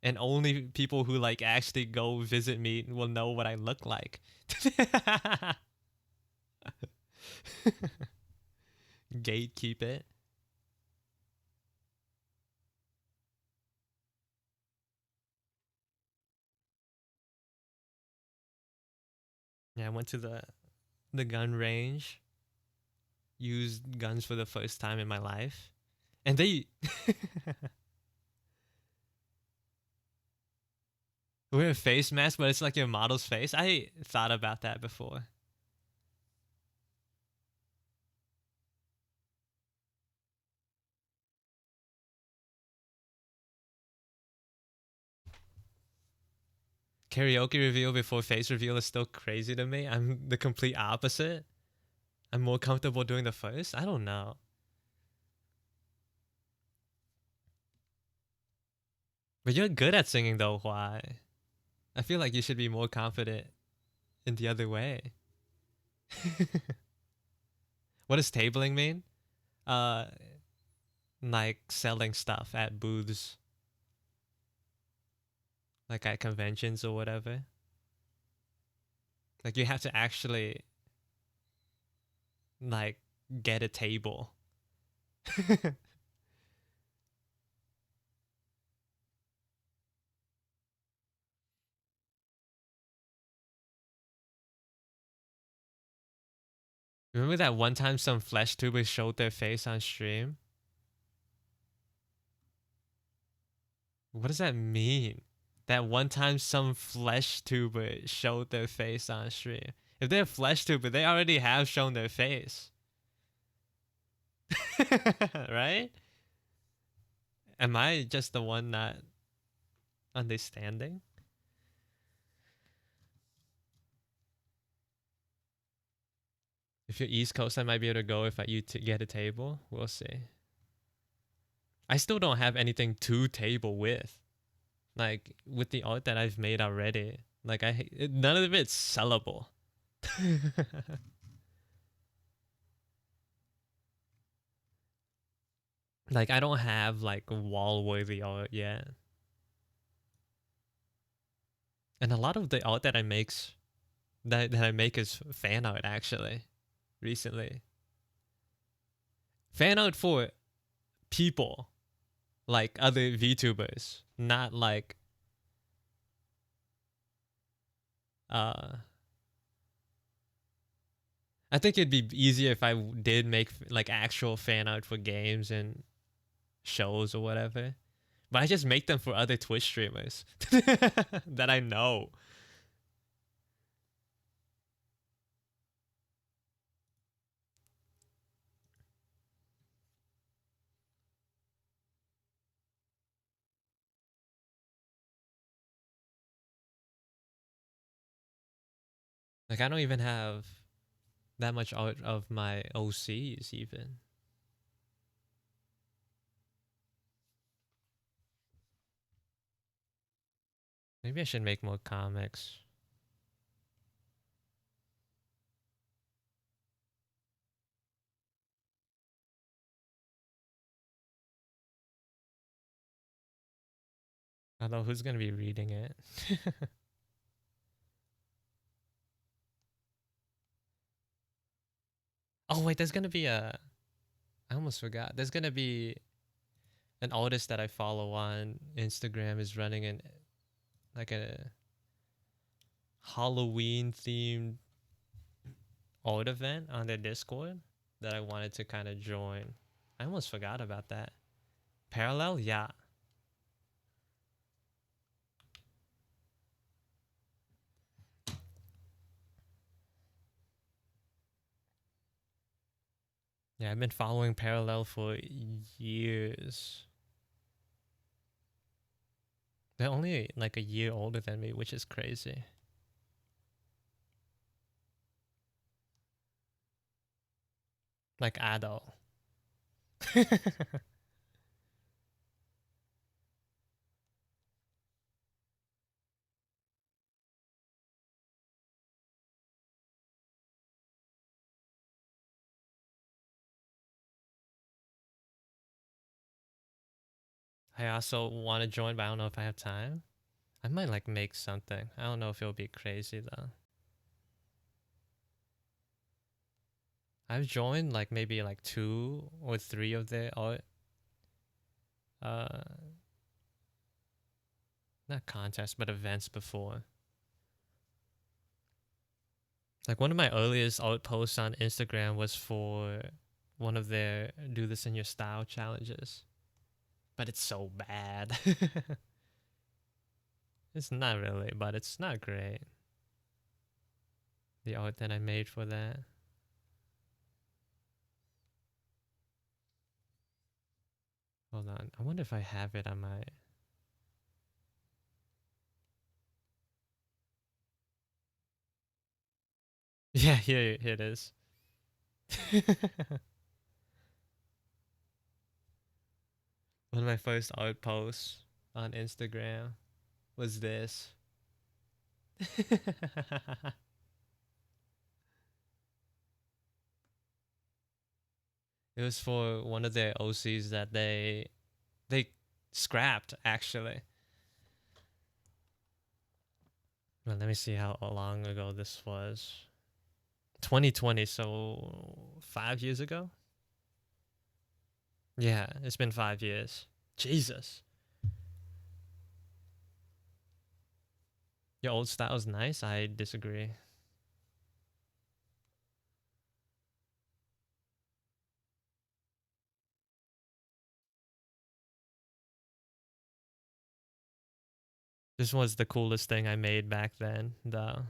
and only people who like actually go visit me will know what I look like. Gatekeep it. Yeah, I went to the gun range, used guns for the first time in my life, and they wear a face mask, but it's like your model's face. I thought about that before. Karaoke reveal before face reveal is still crazy to me. I'm the complete opposite. I'm more comfortable doing the first. I don't know. But you're good at singing though, why? I feel like you should be more confident in the other way. What does tabling mean? Uh like selling stuff at booths, like at conventions or whatever. Like you have to actually like get a table. Remember that one time some flesh tubers showed their face on stream? What does that mean? That one time some flesh tuber showed their face on stream. If they're a flesh tuber, they already have shown their face. Right? Am I just the one not understanding? If you're East Coast, I might be able to go if you get a table. We'll see. I still don't have anything to table with. Like with the art that I've made already. Like none of it's sellable. Like I don't have like wall worthy art yet. And a lot of the art that I make is fan art actually. Recently. Fan art for people. Like other VTubers. Not like I think it'd be easier if I did make like actual fan art for games and shows or whatever. But I just make them for other Twitch streamers that I know. Like I don't even have that much art of my OCs even. Maybe I should make more comics. I don't know who's gonna be reading it. Oh wait, there's gonna be I almost forgot. There's gonna be an artist that I follow on Instagram is running an like a Halloween themed art event on their Discord that I wanted to kind of join. I almost forgot about that. Parallel? Yeah. Yeah, I've been following Parallel for years. They're only like a year older than me, which is crazy. Like adult. I also want to join, but I don't know if I have time. I might like make something. I don't know if it'll be crazy though. I've joined like maybe like 2 or 3 of their art uh not contests but events before. Like one of my earliest art posts on Instagram was for one of their do this in your style challenges. But it's so bad. It's not really, but it's not great. The art that I made for that. Hold on. I wonder if I have it on my. Yeah, here it is. One of my first art posts on Instagram was this. It was for one of their OCs that they scrapped actually. Well, let me see how long ago this was. 2020, so 5 years ago. Yeah, it's been 5 years. Jesus. Your old style's nice. I disagree. This was the coolest thing I made back then. The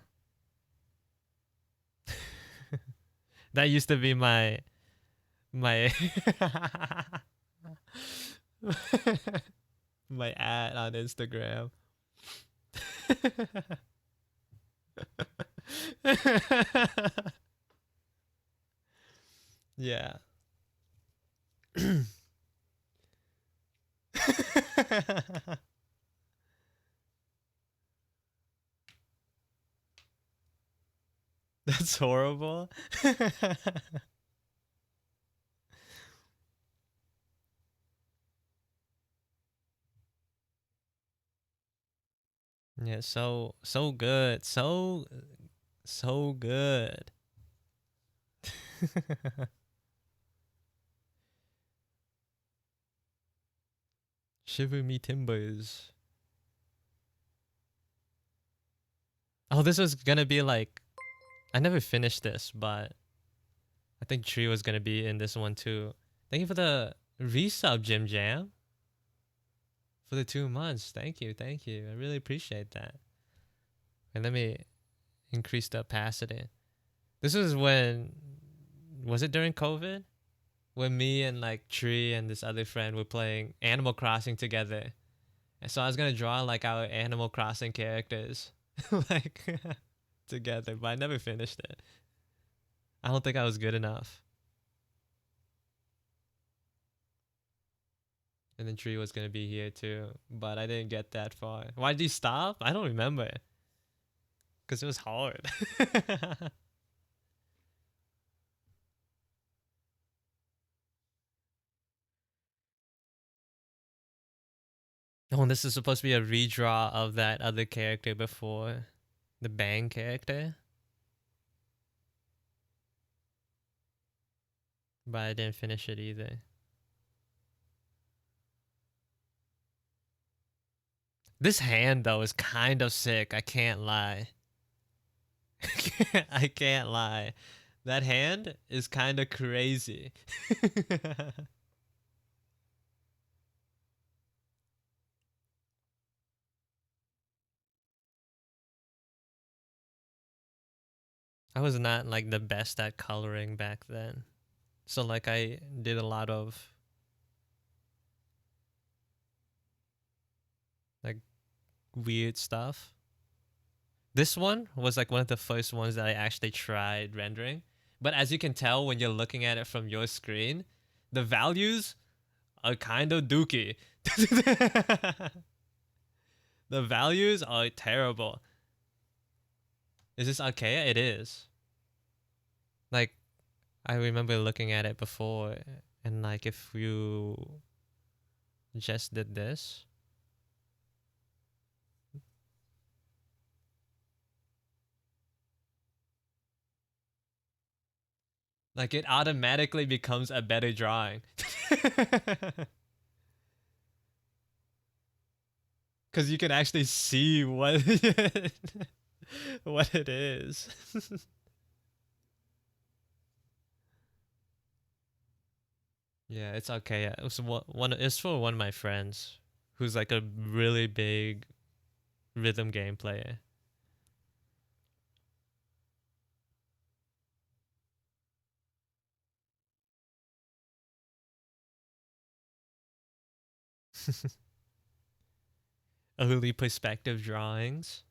that used to be my my ad on Instagram. Yeah. That's horrible. Yeah, so good. So good. Shiver me timbers. Oh, this was gonna be like I never finished this, but I think Tree was gonna be in this one too. Thank you for the resub, Jim Jam, for the 2 months. Thank you, thank you. I really appreciate that. And let me increase the opacity. This was when was it during COVID? When me and like Tree and this other friend were playing Animal Crossing together. And so I was gonna draw like our Animal Crossing characters like together, but I never finished it. I don't think I was good enough. And then Tree was gonna be here too, but I didn't get that far. Why did you stop? I don't remember. Cause it was hard. Oh, and this is supposed to be a redraw of that other character before, the Bang character, but I didn't finish it either. This hand though is kind of sick. I can't lie. I can't lie. That hand is kind of crazy. I was not like the best at coloring back then. So like I did a lot of like weird stuff. This one was like one of the first ones that I actually tried rendering. But as you can tell when you're looking at it from your screen, the values are kind of dookie. The values are terrible. Is this okay? It is. Like I remember looking at it before and like if you just did this, like it automatically becomes a better drawing. Cuz you can actually see what what it is. Yeah, it's okay. It was one it's for one of my friends who's like a really big rhythm game player. Early perspective drawings.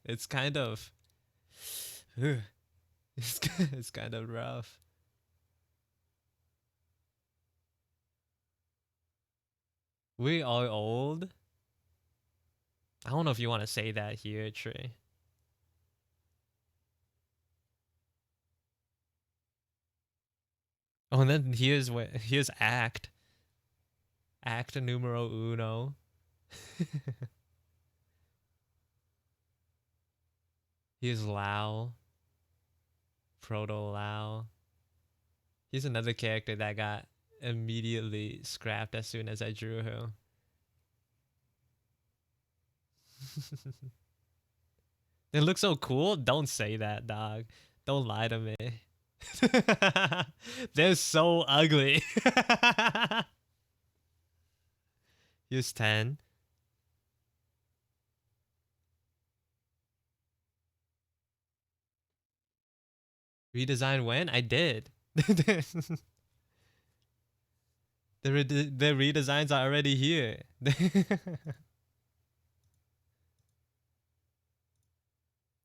It's kind of it's kind of rough. We are old. I don't know if you want to say that here, Trey. Oh, and then here's act numero uno. Here's Lao, Proto Lao. He's another character that got immediately scrapped as soon as I drew him. They look so cool. Don't say that, dog. Don't lie to me. They're so ugly. Here's 10. Redesign when? I did. The the redesigns are already here.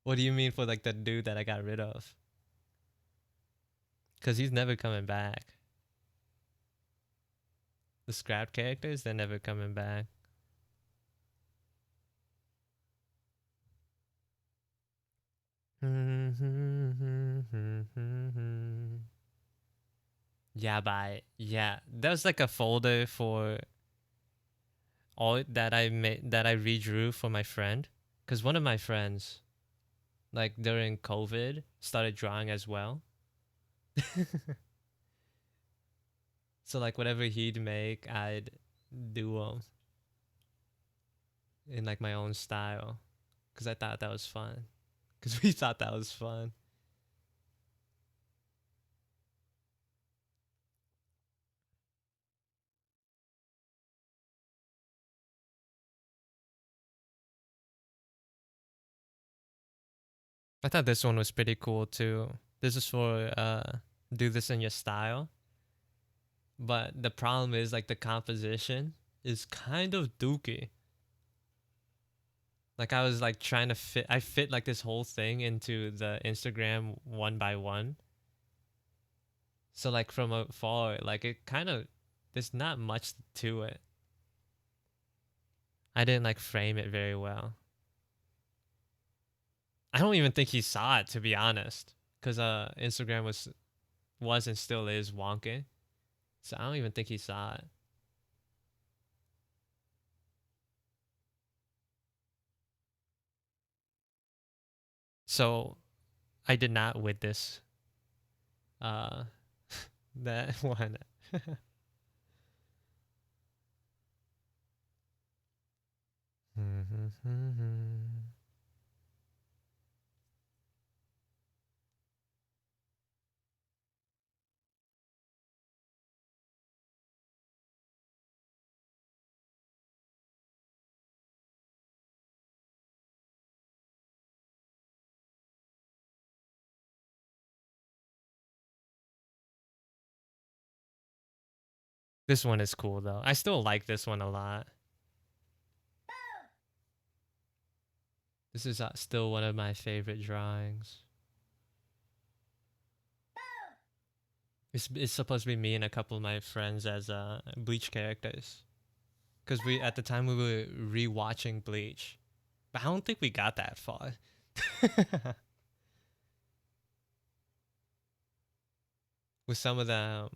What do you mean for like the dude that I got rid of? Cause he's never coming back. The scrap characters, they're never coming back. Yeah, bye. Yeah, that was like a folder for all that I made that I redrew for my friend. Cause one of my friends, like during COVID, started drawing as well. So like whatever he'd make, I'd do them in like my own style. Cause I thought that was fun. Cause we thought that was fun. I thought this one was pretty cool too. This is for do this in your style. But the problem is like the composition is kind of dookie. Like I was like trying to fit like this whole thing into the Instagram one by one. So like from afar, like it kind of there's not much to it. I didn't like frame it very well. I don't even think he saw it to be honest, because Instagram was and still is wonky. So I don't even think he saw it. So I did not with this uh that one. This one is cool though. I still like this one a lot. This is still one of my favorite drawings. It's supposed to be me and a couple of my friends as Bleach characters. Because we at the time we were rewatching Bleach, but I don't think we got that far. With some of them,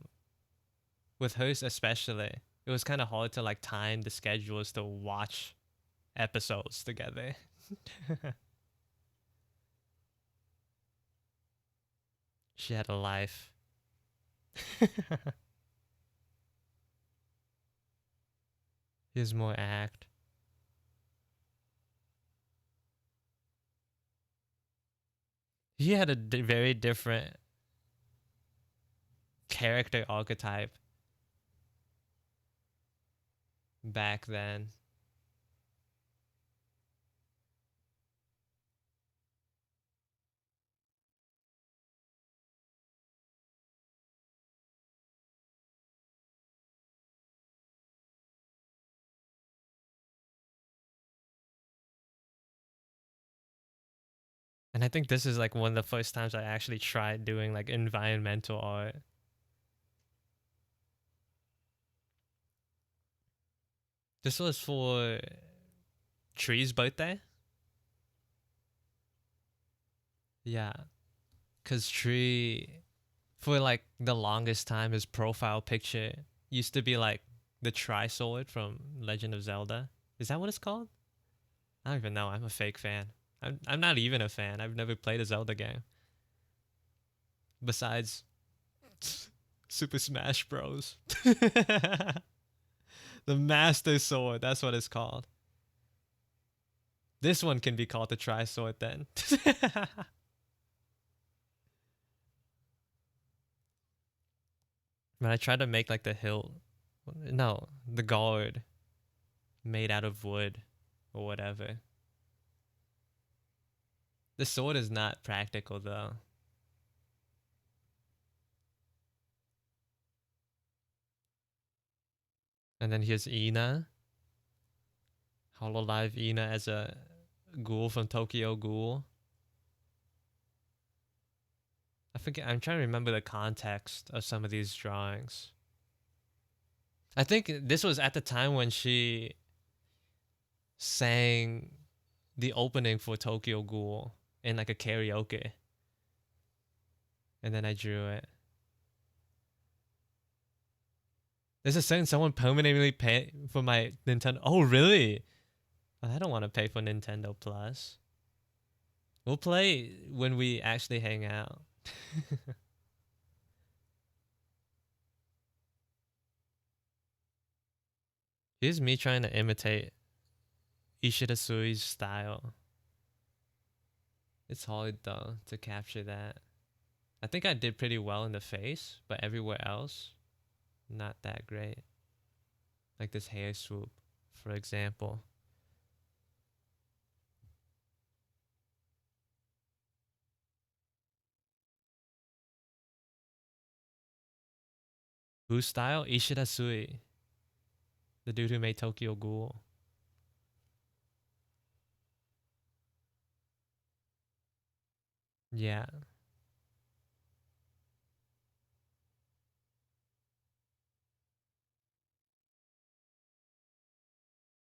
with hers especially, it was kind of hard to like time the schedules to watch episodes together. She had a life. Here's more act. He had a very different character archetype back then. And I think this is like one of the first times I actually tried doing like environmental art. This was for Tree's birthday. Yeah, cause Tree, for like the longest time, his profile picture used to be like the Tri Sword from Legend of Zelda. Is that what it's called? I don't even know. I'm a fake fan. I'm not even a fan. I've never played a Zelda game besides Super Smash Bros. The Master Sword. That's what it's called. This one can be called the Tri Sword then. When I tried to make like the hilt, no, the guard made out of wood or whatever. The sword is not practical though. And then here's Ina, Hololive Ina as a ghoul from Tokyo Ghoul. I forget. I'm trying to remember the context of some of these drawings. I think this was at the time when she sang the opening for Tokyo Ghoul in like a karaoke, and then I drew it. There's a saying someone permanently pay for my Nintendo. Oh, really? I don't want to pay for Nintendo Plus. We'll play when we actually hang out. Here's me trying to imitate Ishida Sui's style. It's hard though to capture that. I think I did pretty well in the face, but everywhere else, not that great. Like this hair swoop, for example. Whose style? Ishida Sui, the dude who made Tokyo Ghoul. Yeah.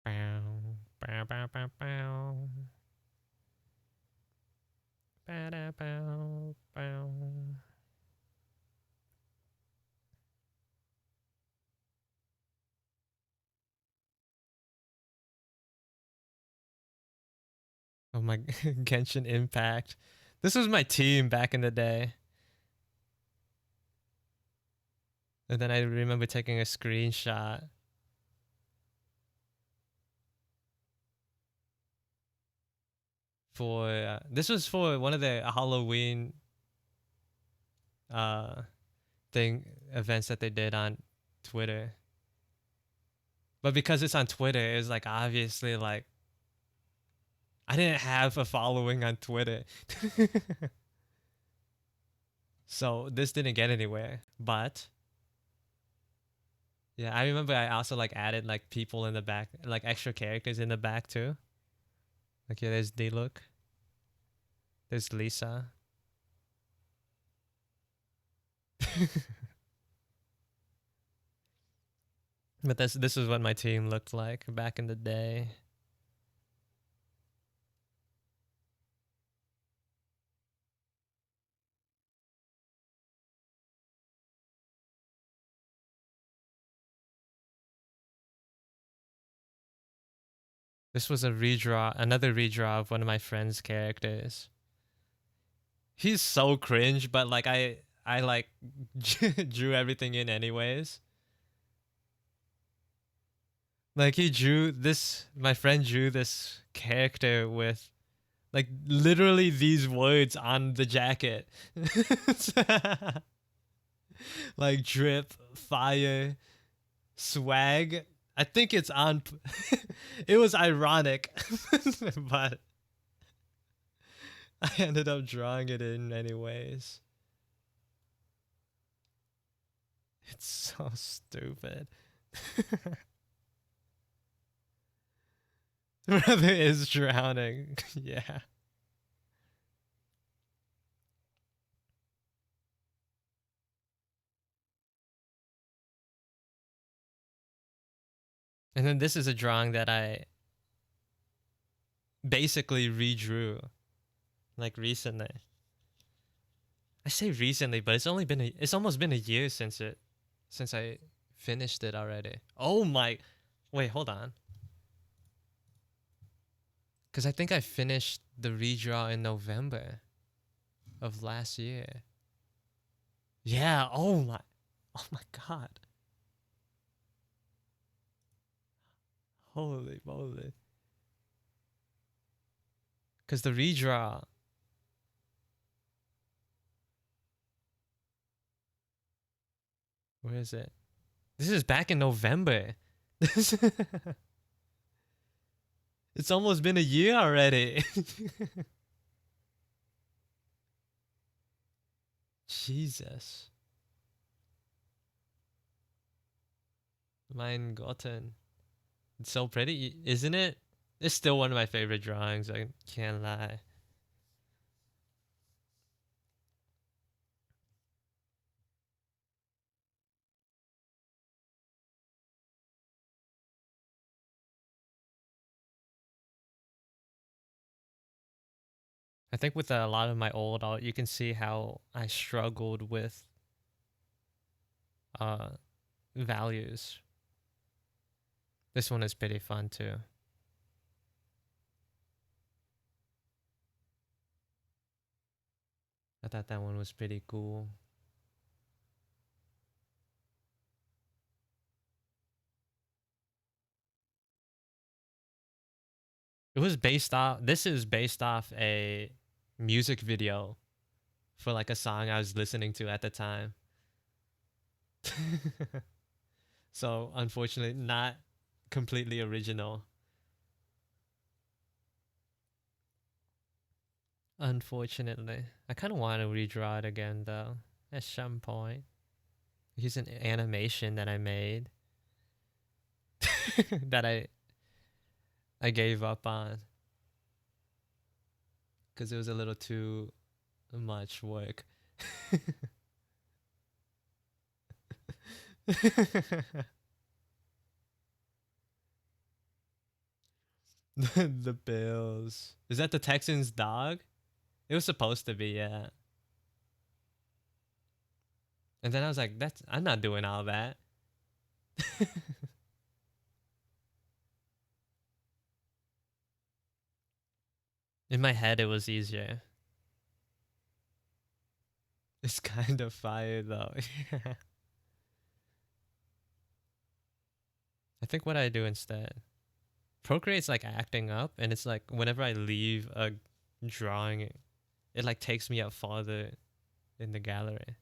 Bow, bow, bow, bow, bow. Bow, bow, bow. Oh my Genshin Impact. This was my team back in the day. And then I remember taking a screenshot. For this was for one of the Halloween uh thing events that they did on Twitter. But because it's on Twitter, it's like obviously like I didn't have a following on Twitter. So this didn't get anywhere. But yeah, I remember I also like added like people in the back, like extra characters in the back too. Like yeah, there's D-Look. There's Lisa. But this is what my team looked like back in the day. This was a redraw, another redraw of one of my friend's characters. He's so cringe, but like I like drew everything in anyways. Like he drew this, my friend drew this character with like literally these words on the jacket. Like drip, fire, swag. I think it's on. It was ironic, but I ended up drawing it in anyways. It's so stupid. Brother is drowning. Yeah. And then this is a drawing that I basically redrew like recently. I say recently, but it's almost been a year since I finished it already. Oh my wait, hold on. Cuz I think I finished the redraw in November of last year. Yeah, oh my. Oh my god. Holy moly. Cuz the redraw, where is it? This is back in November. It's almost been a year already. Jesus. Mein Gotten. It's so pretty, isn't it? It's still one of my favorite drawings. I can't lie. I think with a lot of my old art, you can see how I struggled with uh values. This one is pretty fun too. I thought that one was pretty cool. It was based off. This is based off a music video for like a song I was listening to at the time. So unfortunately, not completely original. Unfortunately, I kind of want to redraw it again though at some point. Use an animation that I made that I gave up on because it was a little too much work. The Bills. Is that the Texans' dog? It was supposed to be, yeah. And then I was like, "That's I'm not doing all that." In my head, it was easier. It's kind of fire though. I think what I do instead, Procreate's like acting up, and it's like whenever I leave a drawing, it like takes me up farther in the gallery.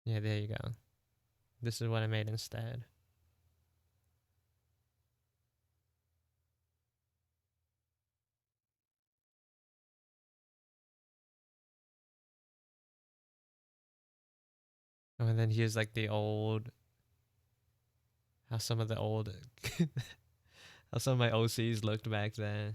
Yeah, there you go. This is what I made instead. Oh, and then here's like the old, how some of the old, how some of my OCs looked back then.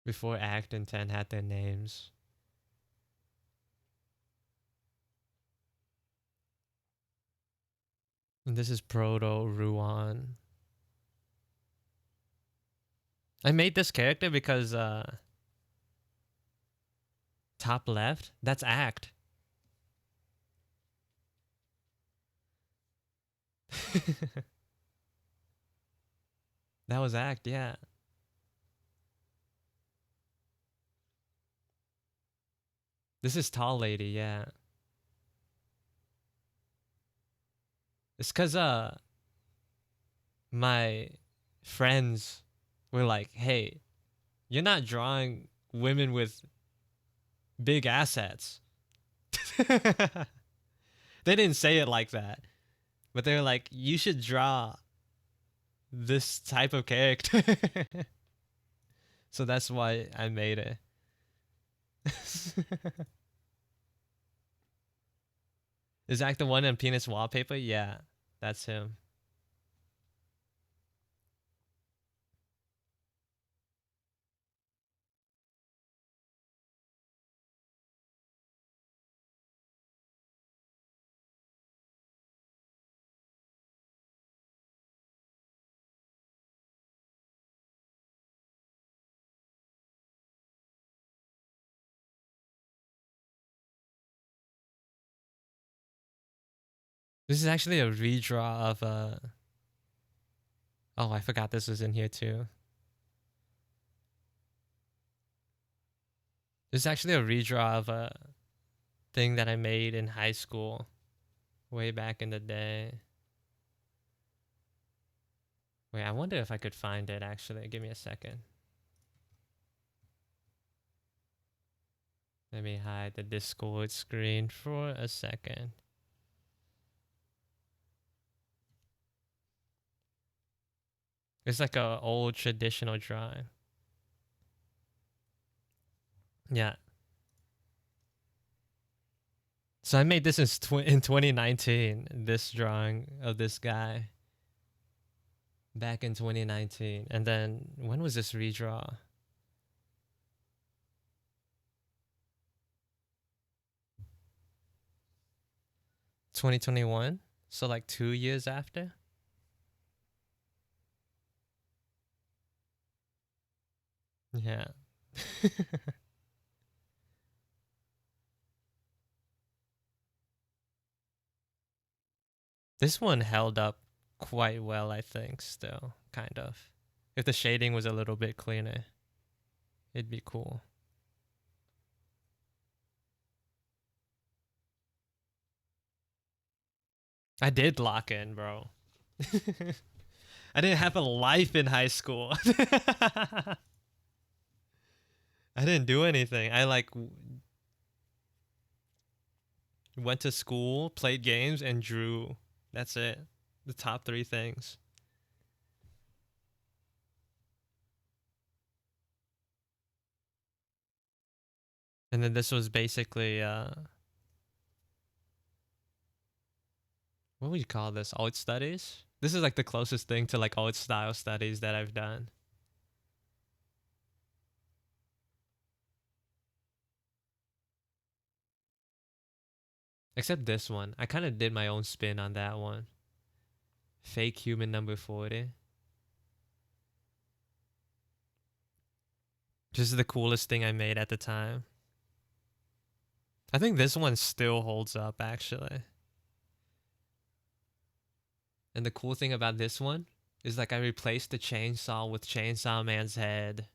Before Act and 10 had their names. And this is Proto Ruan. I made this character because top left, that's Act. That was Act, yeah. This is Tall Lady, yeah. It's cause my friends were like, "Hey, you're not drawing women with big assets." They didn't say it like that, but they were like, "You should draw this type of character." So that's why I made it. Is that the one in Penis Wallpaper? Yeah, that's him. This is actually a redraw of oh, I forgot this was in here too. This is actually a redraw of a thing that I made in high school way back in the day. Wait, I wonder if I could find it actually. Give me a second. Let me hide the Discord screen for a second. It's like a old traditional drawing. Yeah. So I made this in 2019. This drawing of this guy back in 2019, and then when was this redraw? 2021. So like 2 years after. Yeah. This one held up quite well, I think, still, kind of. If the shading was a little bit cleaner, it'd be cool. I did lock in, bro. I didn't have a life in high school. I didn't do anything. I like went to school, played games, and drew. That's it. The top three things. And then this was basically what would you call this? Art studies? This is like the closest thing to like art style studies that I've done. Except this one. I kind of did my own spin on that one. Fake human number 40. This is the coolest thing I made at the time. I think this one still holds up actually. And the cool thing about this one is like I replaced the chainsaw with Chainsaw Man's head.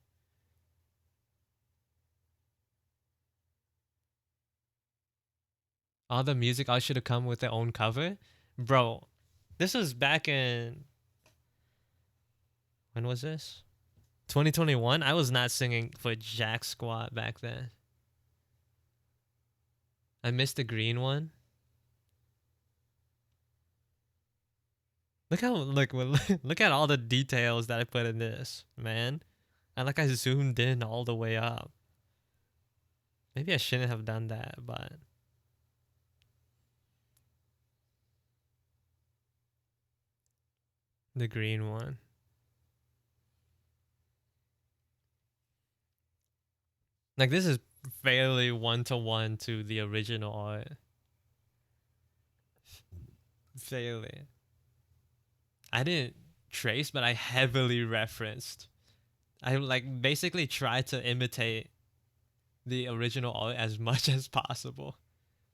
All the music I should have come with their own cover. Bro, this was back in when was this? 2021. I was not singing for jack squat back then. I missed the green one. Look how look at all the details that I put in this, man. And like I zoomed in all the way up. Maybe I shouldn't have done that, but the green one. Like this is fairly one to one to the original art. Fairly. I didn't trace, but I heavily referenced. I like basically tried to imitate the original art as much as possible.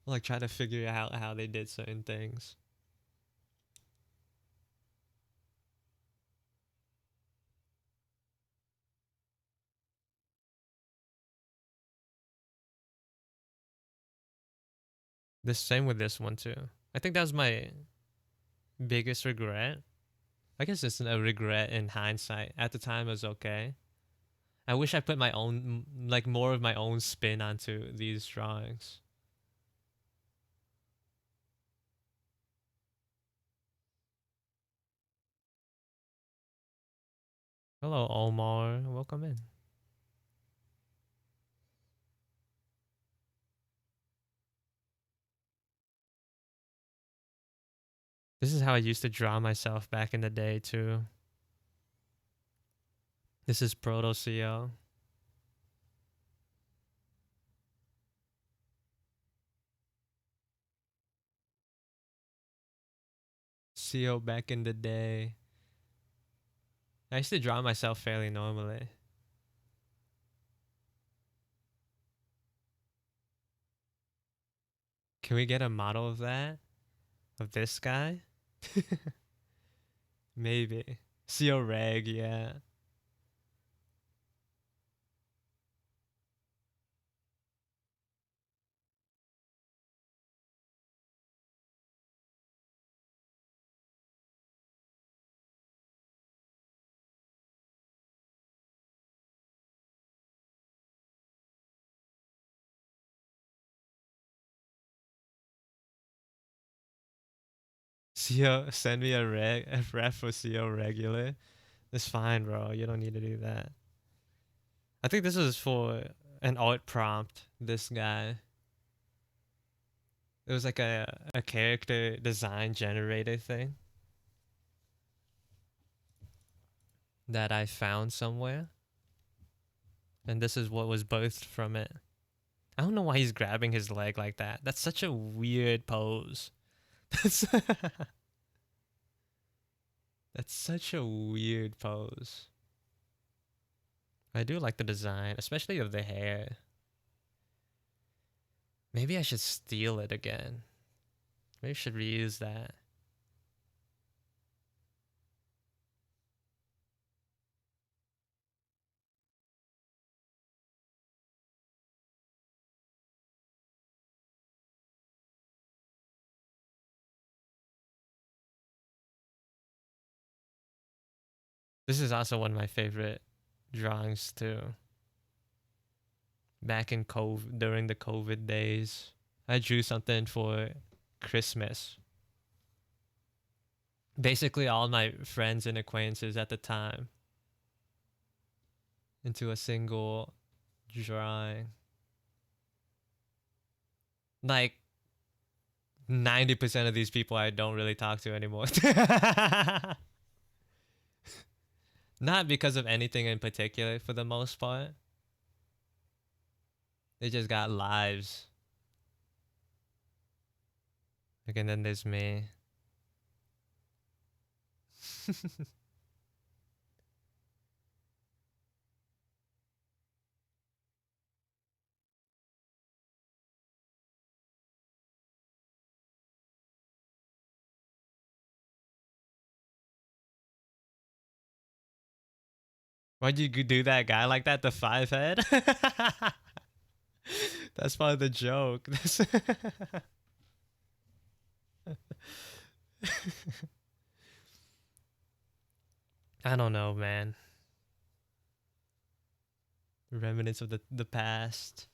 Like try to figure out how they did certain things. The same with this one too. I think that was my biggest regret. I guess it's a regret in hindsight. At the time, it was okay. I wish I put my own, like more of my own spin onto these drawings. Hello, Omar. Welcome in. This is how I used to draw myself back in the day too. This is Proto CO. CO back in the day. I used to draw myself fairly normally. Can we get a model of that? Of this guy? Maybe. CO Reg, yeah. CO, send me a ref for CO regular. It's fine, bro. You don't need to do that. I think this is for an art prompt. This guy. It was like a character design generator thing that I found somewhere. And this is what was birthed from it. I don't know why he's grabbing his leg like that. That's such a weird pose. That's, that's such a weird pose. I do like the design, especially of the hair. Maybe I should steal it again. Maybe I should reuse that. This is also one of my favorite drawings too. Back in COVID, during the COVID days, I drew something for Christmas. Basically, all my friends and acquaintances at the time into a single drawing. Like 90% of these people I don't really talk to anymore. Not because of anything in particular for the most part. They just got lives. Like, and then there's me. Why'd you do that guy like that? The five head? That's part of the joke. I don't know, man. Remnants of the past.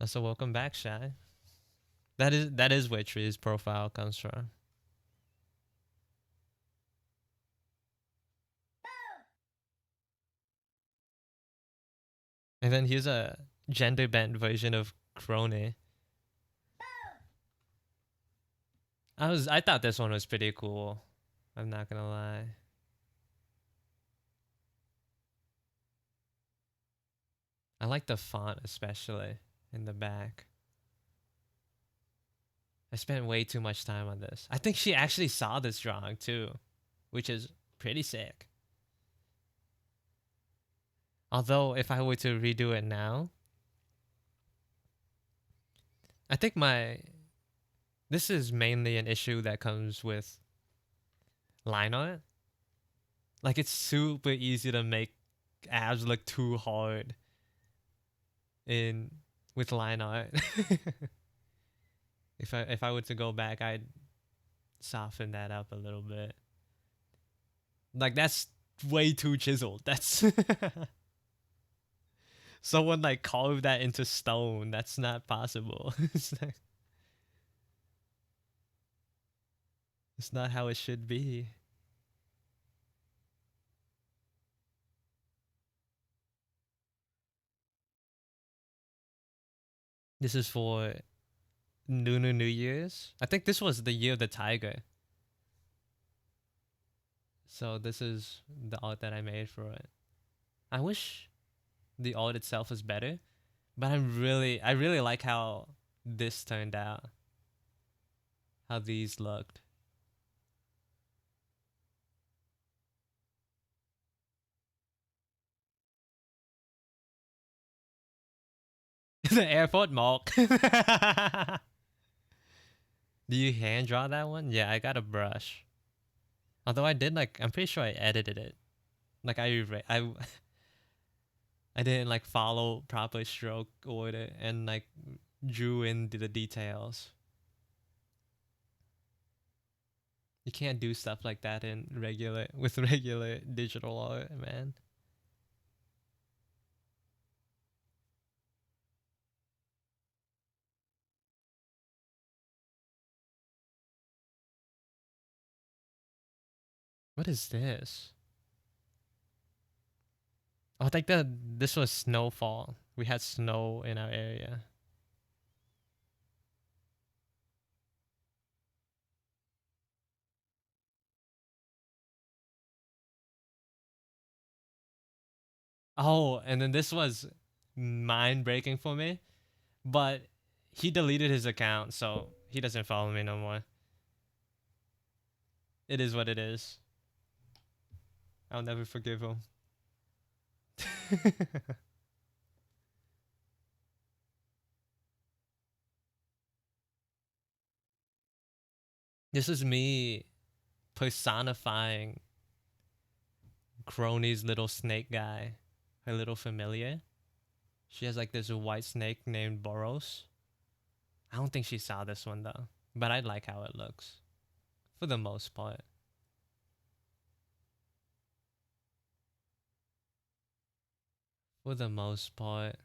So welcome back, Shy. That is where Tree's profile comes from. And then here's a gender bent version of Crony. I thought this one was pretty cool. I'm not gonna lie. I like the font especially in the back. I spent way too much time on this. I think she actually saw this drawing too, which is pretty sick. Although if I were to redo it now, I think this is mainly an issue that comes with line art. Like it's super easy to make abs look too hard in with line art. If I were to go back, I'd soften that up a little bit. Like that's way too chiseled. That's someone like carved that into stone. That's not possible. It's not how it should be. This is for Lunar New Year's. I think this was the year of the tiger. So this is the art that I made for it. I wish the art itself was better, but I really like how this turned out. How these looked. The airport mark. Do you hand draw that one? Yeah, I got a brush. Although I did like, I'm pretty sure I edited it. Like I didn't like follow proper stroke order and like drew in the details. You can't do stuff like that in regular with regular digital art, man. What is this? Oh, I think that this was snowfall. We had snow in our area. Oh, and then this was mind breaking for me, but he deleted his account, so he doesn't follow me no more. It is what it is. I'll never forgive him. This is me personifying Crony's little snake guy, her little familiar. She has like this white snake named Boros. I don't think she saw this one though, but I like how it looks for the most part. For the most part.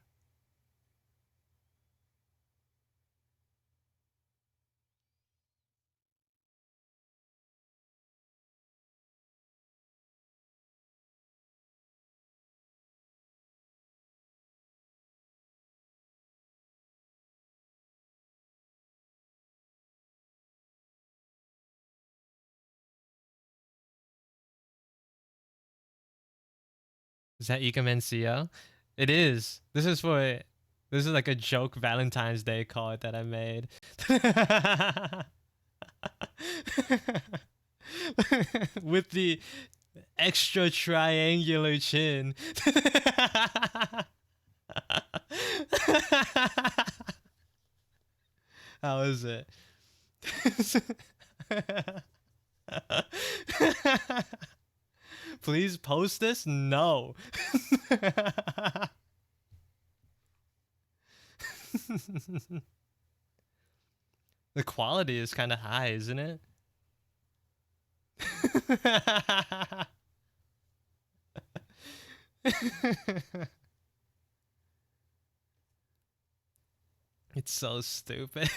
Is that Ikemencio? It is. This is like a joke Valentine's Day card that I made. With the extra triangular chin. How is it? Please post this? No. The quality is kind of high, isn't it? It's so stupid.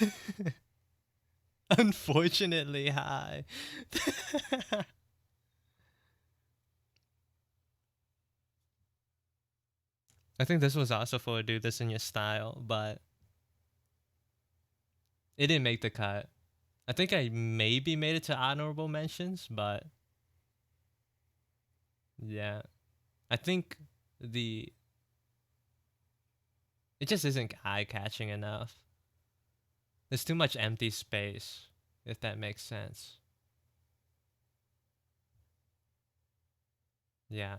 Unfortunately high. I think this was also for do this in your style, but it didn't make the cut. I think I maybe made it to honorable mentions, but yeah. I think the it just isn't eye catching enough. There's too much empty space, if that makes sense. Yeah.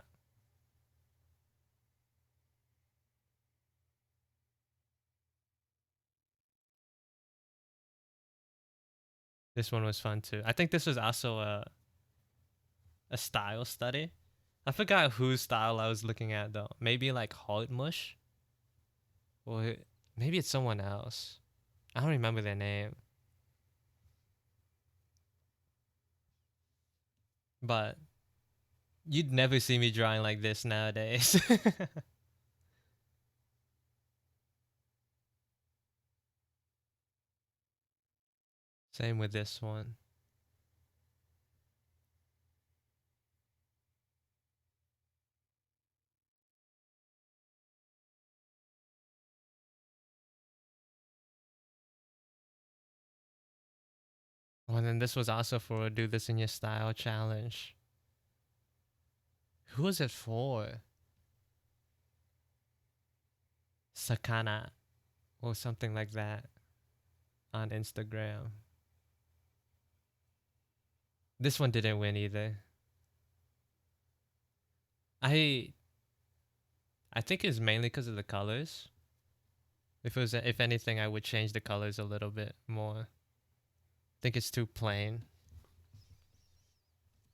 This one was fun too. I think this was also a style study. I forgot whose style I was looking at though. Maybe like Mush, or maybe it's someone else. I don't remember their name. But you'd never see me drawing like this nowadays. Same with this one. Oh, and then this was also for a do this in your style challenge. Who was it for? Sakana or something like that on Instagram. This one didn't win either. I I think it's mainly because of the colors. If anything, I would change the colors a little bit more. I think it's too plain.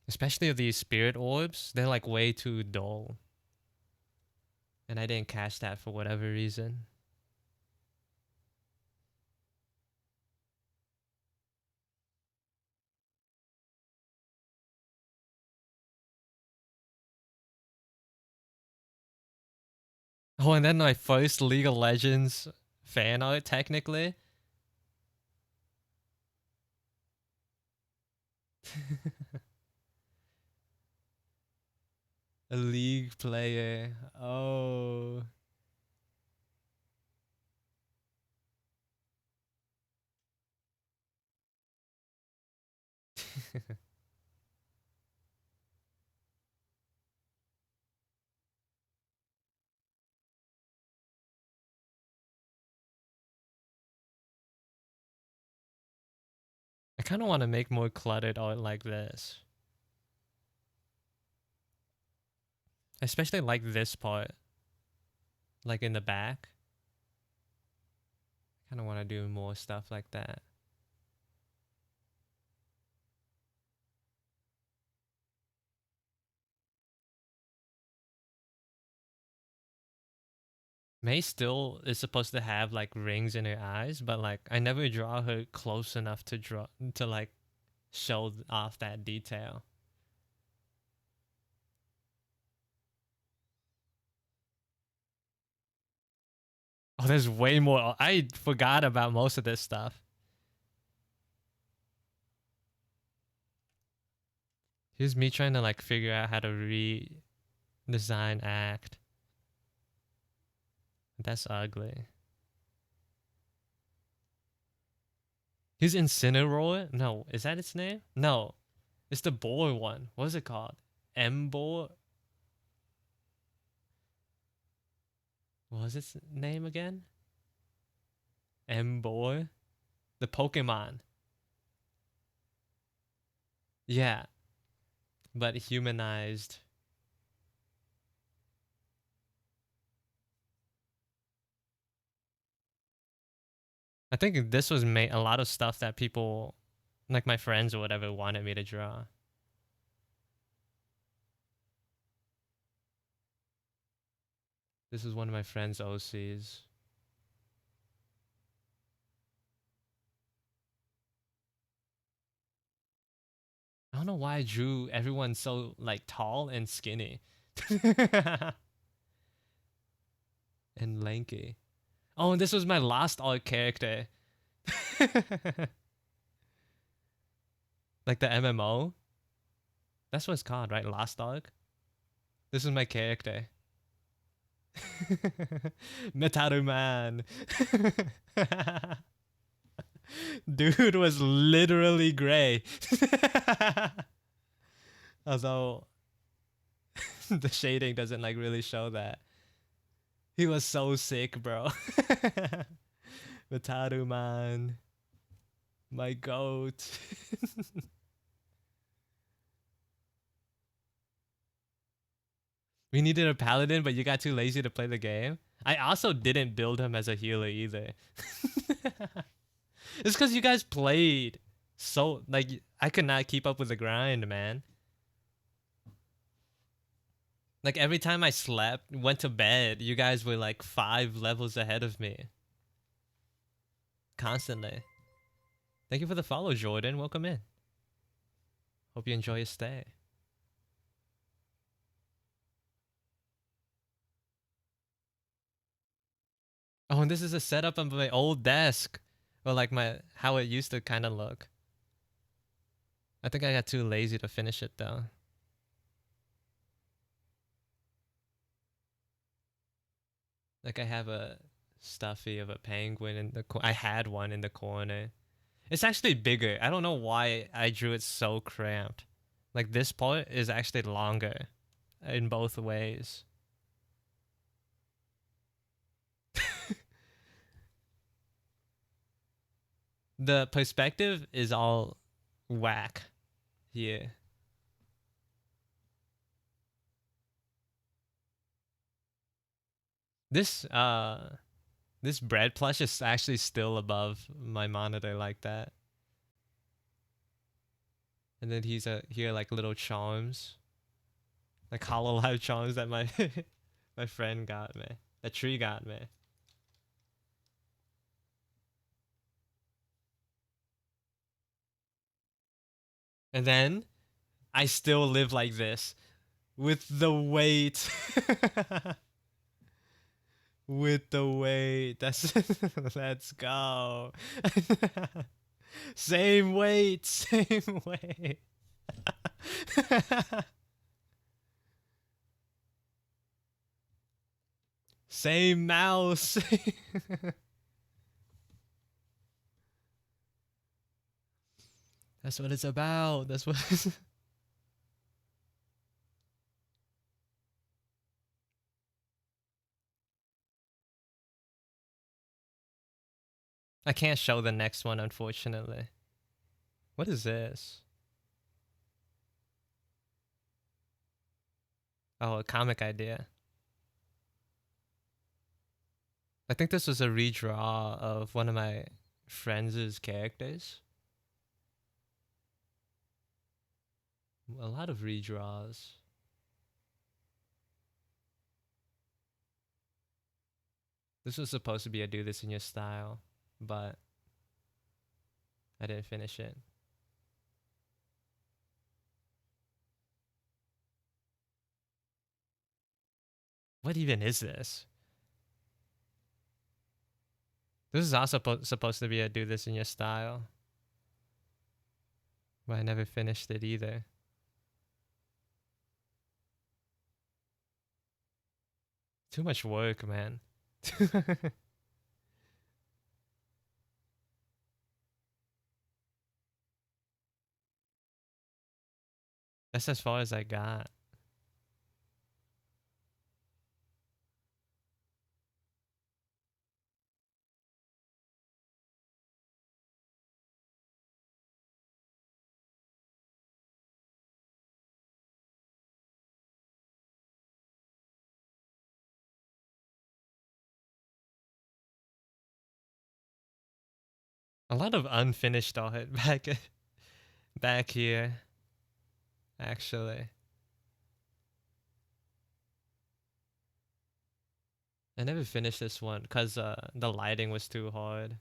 Especially these spirit orbs, they're like way too dull. And I didn't catch that for whatever reason. Oh, and then my first League of Legends fan art, technically. A league player. Oh. I kind of want to make more cluttered art like this. Especially like this part. Like in the back. Kind of want to do more stuff like that. May still is supposed to have like rings in her eyes, but like I never draw her close enough to draw to like show off that detail. Oh, there's way more. I forgot about most of this stuff. Here's me trying to like figure out how to redesign act. That's ugly. Here's Incineroar? No, is that its name? No, it's the boar one. What is it called? Embor? What was its name again? Embor? The Pokemon. Yeah, but humanized. I think this was a lot of stuff that people, like my friends or whatever, wanted me to draw. This is one of my friends' OCs. I don't know why I drew everyone so like tall and skinny and lanky. Oh, and this was my last art character. Like the MMO. That's what it's called, right? Last Ark. This is my character. Metaru Man. Dude was literally gray. Although the shading doesn't like really show that. He was so sick, bro. Metaru Man. My goat. We needed a paladin, but you got too lazy to play the game. I also didn't build him as a healer either. It's because you guys played so like I could not keep up with the grind, man. Like every time I slept, went to bed, you guys were like 5 levels ahead of me. Constantly. Thank you for the follow, Jordan. Welcome in. Hope you enjoy your stay. Oh, and this is a setup of my old desk. Or like my how it used to kind of look. I think I got too lazy to finish it though. Like I have a stuffy of a penguin in the I had one in the corner. It's actually bigger. I don't know why I drew it so cramped. Like this part is actually longer in both ways. The perspective is all whack here. This this bread plush is actually still above my monitor like that. And then he's here like little charms. Like hollow life charms that my my friend got me. A tree got me. And then I still live like this with the weight. With the weight. That's let's go. Same weight, same weight. Same mouse. That's what it's about. That's what. I can't show the next one, unfortunately. What is this? Oh, a comic idea. I think this was a redraw of one of my friends' characters. A lot of redraws. This was supposed to be a do this in your style, but I didn't finish it. What even is this? This is also supposed to be a do this in your style, but I never finished it either. Too much work, man. That's as far as I got. A lot of unfinished art back here, actually. I never finished this one because the lighting was too hard.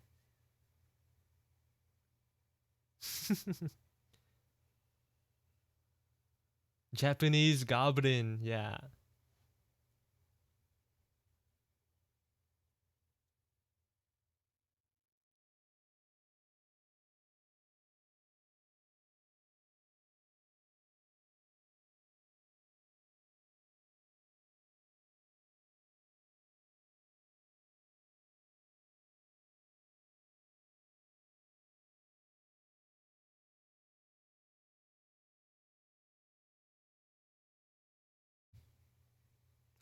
Japanese goblin, yeah.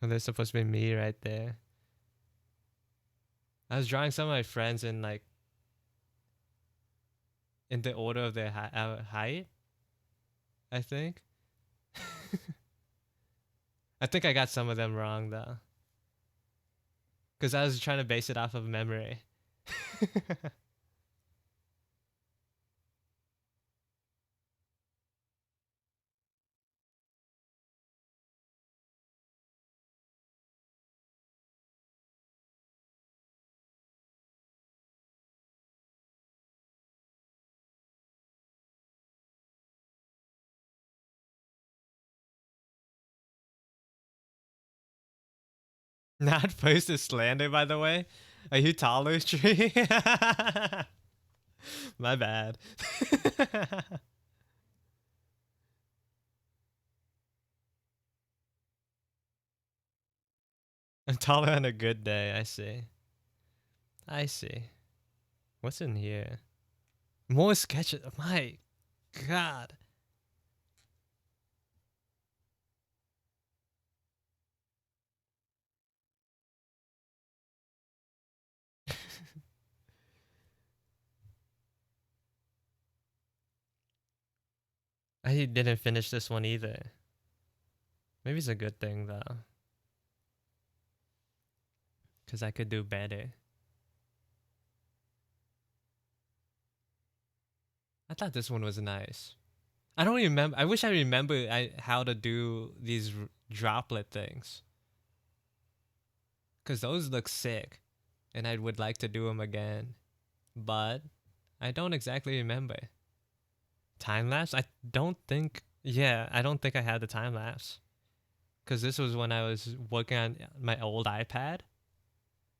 And there's supposed to be me right there. I was drawing some of my friends in like in the order of their height, I think. I think I got some of them wrong though, because I was trying to base it off of memory. Not supposed to slander, by the way. Are you taller, tree? My bad. I'm taller on a good day. I see. I see. What's in here? More sketches. My God. I didn't finish this one either. Maybe it's a good thing though, because I could do better. I thought this one was nice. I don't remember. I wish I remember how to do these droplet things, because those look sick, and I would like to do them again, but I don't exactly remember. Time lapse? I don't think. Yeah, I don't think I had the time lapse, because this was when I was working on my old iPad,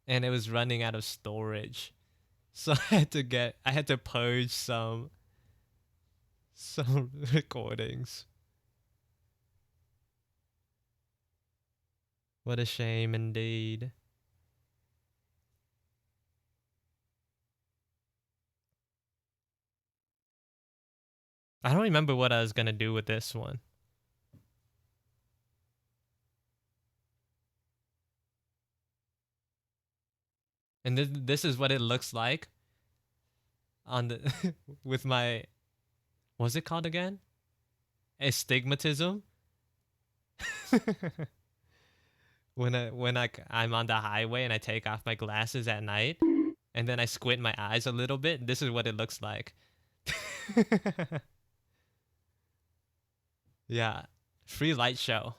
and it was running out of storage, so I had to purge some recordings. What a shame indeed. I don't remember what I was gonna do with this one. And this is what it looks like on the with my, what's it called again? Astigmatism. I'm on the highway and I take off my glasses at night and then I squint my eyes a little bit. This is what it looks like. Yeah, free light show.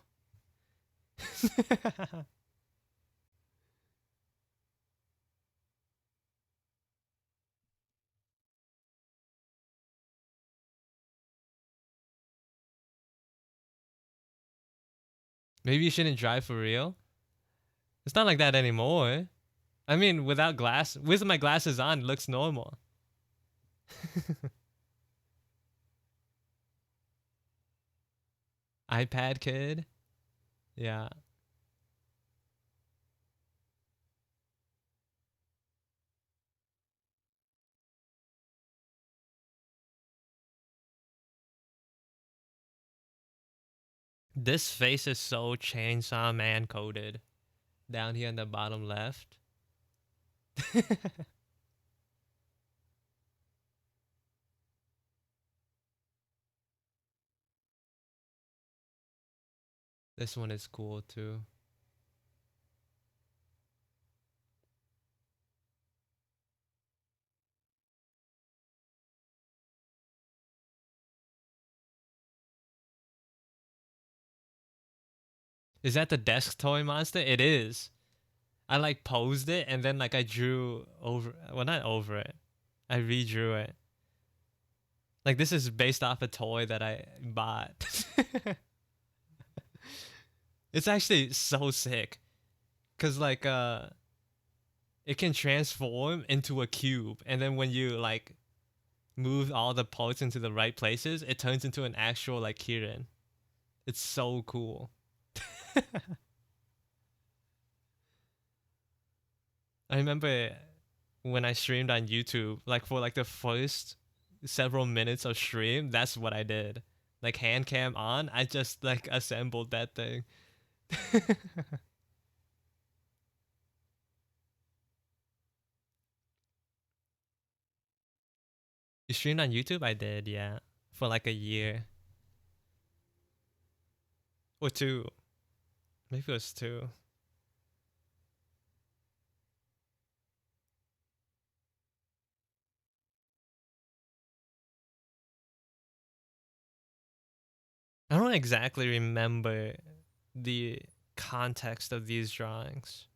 Maybe you shouldn't drive for real. It's not like that anymore. I mean, with my glasses on, it looks normal. iPad kid. Yeah. This face is so Chainsaw Man coded. Down here in the bottom left. This one is cool too. Is that the desk toy monster? It is. I like posed it and then like I drew over, well, not over it. I redrew it. Like this is based off a toy that I bought. It's actually so sick. Cause like it can transform into a cube and then when you like move all the parts into the right places, it turns into an actual like Kirin. It's so cool. I remember when I streamed on YouTube, like for like the first several minutes of stream, that's what I did. Like hand cam on, I just like assembled that thing. You streamed on YouTube? I did, yeah. For like a year. Or two. Maybe it was two. I don't exactly remember the context of these drawings.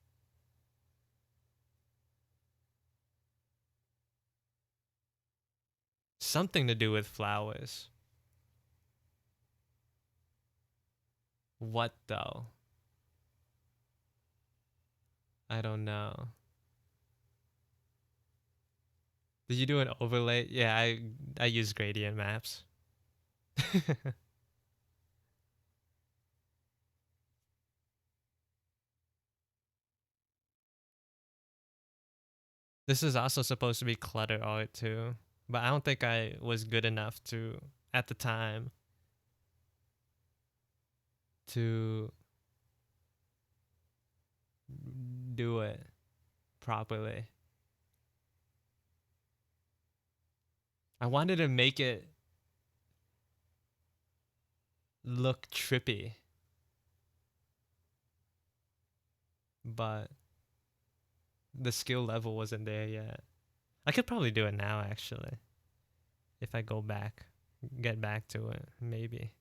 Something to do with flowers. What though? I don't know. Did you do an overlay? Yeah, I use gradient maps. This is also supposed to be clutter art too, but I don't think I was good enough to at the time to do it properly. I wanted to make it look trippy, but the skill level wasn't there yet. I could probably do it now actually if I go back, get back to it, maybe.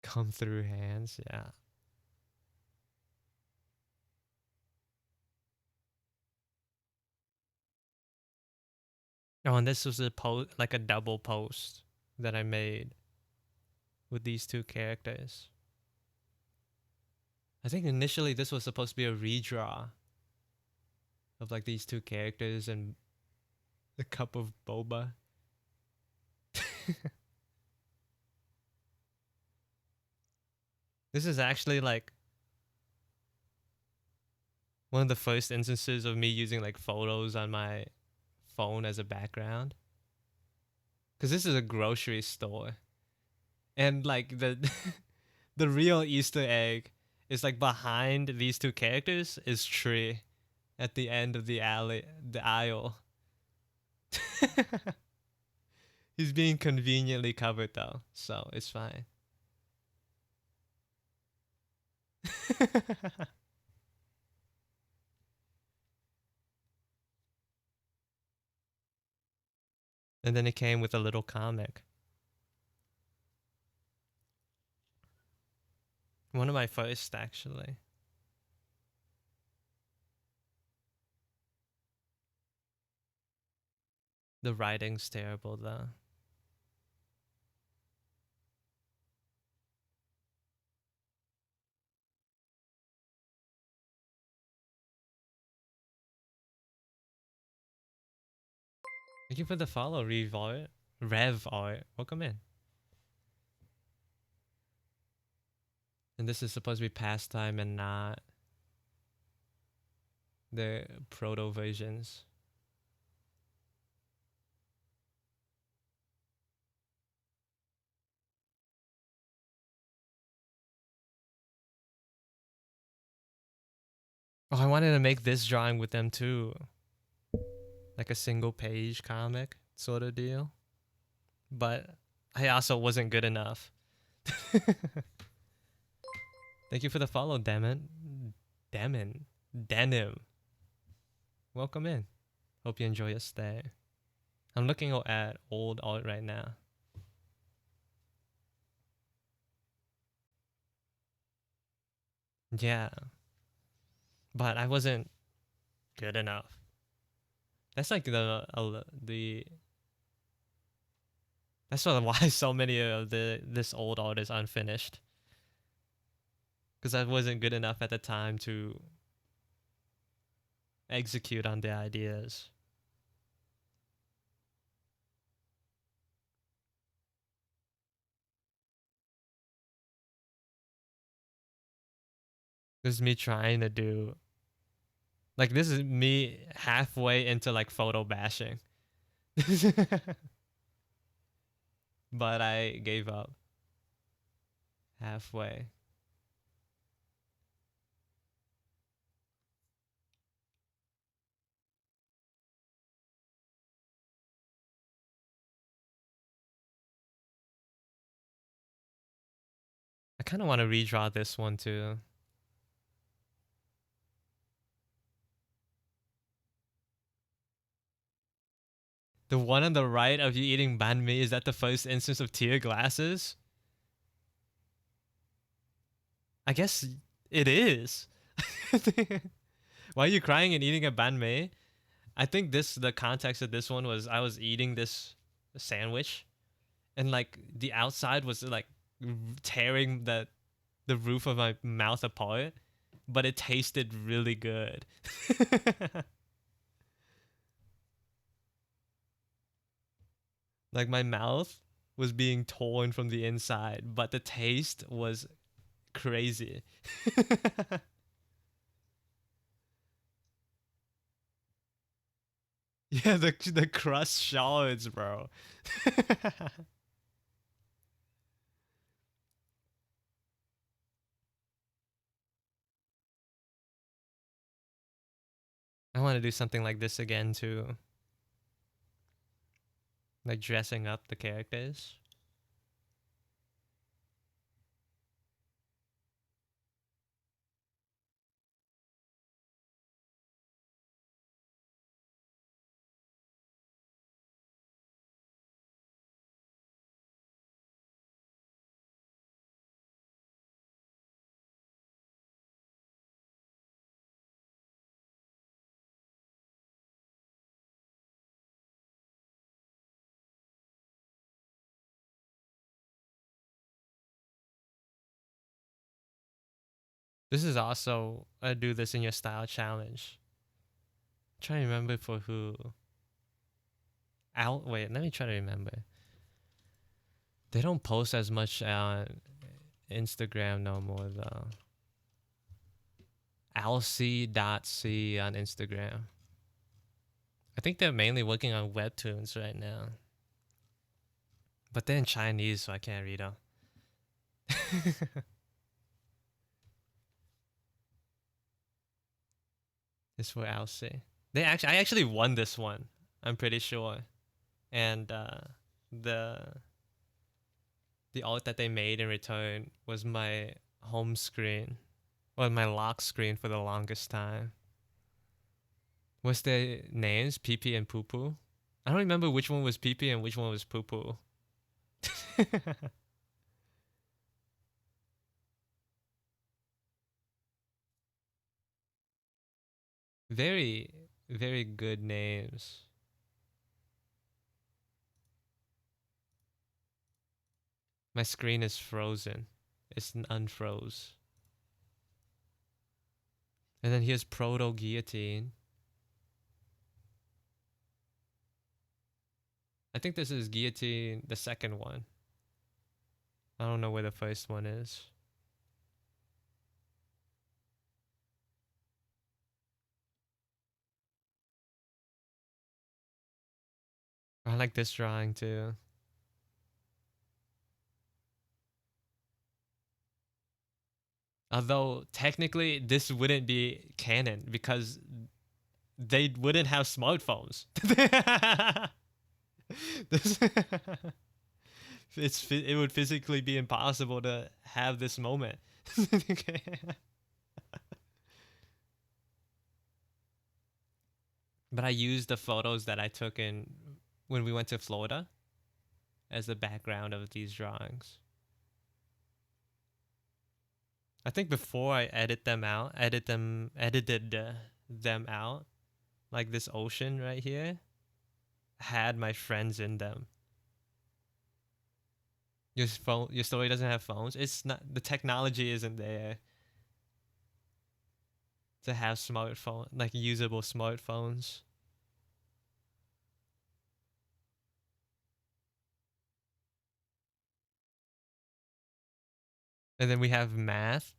Come through hands, yeah. Oh, and this was a post, like a double post that I made with these two characters. I think initially this was supposed to be a redraw of like these two characters and the cup of boba. This is actually like one of the first instances of me using like photos on my phone as a background. Cause this is a grocery store, and like the the real Easter egg is like behind these two characters is tree at the end of the aisle. He's being conveniently covered though, so it's fine. And then it came with a little comic. One of my first, actually. The writing's terrible though. Thank you for the follow, Rev Art. Welcome in. And this is supposed to be pastime and not the proto versions. Oh, I wanted to make this drawing with them too. Like a single page comic sort of deal. But I also wasn't good enough. Thank you for the follow, Demon. Demon. Denim. Welcome in. Hope you enjoy your stay. I'm looking at old art right now. Yeah. But I wasn't good enough. That's like the that's sort of why so many of this old art is unfinished. Because I wasn't good enough at the time to execute on the ideas. This is me trying to do like this is me halfway into like photo bashing. But I gave up halfway. I kind of want to redraw this one too. The one on the right of you eating banh mi, is that the first instance of tear glasses? I guess it is. Why are you crying and eating a banh mi? I think the context of this one was I was eating this sandwich and like the outside was like tearing the roof of my mouth apart, but it tasted really good. Like my mouth was being torn from the inside, but the taste was crazy. Yeah, the crust shards, bro. I want to do something like this again too, like dressing up the characters. This is also a do this in your style challenge. I'm trying to remember for who. Wait, let me try to remember. They don't post as much Instagram no more though. Alc.c on Instagram. I think they're mainly working on webtoons right now. But they're in Chinese, so I can't read them. It's for Alc. I actually won this one. I'm pretty sure. And the the art that they made in return was my home screen, or my lock screen for the longest time. What's their names? Pee Pee and Poo Poo? I don't remember which one was Pee Pee and which one was Poo Poo. Very, very good names. My screen is frozen. It's unfroze. And then here's Proto Guillotine. I think this is Guillotine, the second one. I don't know where the first one is. I like this drawing too. Although technically this wouldn't be canon because they wouldn't have smartphones. this, it would physically be impossible to have this moment. But I used the photos that I took in when we went to Florida as the background of these drawings. I think before I edited them out, like this ocean right here, had my friends in them. Your story doesn't have phones. It's not, the technology isn't there to have smartphone, like usable smartphones. And then we have math.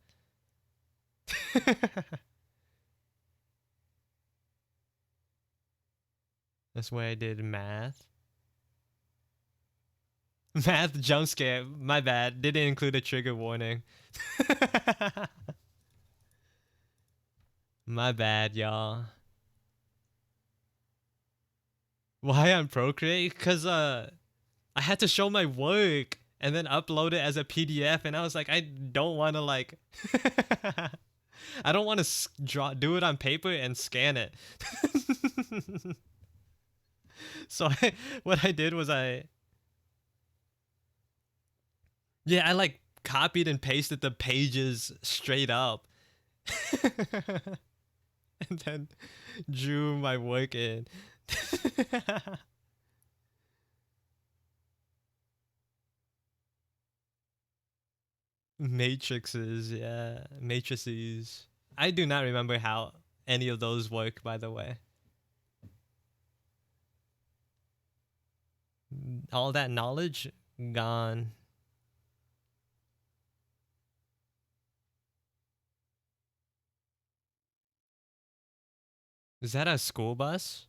That's where I did math. Math jump scare. My bad. Didn't include a trigger warning. My bad, y'all. Why on Procreate? Cause I had to show my work and then upload it as a PDF, and I was like, I don't want to like, I don't want to do it on paper and scan it. So what I did was I like copied and pasted the pages straight up, and then drew my work in. Matrices, yeah, matrices. I do not remember how any of those work, by the way. All that knowledge gone. Is that a school bus?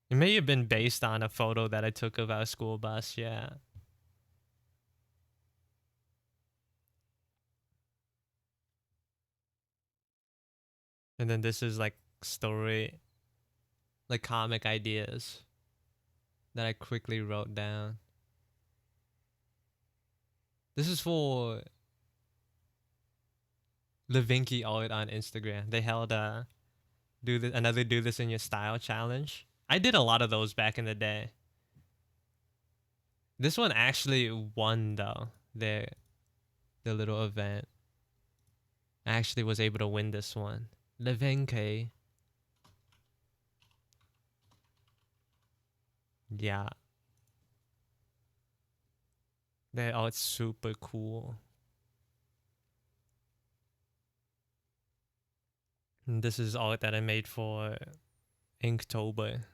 It may have been based on a photo that I took of our school bus, yeah. And then this is like story, like comic ideas that I quickly wrote down. This is for Levinky art on Instagram. They held another do this in your style challenge. I did a lot of those back in the day. This one actually won though. The little event. I actually was able to win this one. Levinky. Yeah. Their art's super cool. And this is art that I made for Inktober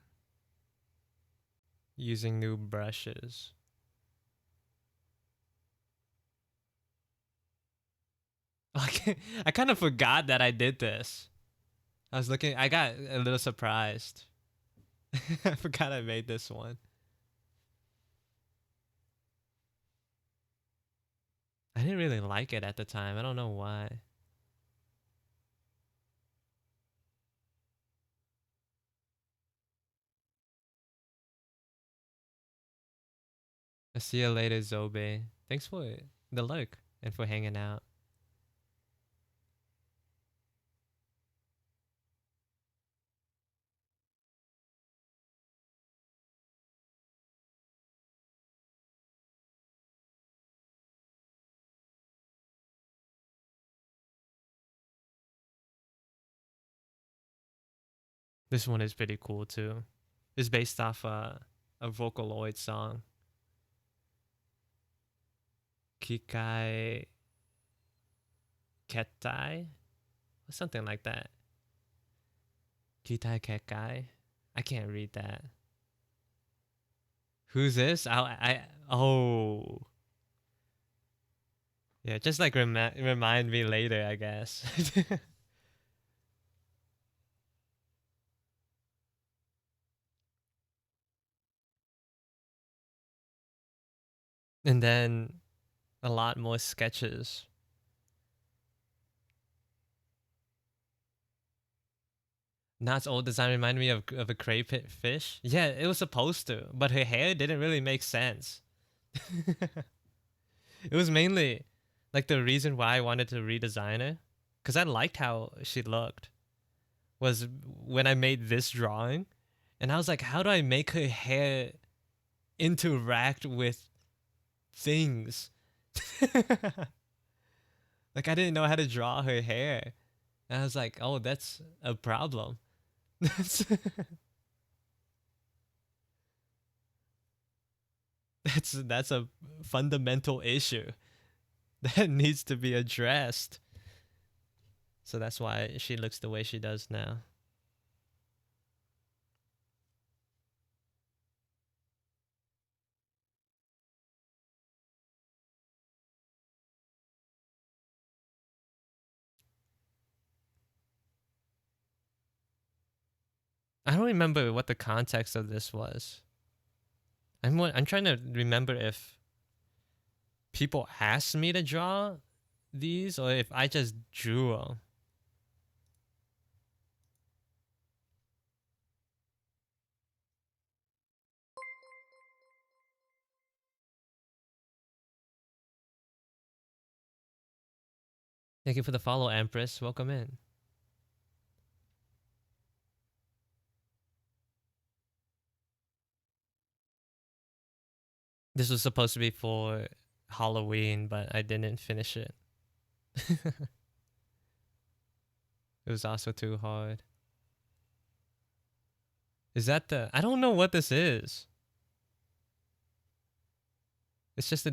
using new brushes. Like I kind of forgot that I did this. I was looking. I got a little surprised. I forgot I made this one. I didn't really like it at the time. I don't know why. I'll see you later, Zobe. Thanks for the look and for hanging out. This one is pretty cool too. It's based off a Vocaloid song. Kikai Ketai? Something like that. Kitai Kekai? I can't read that. Who's this? Oh. Yeah, just like remind me later, I guess. And then a lot more sketches. Nat's old design reminded me of a crayfish fish. Yeah, it was supposed to, but her hair didn't really make sense. It was mainly like the reason why I wanted to redesign her, because I liked how she looked, was when I made this drawing, and I was like, how do I make her hair interact with things? Like I didn't know how to draw her hair. And I was like, oh, that's a problem. That's a fundamental issue that needs to be addressed. So that's why she looks the way she does now. I don't remember what the context of this was. I'm trying to remember if people asked me to draw these or if I just drew them. Thank you for the follow, Empress. Welcome in. This was supposed to be for Halloween, but I didn't finish it. It was also too hard. Is that the? I don't know what this is. It's just a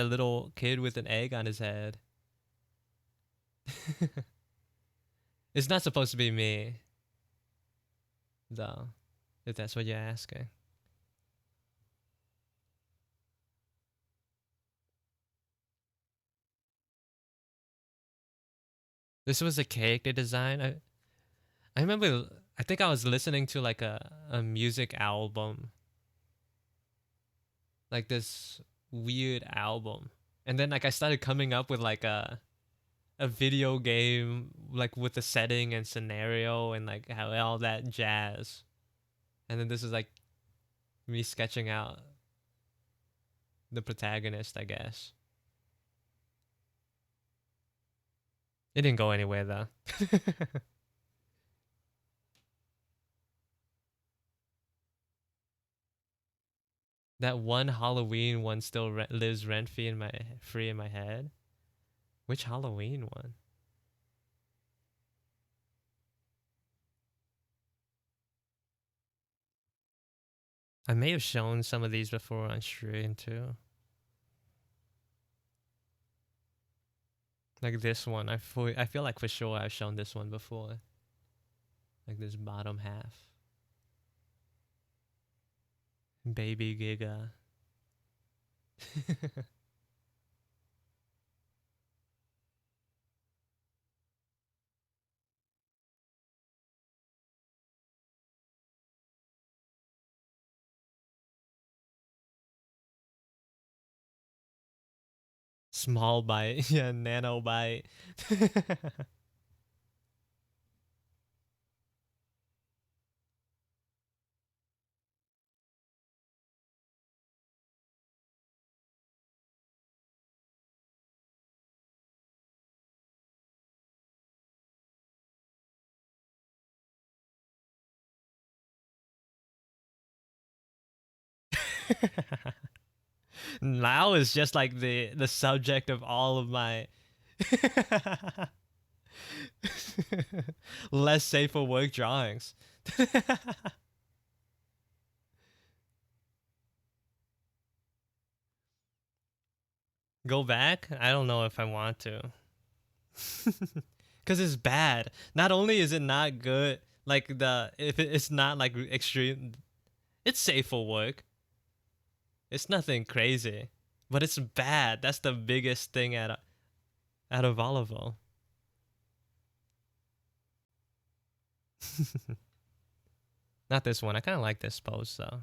little kid with an egg on his head. It's not supposed to be me, though, if that's what you're asking. This was a character design. I remember. I think I was listening to like a music album, like this weird album, and then like I started coming up with like a video game like with the setting and scenario and like how all that jazz. And then this is like me sketching out the protagonist, I guess. It didn't go anywhere though. That one Halloween one still lives rent free in my head. Which Halloween one? I may have shown some of these before on stream too. Like this one, I feel like for sure I've shown this one before. Like this bottom half. Baby Giga. Small bite, yeah, nano bite. Now is just like the subject of all of my less safe for work drawings. Go back? I don't know if I want to. Cuz it's bad. Not only is it not good, like the if it's not like extreme, it's safe for work. It's nothing crazy, but it's bad. That's the biggest thing out of all of them. Not this one. I kind of like this pose though.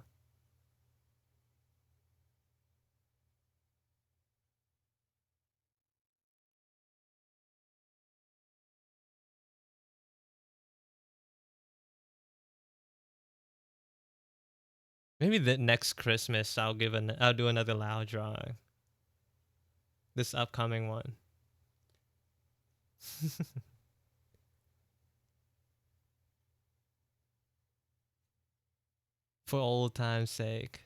Maybe the next Christmas I'll do another loud drawing. This upcoming one. For old time's sake.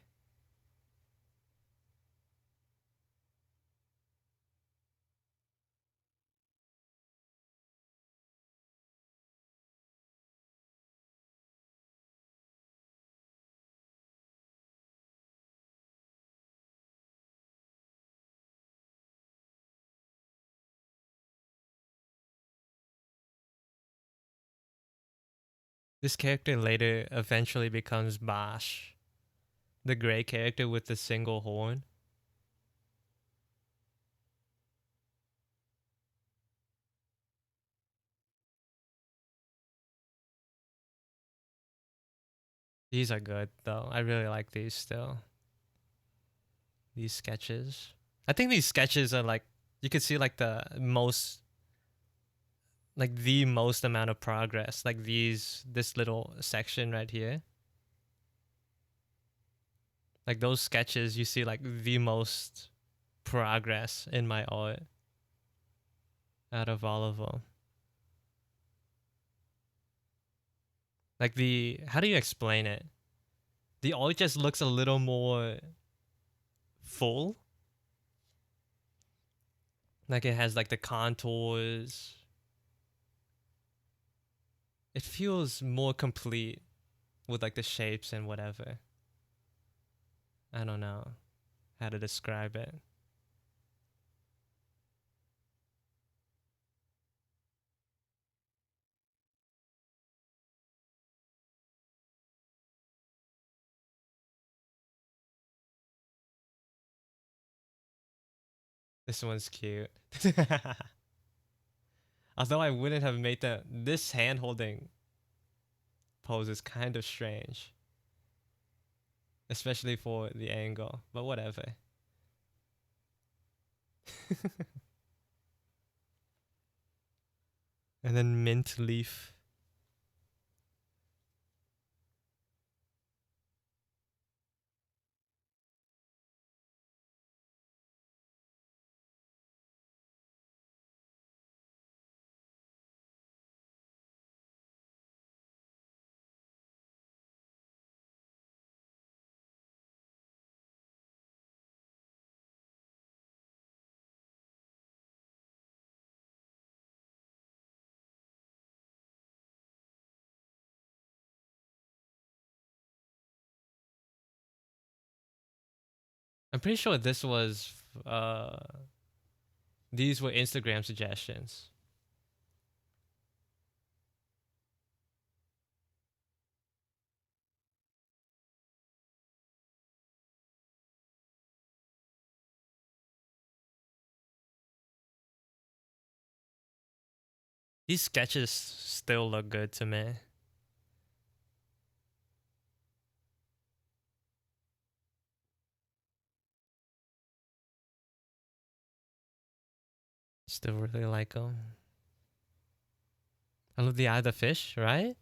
This character later eventually becomes Bosch, the gray character with the single horn. These are good though. I really like these still. These sketches. I think these sketches are like you could see like the most amount of progress. Like this little section right here. Like those sketches you see like the most progress in my art out of all of them. Like the how do you explain it? The art just looks a little more full. Like it has like the contours. It feels more complete with like the shapes and whatever. I don't know how to describe it. This one's cute. Although I wouldn't have made this hand holding pose is kind of strange, especially for the angle, but whatever. And then mint leaf. I'm pretty sure these were Instagram suggestions. These sketches still look good to me. Still really like them. I love the eye of the fish, right?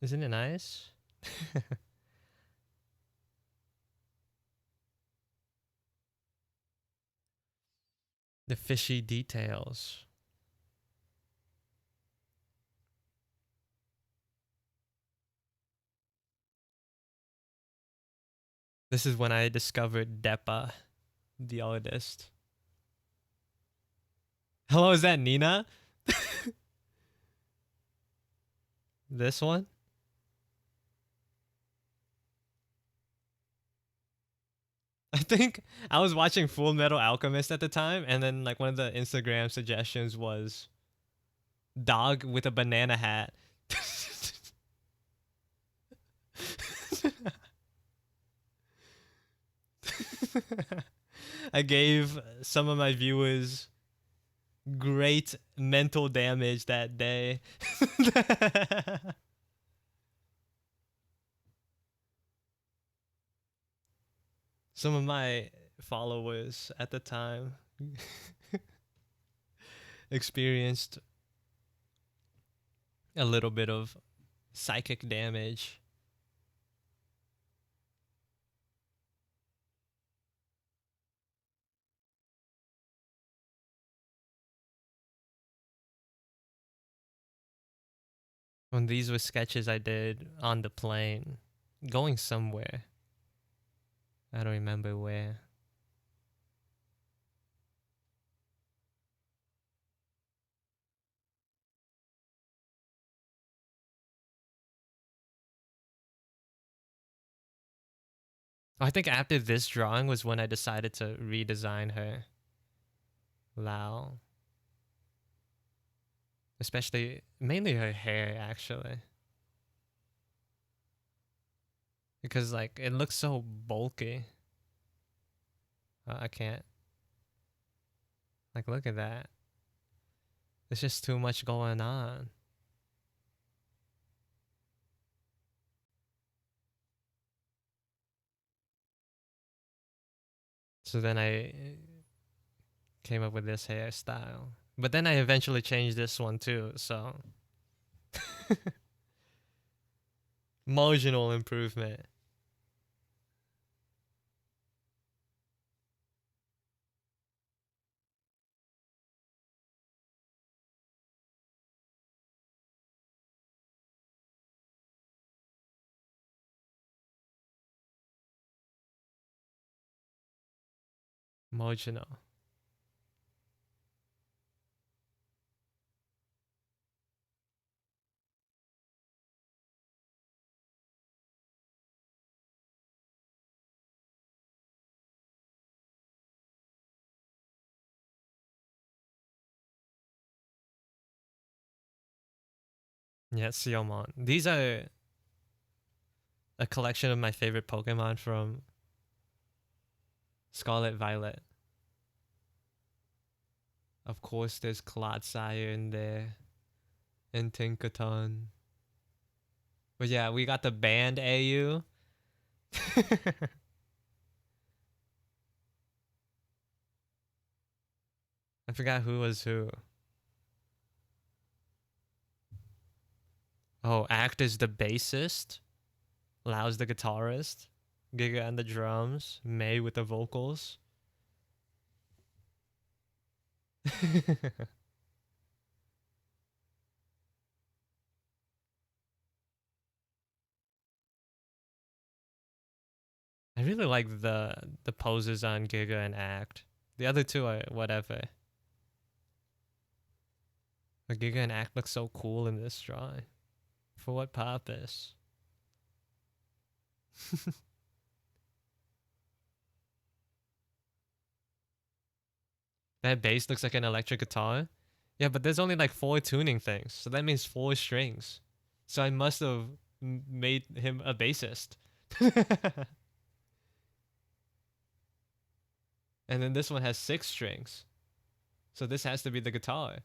Isn't it nice? The fishy details. This is when I discovered Deppa, the artist. Hello, is that Nina? This one? I think I was watching Full Metal Alchemist at the time, and then like one of the Instagram suggestions was dog with a banana hat. I gave some of my viewers great mental damage that day. Some of my followers at the time experienced a little bit of psychic damage. When these were sketches I did on the plane, going somewhere. I don't remember where. I think after this drawing was when I decided to redesign her. Lao. Especially, mainly her hair, actually. Because, like, it looks so bulky. I can't. Like, look at that. There's just too much going on. So then I came up with this hairstyle. But then I eventually changed this one too, so. Marginal improvement. Marginal. Yeah, Siomon. These are a collection of my favorite Pokemon from Scarlet Violet. Of course, there's Clodsire in there, and Tinkaton. But yeah, we got the band AU. I forgot who was who. Oh, Act is the bassist, Lau's the guitarist, Giga on the drums, May with the vocals. I really like the poses on Giga and Act. The other two are whatever. But Giga and Act look so cool in this drawing. For what purpose? That bass looks like an electric guitar. Yeah, but there's only like 4 tuning things, so that means 4 strings. So I must have made him a bassist. And then this one has 6 strings. So this has to be the guitar.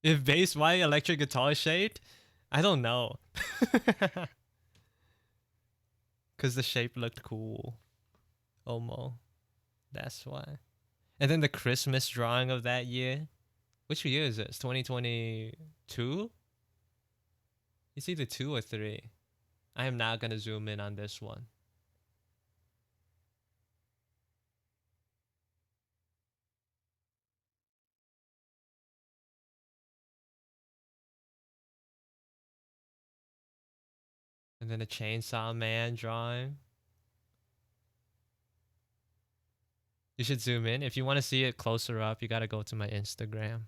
If bass, why electric guitar shaped? I don't know. because the shape looked cool. Omo. That's why. And then the Christmas drawing of that year. Which year is this? 2022? It's either 2 or 3. I am not going to zoom in on this one. And then the Chainsaw Man drawing. You should zoom in. If you want to see it closer up, you got to go to my Instagram.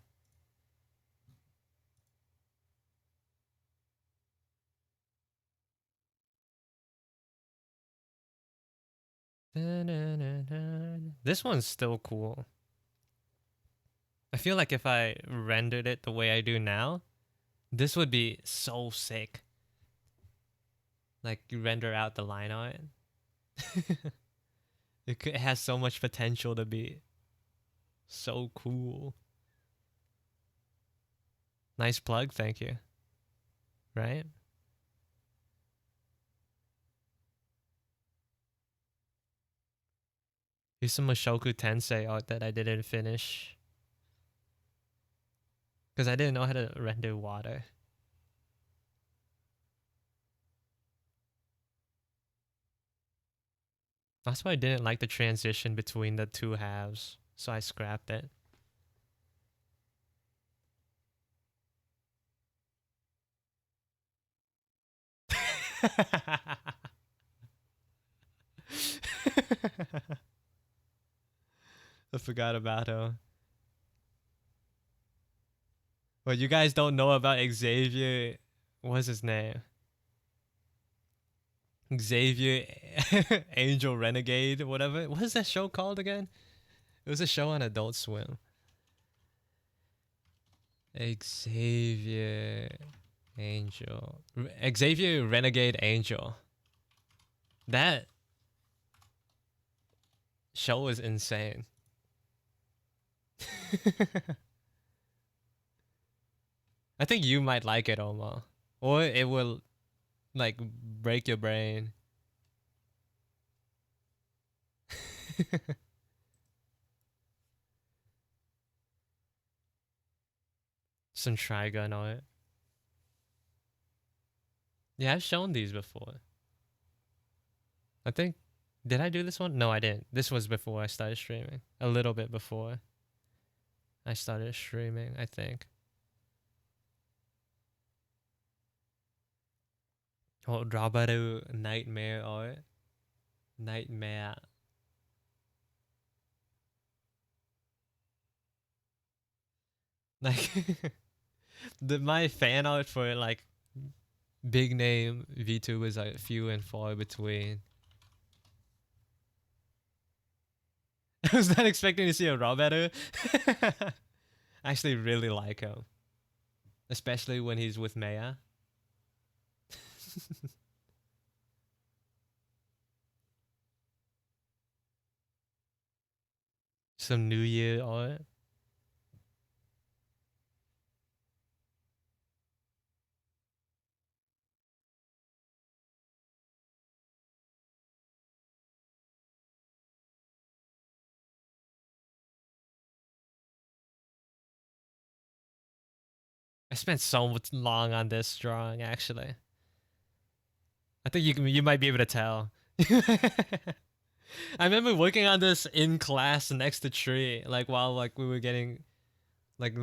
This one's still cool. I feel like if I rendered it the way I do now, this would be so sick. Like you render out the line art. It has so much potential to be so cool. Nice plug, thank you. Right? Here's some Mushoku Tensei art that I didn't finish. Because I didn't know how to render water. That's why I didn't like the transition between the two halves. So I scrapped it. I forgot about him. But you guys don't know about Xavier. What's his name? Xavier Angel Renegade, whatever. What is that show called again? It was a show on Adult Swim. Xavier Angel. Xavier Renegade Angel. That show is insane. I think you might like it, Oma. Or it will like break your brain. Some Trigun on it. Yeah, I've shown these before. I think. Did I do this one? No, I didn't. This was before I started streaming. A little bit before I started streaming, I think. Oh, Rabaru Nightmare art. Nightmare. Like my fan art for like big name VTubers are few and far between. I was not expecting to see a Rabaru. I actually really like him. Especially when he's with Maya. Some New Year art. I spent so much long on this drawing actually. I think you might be able to tell. I remember working on this in class next to tree, like while like we were getting like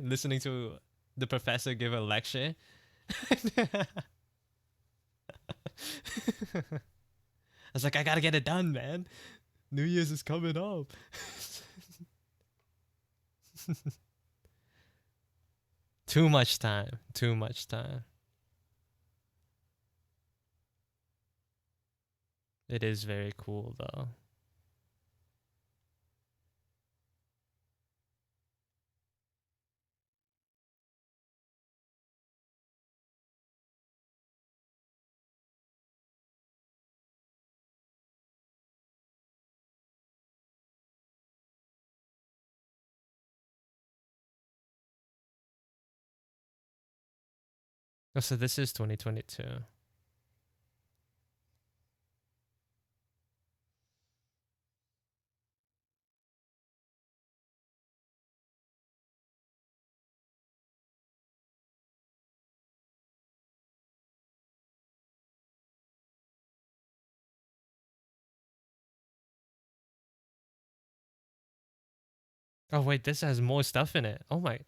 listening to the professor give a lecture. I was like, I gotta get it done, man. New Year's is coming up. Too much time. Too much time. It is very cool though. Oh, so this is 2022. Oh wait, this has more stuff in it. Oh my.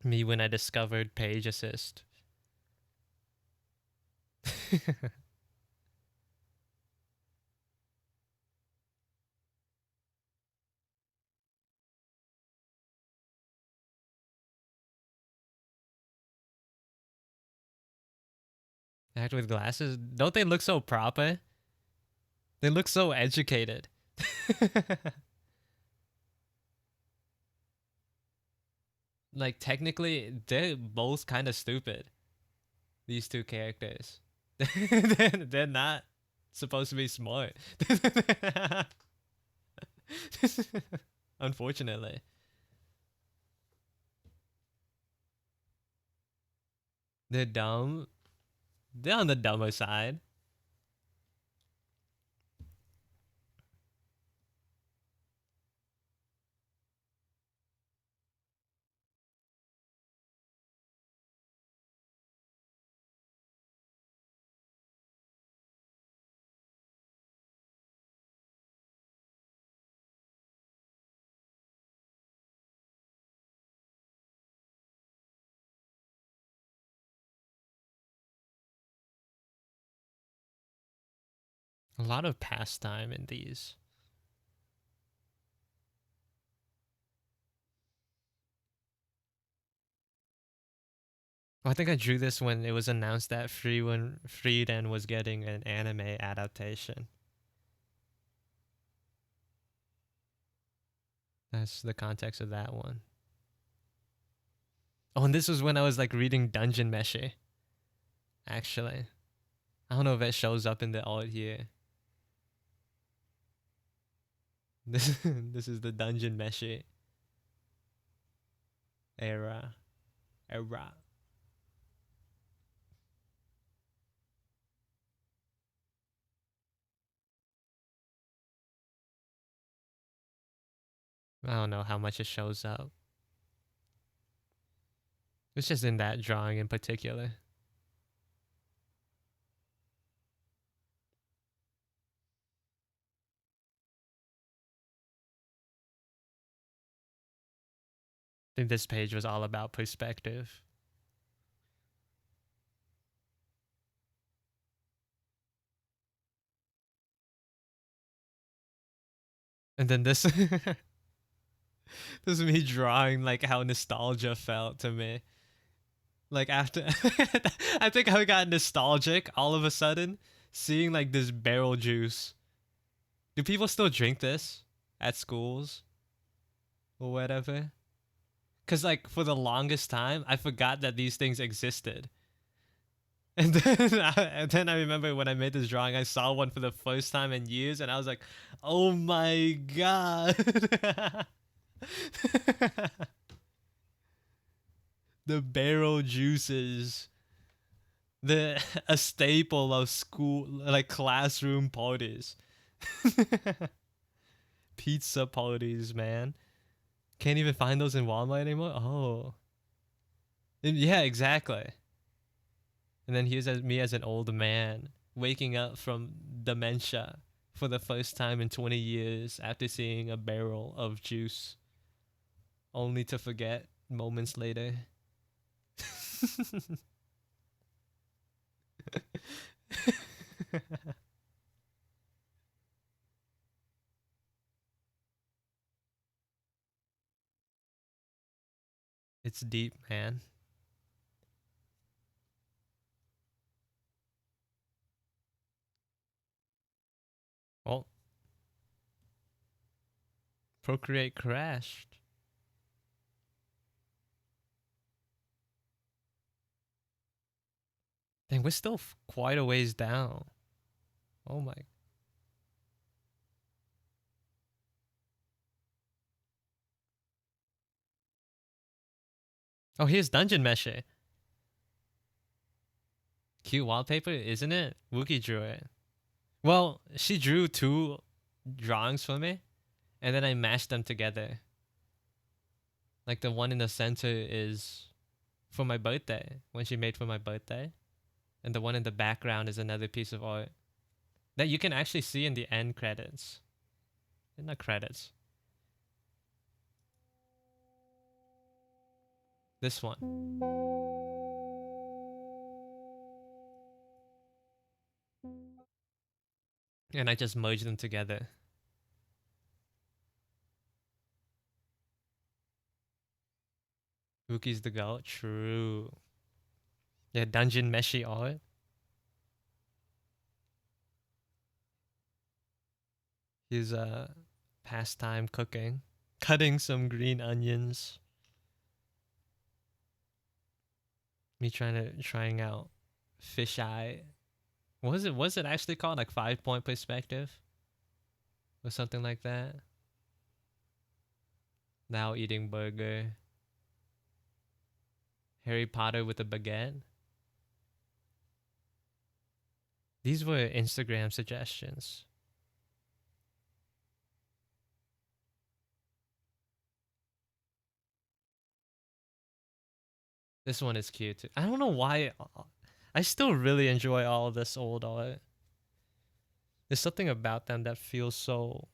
Me when I discovered page assist. Act with glasses. Don't they look so proper? They look so educated. Like technically, they're both kind of stupid. These two characters. They're not supposed to be smart. Unfortunately, they're dumb. They're on the dumber side. A lot of pastime in these. I think I drew this when it was announced that Frieden was getting an anime adaptation. That's the context of that one. Oh, and this was when I was like reading Dungeon Meshi. Actually, I don't know if it shows up in the art here. This is the Dungeon Meshi era. Era. I don't know how much it shows up. It's just in that drawing in particular. I think this page was all about perspective. And then this this is me drawing like how nostalgia felt to me. Like after I think I got nostalgic all of a sudden seeing like this barrel juice. Do people still drink this at schools or whatever? Cause like for the longest time I forgot that these things existed. And then I remember when I made this drawing, I saw one for the first time in years, and I was like, "Oh my god!" The barrel juices, the a staple of school like classroom parties, pizza parties, man. Can't even find those in Walmart anymore. Oh, yeah, exactly. And then here's me as an old man waking up from dementia for the first time in 20 years after seeing a barrel of juice, only to forget moments later. It's deep, man. Well, Procreate crashed. Dang, we're still quite a ways down. Oh my. Oh, here's Dungeon Meshi. Cute wallpaper, isn't it? Wookie drew it. Well, she drew two drawings for me, and then I mashed them together. Like the one in the center is for my birthday, when she made for my birthday, and the one in the background is another piece of art that you can actually see in the end credits. Not credits. This one. And I just merged them together. Wookie's the goat. True. Yeah, dungeon meshy art. His pastime cooking. Cutting some green onions. Me trying out fisheye. What was it? Was it actually called like 5 point perspective or something like that? Now eating burger. Harry Potter with a baguette. These were Instagram suggestions. This one is cute too. I don't know why. I still really enjoy all of this old art. There's something about them that feels so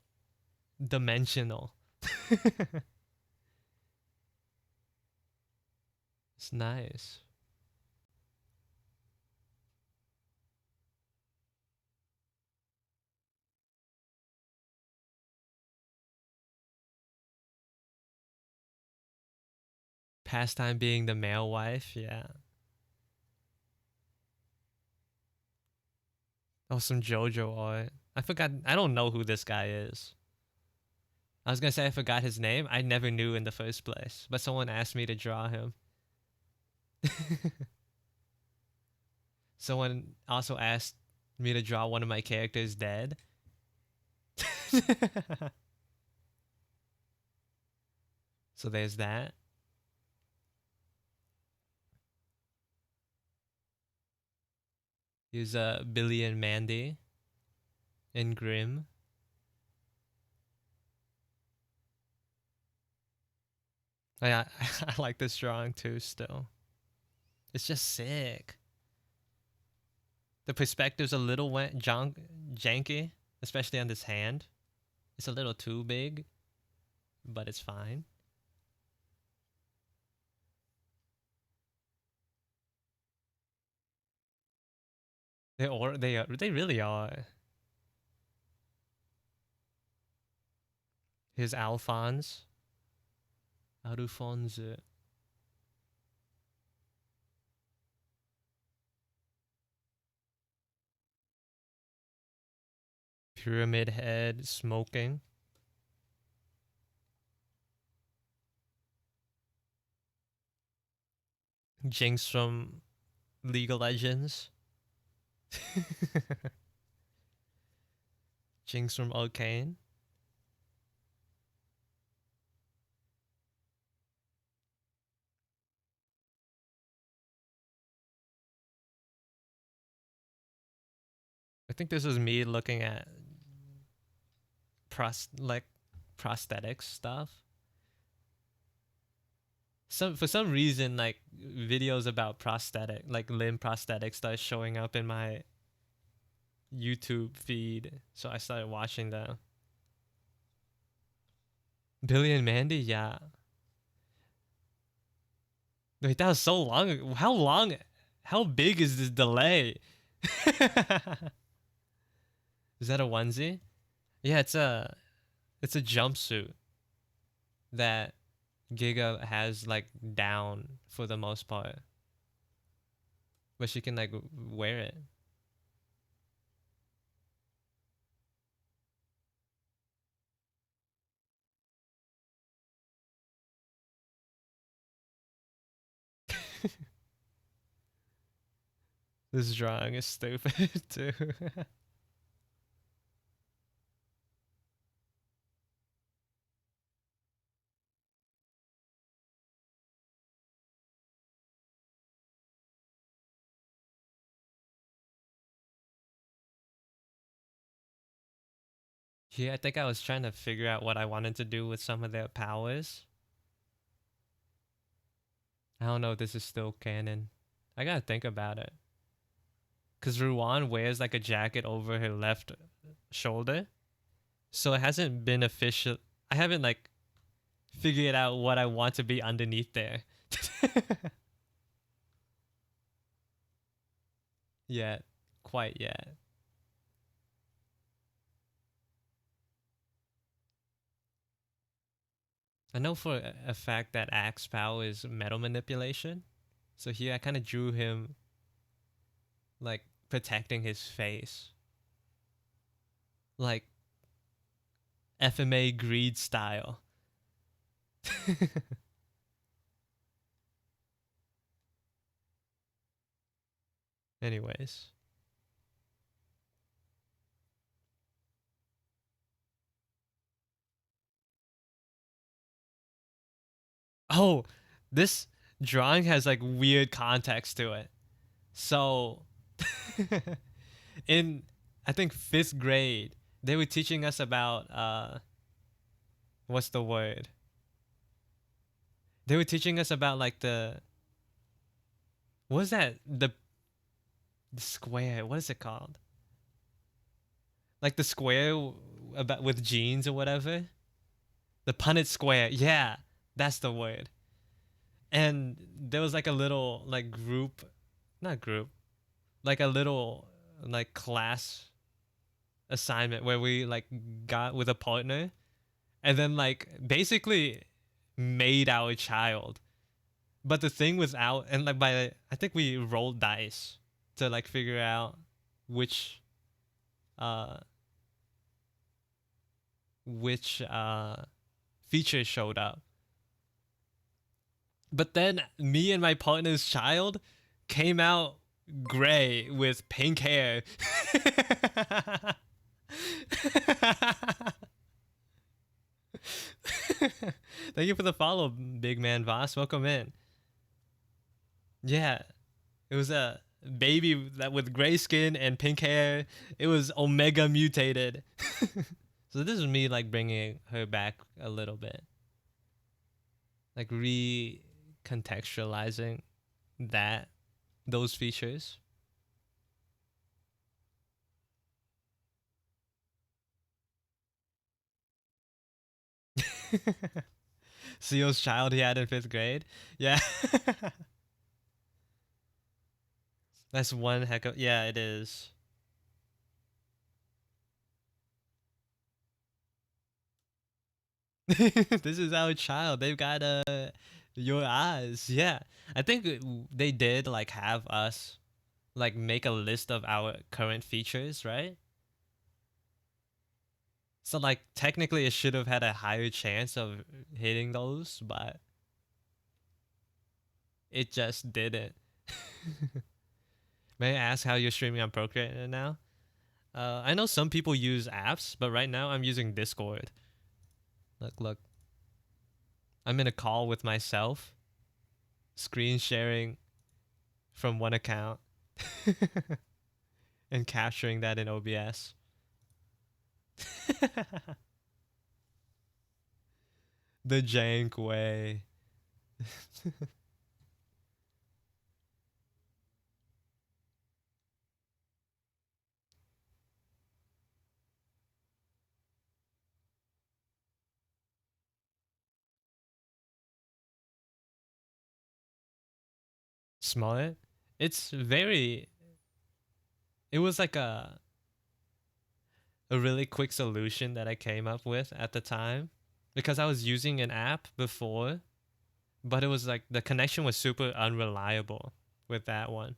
dimensional. It's nice. Pastime being the male wife, yeah. Oh, some JoJo art. I forgot. I don't know who this guy is. I was gonna say I forgot his name. I never knew in the first place, but someone asked me to draw him. Someone also asked me to draw one of my characters dead. So there's that. Here's Billy and Mandy and Grim. I I like this drawing too. Still, it's just sick. The perspective's a little janky, especially on this hand. It's a little too big, but it's fine. They really are. Here's Alphonse. Alphonse. Pyramid head smoking. Jinx from League of Legends. Jinx from Arcane. I think this is me looking at like prosthetics stuff. For some reason, like videos about prosthetic, like limb prosthetics, start showing up in my YouTube feed, so I started watching them. Billy and Mandy, yeah. Wait, that was so long. How long? How big is this delay? Is that a onesie? Yeah, it's a jumpsuit that Giga has like down for the most part, but she can like wear it. This drawing is stupid too. Yeah, I think I was trying to figure out what I wanted to do with some of their powers. I don't know if this is still canon. I gotta think about it. Cause Ruan wears like a jacket over her left shoulder, So it hasn't been official. I haven't like figured out what I want to be underneath there. Yet. Quite yet. I know for a fact that Axe Pow is metal manipulation. So here I kind of drew him like protecting his face. Like FMA greed style. Anyways. Oh, this drawing has like weird context to it. So in I think 5th grade, they were teaching us about what's the word? They were teaching us about like the what was that? The square. What is it called? Like the square about with jeans or whatever. The Punnett square. Yeah, that's the word. And there was like a little like group, not group, like a little like class assignment where we like got with a partner and then like basically made our child. But the thing was out and like by I think we rolled dice to like figure out which uh which features showed up. But then me and my partner's child came out gray with pink hair. Thank you for the follow, big man Voss. Welcome in. Yeah, it was a baby that with gray skin and pink hair. It was omega mutated. So this is me like bringing her back a little bit, like recontextualizing that those features. Seal's child he had in 5th grade. Yeah. That's one heck of yeah, it is. This is our child. They've got your eyes. Yeah. I think they did like have us like make a list of our current features, right? So like technically it should have had a higher chance of hitting those, but it just didn't. May I ask how you're streaming on Procreate now? I know some people use apps, but right now I'm using Discord. Look. I'm in a call with myself, screen sharing from one account and capturing that in OBS. The jank way. Small. It's very. It was like a really quick solution that I came up with at the time because I was using an app before, but it was like the connection was super unreliable with that one.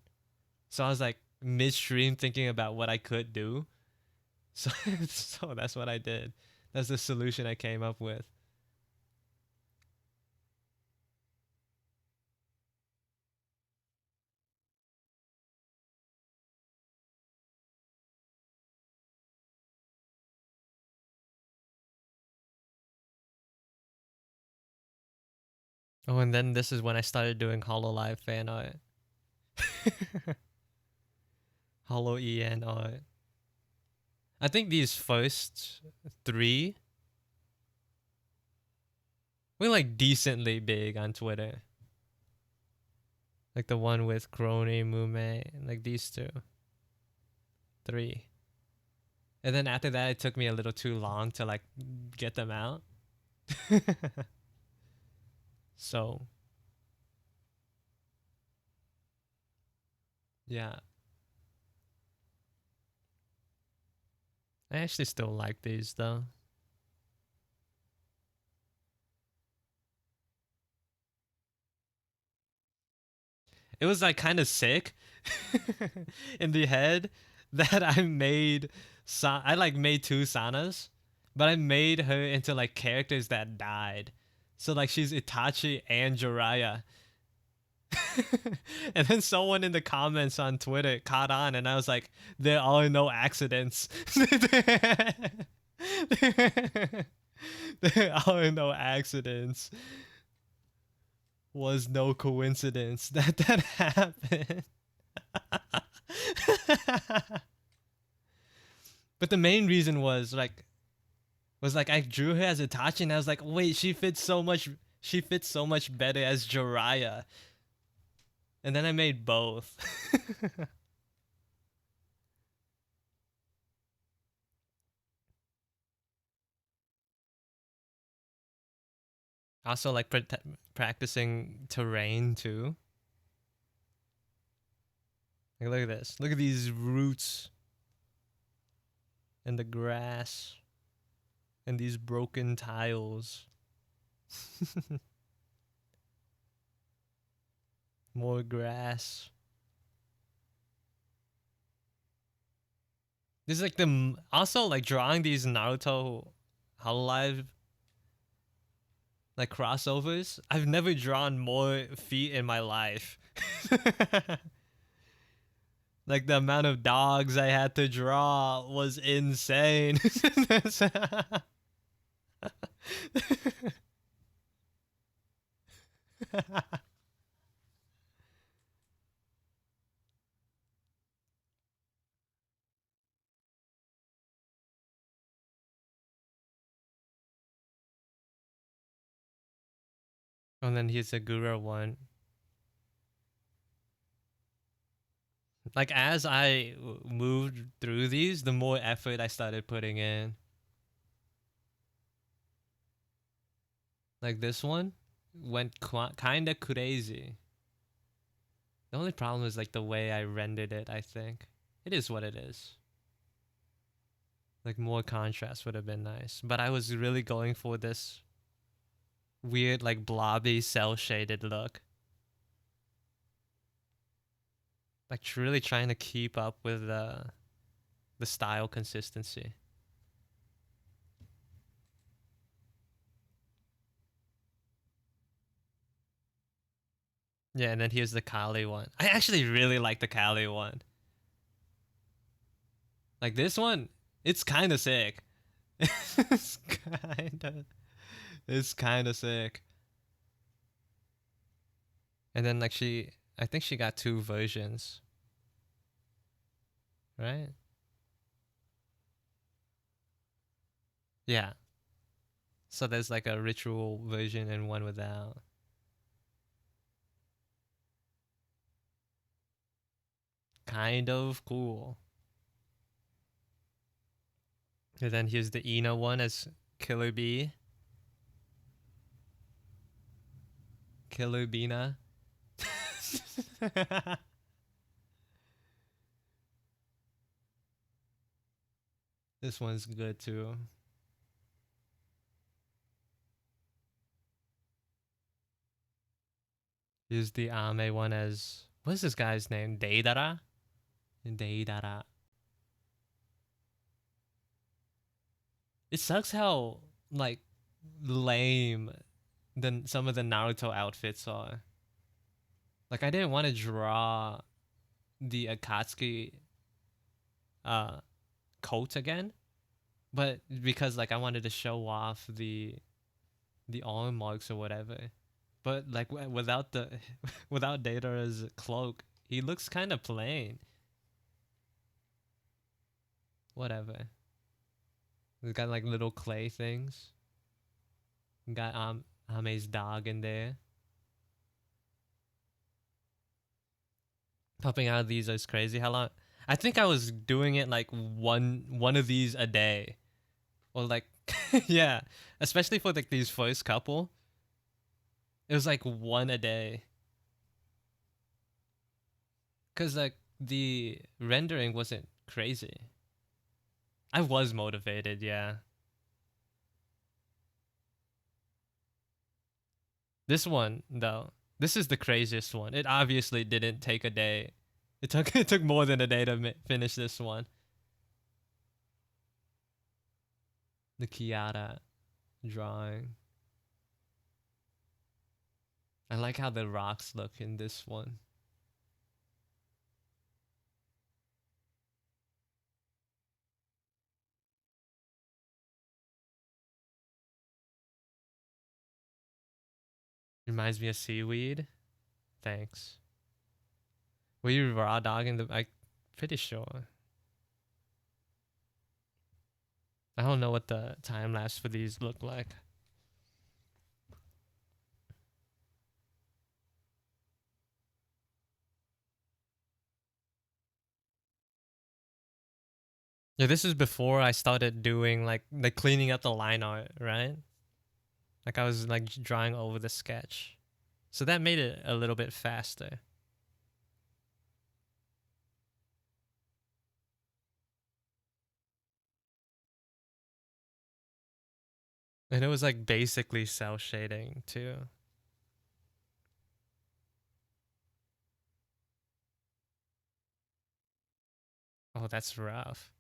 So I was like midstream thinking about what I could do. So so that's what I did. That's the solution I came up with. Oh, and then this is when I started doing Hololive fan art. Hollow EN art. I think these first 3 were like decently big on Twitter. Like the one with Crony, Mume, like these 2. 3. And then after that, it took me a little too long to like get them out. So yeah, I actually still like these though. It was like kind of sick in the head that I made. I like made two Sanas, but I made her into like characters that died. So like she's Itachi and Jiraiya. And then someone in the comments on Twitter caught on, and I was like, "There are no accidents. There are no accidents. Was no coincidence that that happened." But the main reason was like I drew her as Itachi, and I was like, wait, she fits so much. She fits so much better as Jiraiya. And then I made both. Also, like practicing terrain too. Like, look at this. Look at these roots and the grass and these broken tiles. More grass. This is like also like drawing these Naruto Hololive like crossovers. I've never drawn more feet in my life. Like the amount of dogs I had to draw was insane. And then here's a Gura one. Like as I moved through these, the more effort I started putting in. Like this one went kind of crazy. The only problem is like the way I rendered it, I think. It is what it is. Like more contrast would have been nice. But I was really going for this weird like blobby cell shaded look. Like really trying to keep up with the style consistency. Yeah, and then here's the Kali one. I actually really like the Kali one. Like this one, it's kind of sick. it's kind of it's kind of sick. And then like I think she got two versions, right? Yeah. So there's like a ritual version and one without. Kind of cool. And then here's the Ina one as Killer Bee. Killer Bina. This one's good too. Here's the Ame one as what's this guy's name? Deidara? Deidara. It sucks how like lame than some of the Naruto outfits are. Like I didn't want to draw the Akatsuki uh coat again, but because like I wanted to show off the arm marks or whatever. But like without the without Data's cloak, he looks kind of plain. Whatever. He's got like little clay things. Got Ame's dog in there. Popping out of these is crazy. How long? I think I was doing it like one of these a day, or like yeah, especially for like these first couple. It was like one a day, cause like the rendering wasn't crazy. I was motivated, yeah. This one though, this is the craziest one. It obviously didn't take a day. It took more than a day to finish this one. The Kiara drawing. I like how the rocks look in this one. Reminds me of seaweed. Thanks. Were you raw dogging the? I pretty sure. I don't know what the time lapse for these look like. Yeah, this is before I started doing like cleaning up the line art, right? Like I was like drawing over the sketch. So that made it a little bit faster. And it was like basically cell shading too. Oh, that's rough.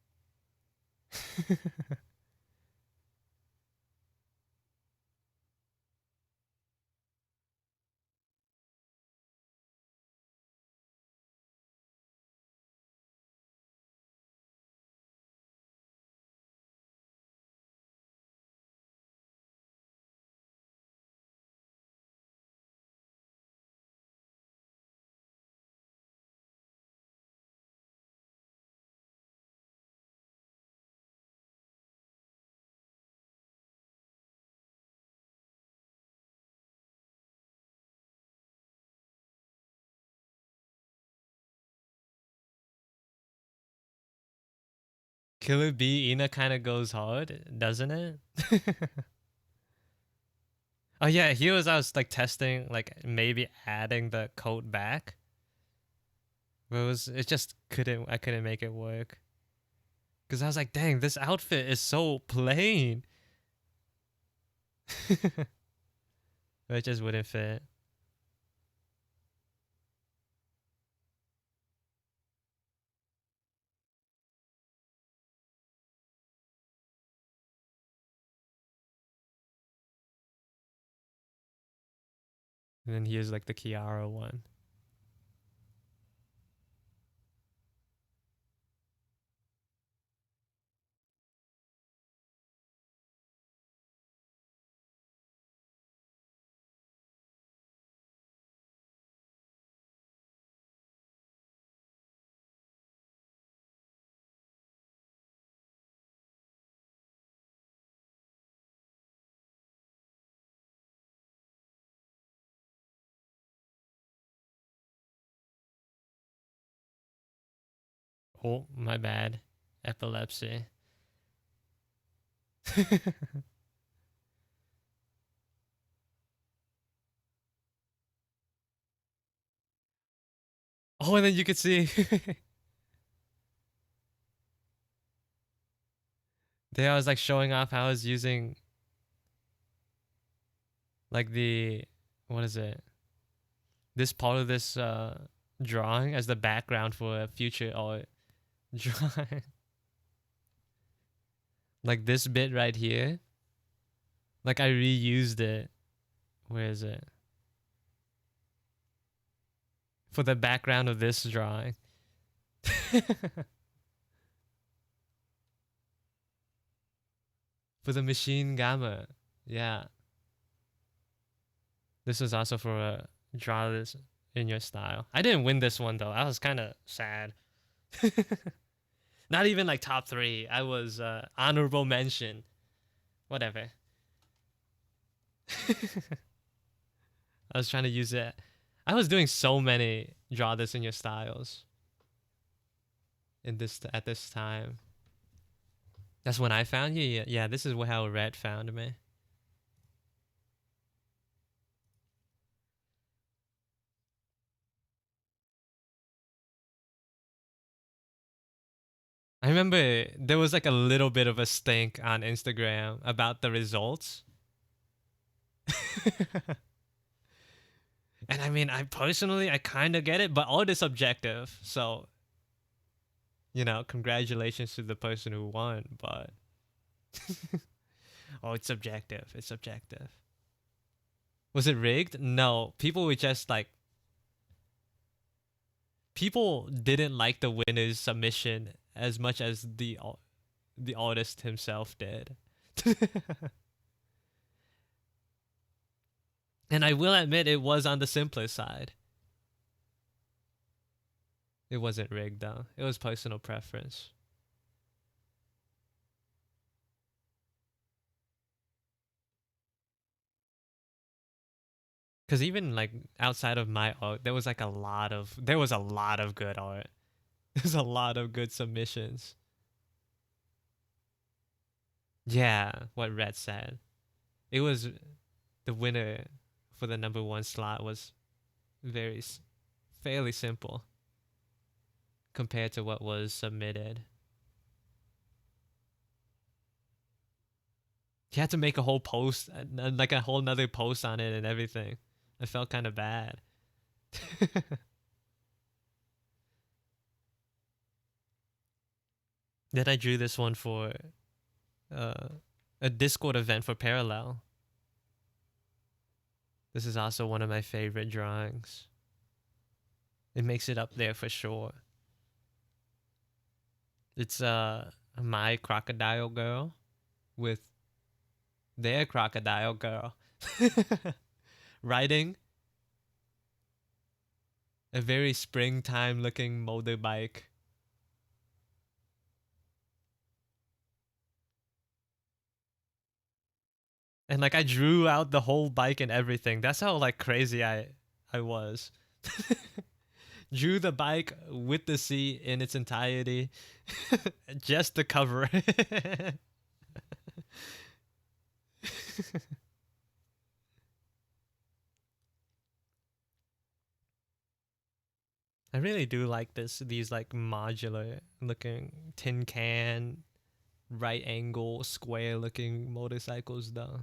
Killer Bee Ina kind of goes hard, doesn't it? Oh yeah, here was I was like testing like maybe adding the coat back. But it just couldn't I couldn't make it work. Cause I was like, dang, this outfit is so plain. It just wouldn't fit. And then here's like the Kiara one. Oh, my bad. Epilepsy. Oh, and then you could see there I was like showing off how I was using like the what is it? This part of this drawing as the background for a future art drawing. Like this bit right here. Like I reused it. Where is it? For the background of this drawing. For the machine gamma. Yeah. This is also for a draw this in your style. I didn't win this one though. I was kind of sad. Not even like top 3. I was honorable mention. Whatever. I was trying to use it. I was doing so many draw this in your styles. in this at this time. That's when I found you. Yeah, yeah, this is how Red found me. I remember there was like a little bit of a stink on Instagram about the results. And I mean, I personally, I kind of get it, but all this subjective. So, congratulations to the person who won, but oh, it's subjective. It's subjective. Was it rigged? No. People were just like, people didn't like the winner's submission as much as the artist himself did. And I will admit it was on the simpler side. It wasn't rigged though. It was personal preference. Cause even like outside of my art, there was a lot of good art. There's a lot of good submissions. Yeah, what Red said. It was the winner for the number one slot was very fairly simple compared to what was submitted. He had to make a whole post, like a whole nother post on it and everything. I felt kind of bad. Then I drew this one for uh, a Discord event for Parallel. This is also one of my favorite drawings. It makes it up there for sure. It's my crocodile girl with their crocodile girl riding a very springtime looking motorbike. And like I drew out the whole bike and everything. That's how like crazy I was. Drew the bike with the seat in its entirety just to cover it. I really do like these like modular looking tin can, right angle, square looking motorcycles though.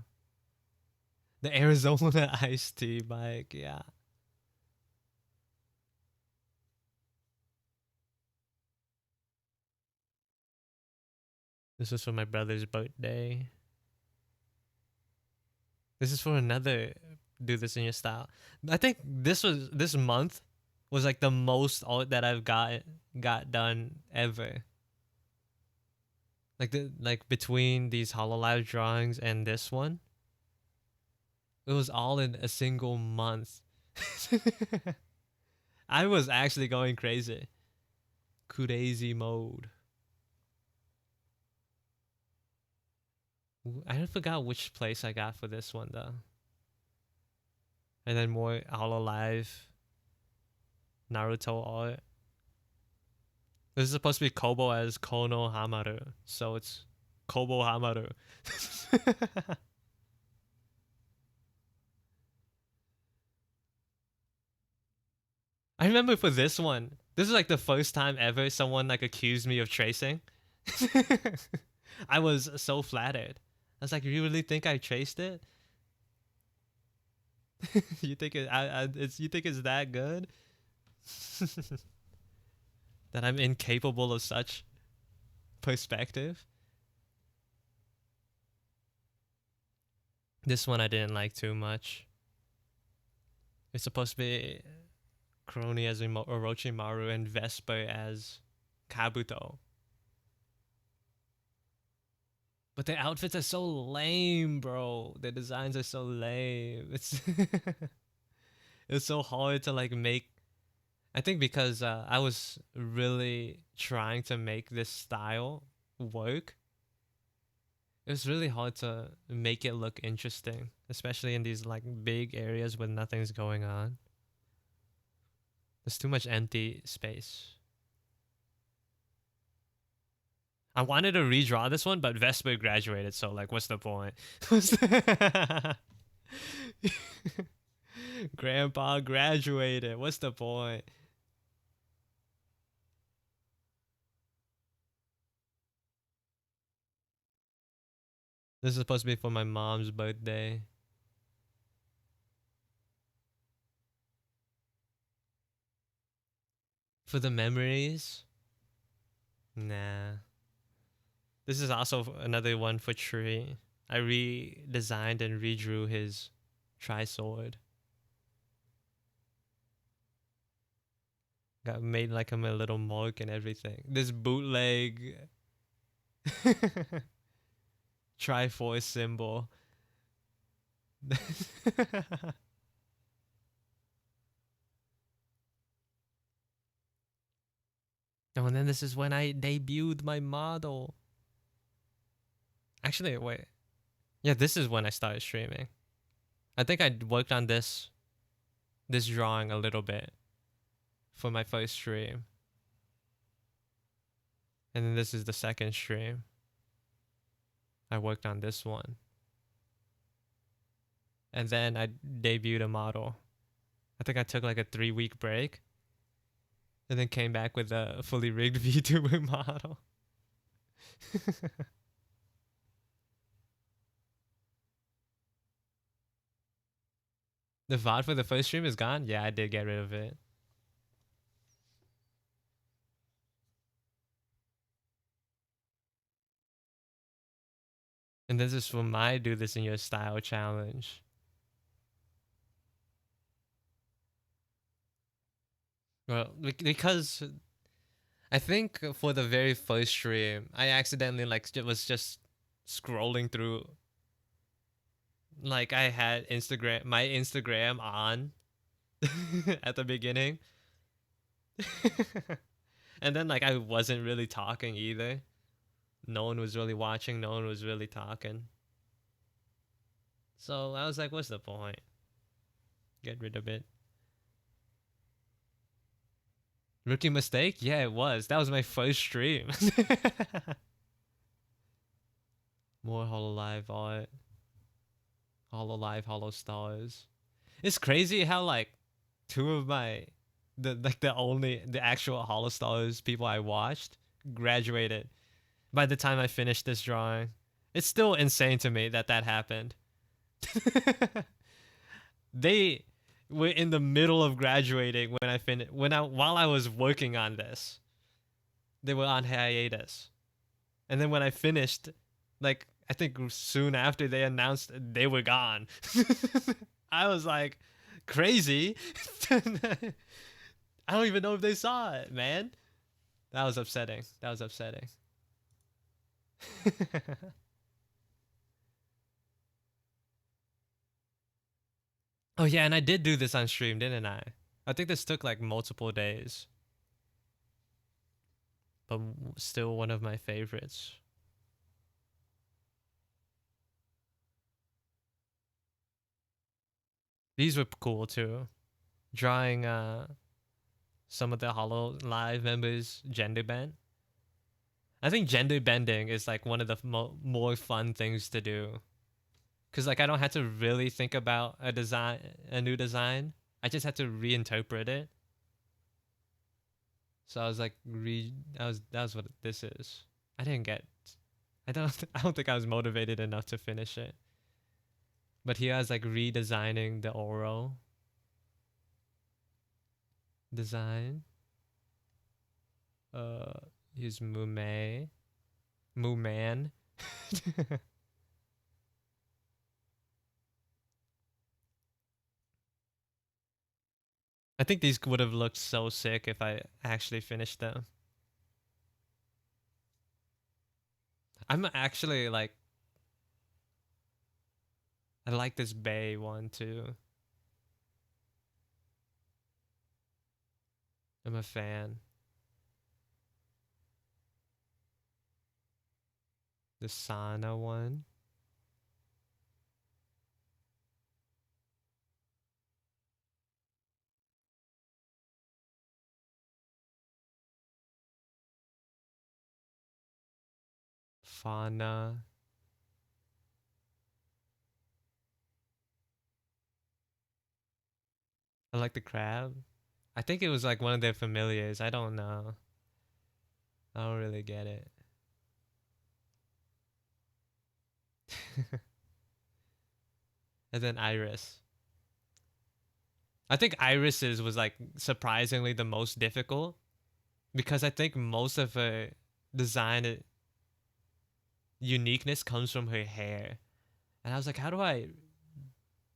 The Arizona iced tea bike, yeah. This was for my brother's birthday. This is for another do this in your style. I think this month was like the most art that I've got done ever. Like between these Hololive drawings and this one, it was all in a single month. I was actually going crazy. Crazy mode. I forgot which place I got for this one though. And then more Hololive Naruto art. This is supposed to be Kobo as Kono Hamaru, so it's Kobo Hamaru. I remember for this one, this is like the first time ever someone like accused me of tracing. I was so flattered. I was like, "You really think I traced it? You think you think it's that good? That I'm incapable of such perspective?" This one I didn't like too much. It's supposed to be Crony as Orochimaru and Vesper as Kabuto. But their outfits are so lame, bro. Their designs are so lame. It's so hard to like make. I think because I was really trying to make this style work. It was really hard to make it look interesting, especially in these like big areas where nothing's going on. There's too much empty space. I wanted to redraw this one, but Vesper graduated, so like, what's the point? Grandpa graduated. What's the point? This is supposed to be for my mom's birthday. For the memories? Nah. This is also another one for Tree. I redesigned and redrew his tri sword. Got made like him a little monk and everything. This bootleg Triforce symbol. Oh, and then this is when I debuted my model. Actually, wait. Yeah, this is when I started streaming. I think I worked on this drawing a little bit for my first stream. And then this is the second stream. I worked on this one. And then I debuted a model. I think I took like a 3-week break. And then came back with a fully rigged VTuber model. The VOD for the first stream is gone? Yeah, I did get rid of it. And this is for my do this in your style challenge. Well, because I think for the very first stream, I accidentally like was just scrolling through. Like I had my Instagram on at the beginning, and then like I wasn't really talking either. No one was really watching. No one was really talking. So I was like, what's the point? Get rid of it. Rookie mistake? Yeah, it was. That was my first stream. More Hololive art. Hololive, Hollow Stars. It's crazy how like two of my the actual Hollow Stars people I watched graduated by the time I finished this drawing. It's still insane to me that happened. They were in the middle of graduating when I finished while I was working on this. They were on hiatus. And then when I finished, like I think soon after they announced they were gone. I was like, crazy. I don't even know if they saw it, man. That was upsetting. That was upsetting. Oh yeah, and I did do this on stream, didn't I? I think this took like multiple days, but still one of my favorites. These were cool too. Drawing some of the Hollow Live members gender bent. I think gender bending is like one of the more fun things to do. Cause like I don't have to really think about a new design. I just had to reinterpret it. So I was like, that was what this is. I didn't get. I don't think I was motivated enough to finish it. But here I was like redesigning the oral design. Here's Mume, Muman. I think these would have looked so sick if I actually finished them. I'm actually like, I like this Bay one too. I'm a fan. The Sana one. fauna. I like the crab. I think it was like one of their familiars. I don't know. I don't really get it. And then iris. I think irises was like surprisingly the most difficult because I think most of her design uniqueness comes from her hair. And I was like, how do I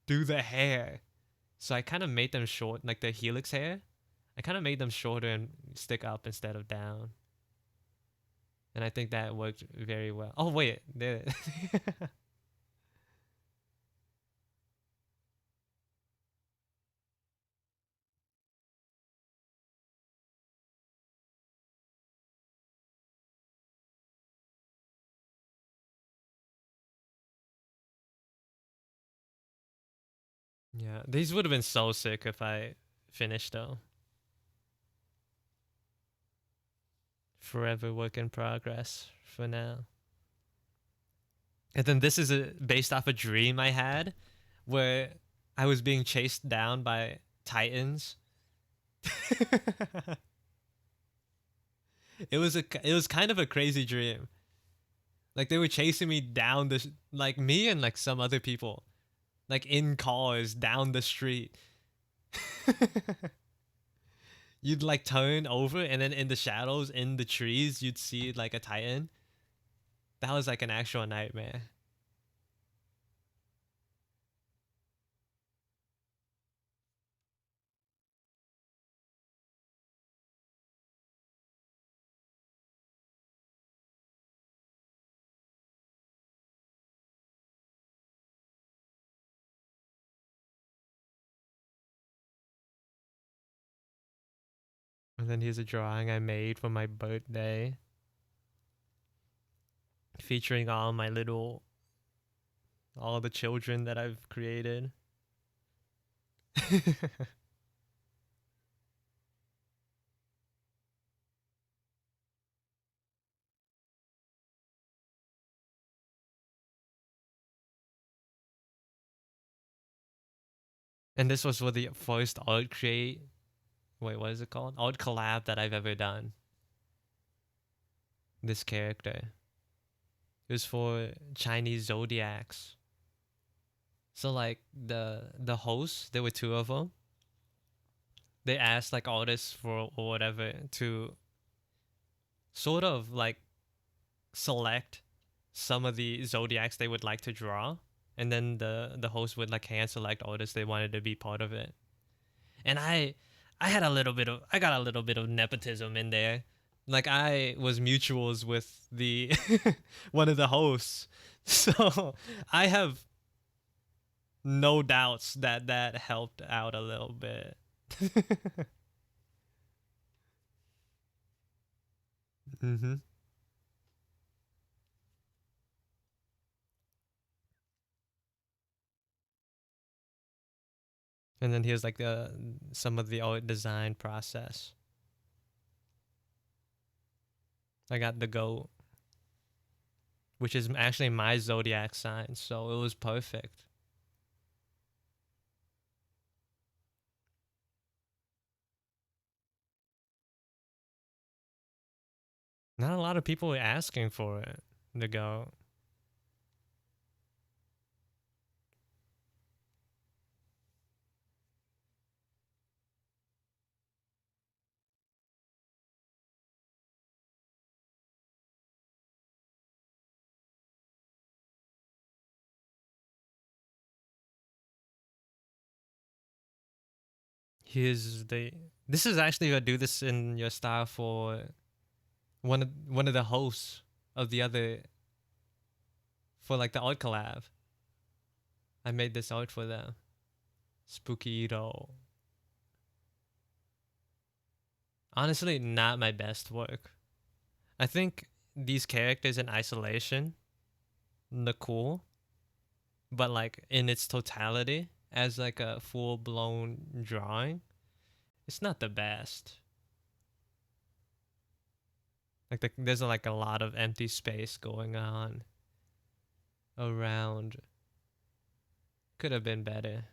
do the hair? So I kind of made them short, like the helix hair. I kind of made them shorter and stick up instead of down. And I think that worked very well. Oh, wait. There. Yeah, these would have been so sick if I finished though. Forever work in progress for now. And then this is based off a dream I had where I was being chased down by titans. It was kind of a crazy dream. Like they were chasing me down the like me and like some other people like in cars down the street. You'd like turn over and then in the shadows in the trees you'd see like a titan. That was like an actual nightmare. And then here's a drawing I made for my birthday featuring all the children that I've created. And this was for the first art create. Wait, what is it called? Art collab that I've ever done. This character. It was for Chinese zodiacs. So like the hosts, there were two of them. They asked like artists for or whatever to sort of like select some of the zodiacs they would like to draw, and then the host would like hand select artists they wanted to be part of it. And I had a little bit of I got a little bit of nepotism in there. Like I was mutuals with the one of the hosts, so I have no doubts that that helped out a little bit. Mm-hmm. And then here's like some of the art design process. I got the goat, which is actually my zodiac sign, so it was perfect. Not a lot of people were asking for it. The goat. Here's the. This is actually gonna do this in your style for one of the hosts of the other for like the art collab. I made this art for them. Spooky-do. Honestly, not my best work. I think these characters in isolation, look cool, but like in its totality, as like a full blown drawing, it's not the best. There's like a lot of empty space going on around. Could have been better.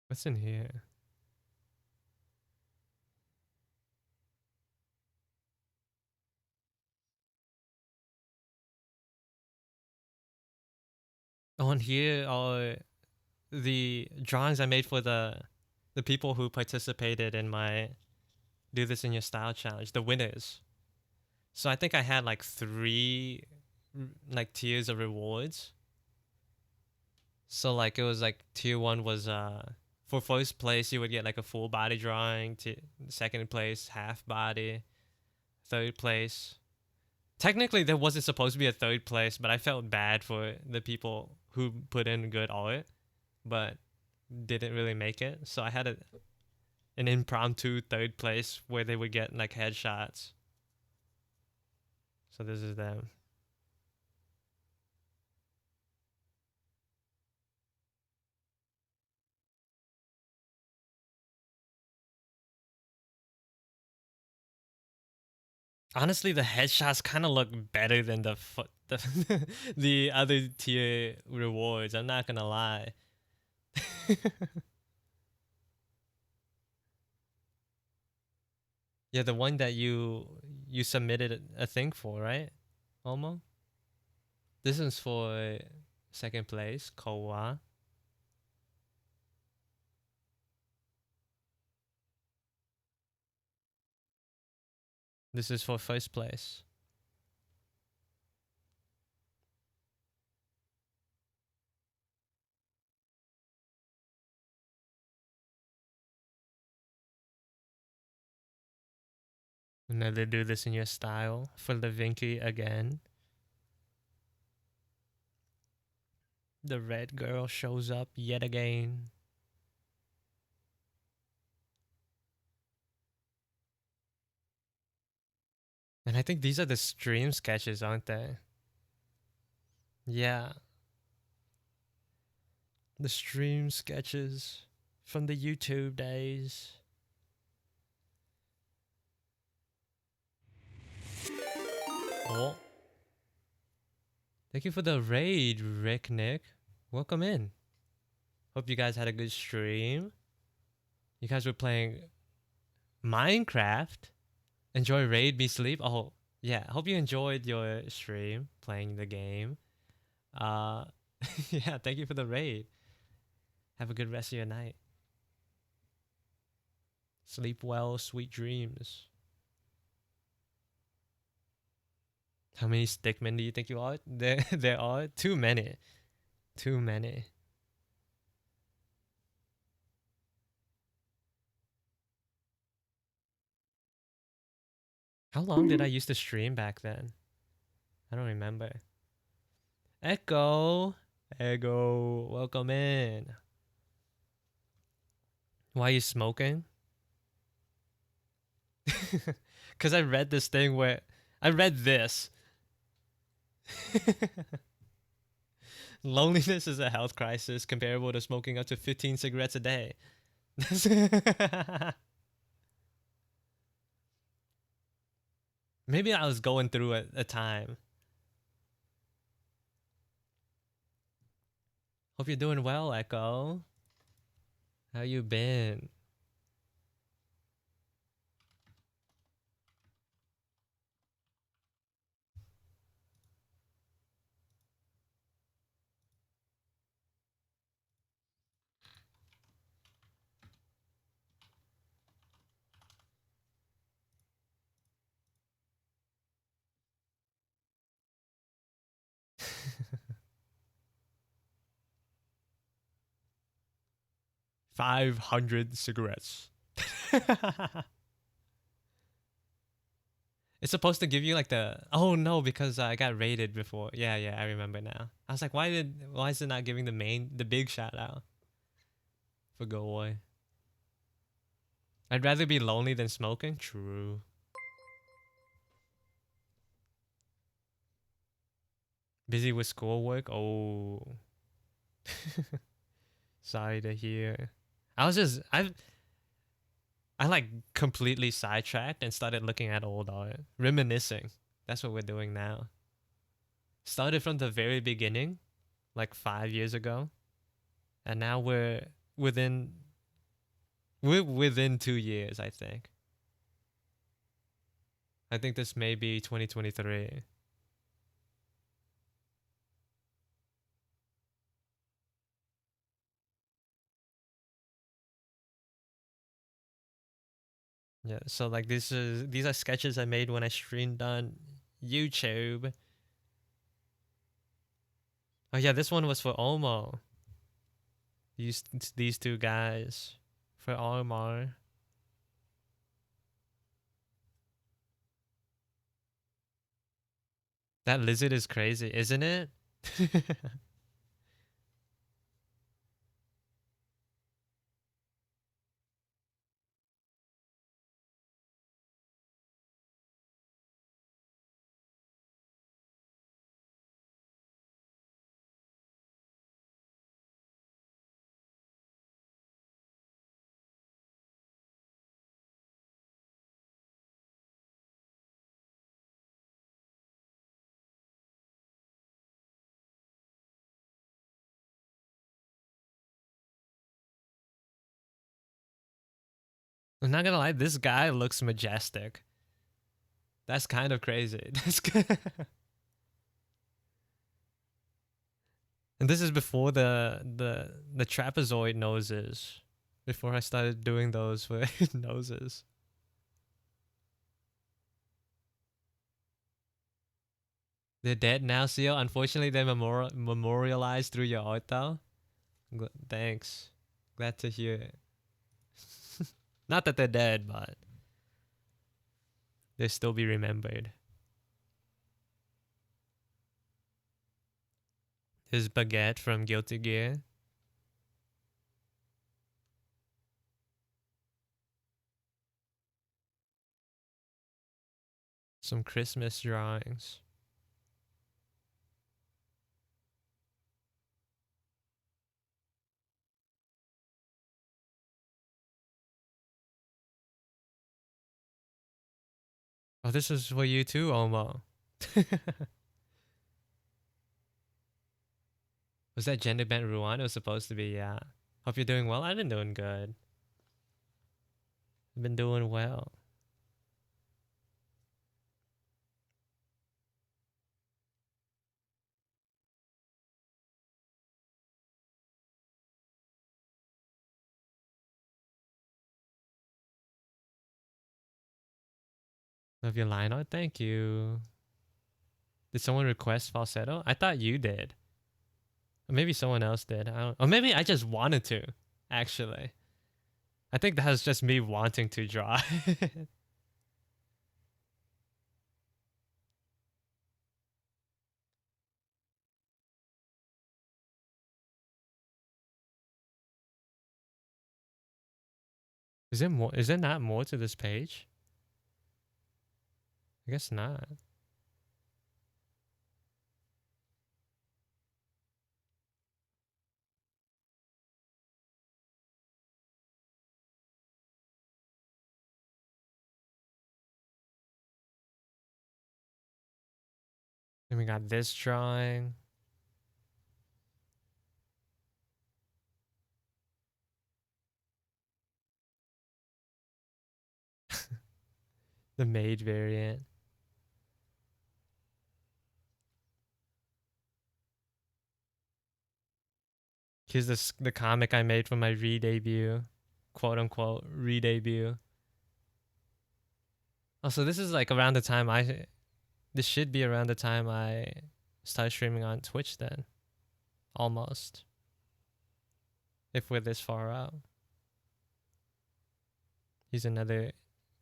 What's in here? On here are the drawings I made for the people who participated in my do this in your style challenge, the winners. So I think I had like three like tiers of rewards. So like it was like tier one was for first place you would get like a full body drawing. Second place half body. Third place. Technically there wasn't supposed to be a third place, but I felt bad for the people who put in good art, but didn't really make it. So I had an impromptu third place where they would get like headshots. So this is them. Honestly, the headshots kind of look better than the other tier rewards. I'm not gonna lie. Yeah, the one that you submitted a thing for, right? Almost. This is for second place, Kowa. This is for first place. Another do this in your style for the Vinky again. The red girl shows up yet again. And I think these are the stream sketches, aren't they? Yeah, the stream sketches from the YouTube days. Oh, thank you for the raid, Rick Nick. Welcome in. Hope you guys had a good stream. You guys were playing Minecraft. Enjoy Raid Me Sleep. Oh, yeah. Hope you enjoyed your stream playing the game. Uh, yeah, thank you for the raid. Have a good rest of your night. Sleep well, sweet dreams. How many stickmen do you think you are? There are too many. Too many. How long did I used to stream back then? I don't remember. Echo. Echo. Welcome in. Why are you smoking? Because I read this thing where I read this. Loneliness is a health crisis comparable to smoking up to 15 cigarettes a day. Maybe I was going through a time. Hope you're doing well, Echo. How you been? $500 cigarettes. It's supposed to give you like the oh no because I got raided before. Yeah, yeah, I remember now. I was like, why is it not giving the big shout out for Go Away? I'd rather be lonely than smoking. True. Busy with schoolwork? Oh, sorry to hear. I was just I like completely sidetracked and started looking at old art, reminiscing. That's what we're doing now. Started from the very beginning, like 5 years ago, and now within we're within 2 years. I think. I think this may be 2023. Yeah. So like these are sketches I made when I streamed on YouTube. Oh yeah, this one was for Omo. These these two guys for Omar. That lizard is crazy, isn't it? I'm not gonna lie, this guy looks majestic. That's kind of crazy. And this is before the trapezoid noses. Before I started doing those for noses. They're dead now, Seal. Unfortunately, they're memorialized through your art, though. Thanks. Glad to hear it. Not that they're dead, but they'll still be remembered. His baguette from Guilty Gear. Some Christmas drawings. Oh, this is for you too, Omo. Was that gender bent Ruan? It was supposed to be, yeah. Hope you're doing well. I've been doing good. I've been doing well. Love your line art. Thank you. Did someone request falsetto? I thought you did. Or maybe someone else did. I don't. Or maybe I just wanted to. Actually, I think that was just me wanting to draw. Is there more? Is there not more to this page? I guess not. Then we got this drawing. The maid variant. Here's the comic I made for my re-debut, quote unquote re-debut. Also, this is like around the time I. This should be around the time I start streaming on Twitch. Then, almost. If we're this far out. Here's another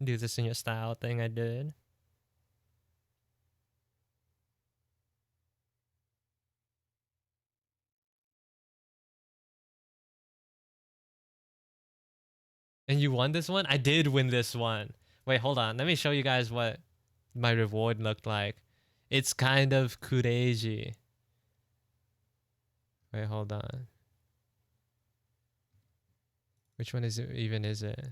do this in your style thing I did. And you won this one? I did win this one. Wait, hold on. Let me show you guys what my reward looked like. It's kind of crazy. Wait, hold on. Which one is it even is it?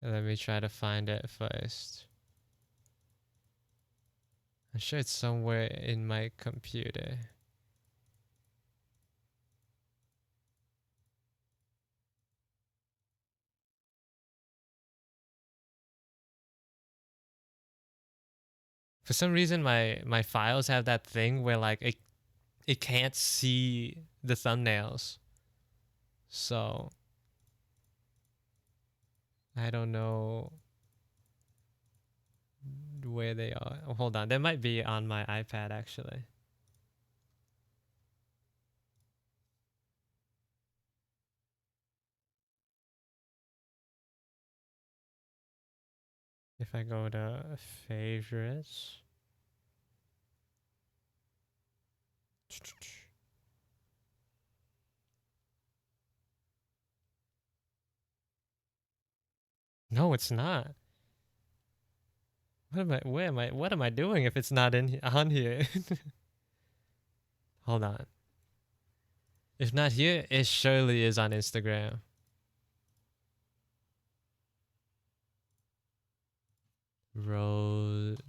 Let me try to find it first. I'm sure it's somewhere in my computer. For some reason my files have that thing where like it can't see the thumbnails. So I don't know where they are. Oh, hold on. They might be on my iPad actually. If I go to favorites. No, it's not. What am I doing if it's not on here? Hold on. If not here, it surely is on Instagram.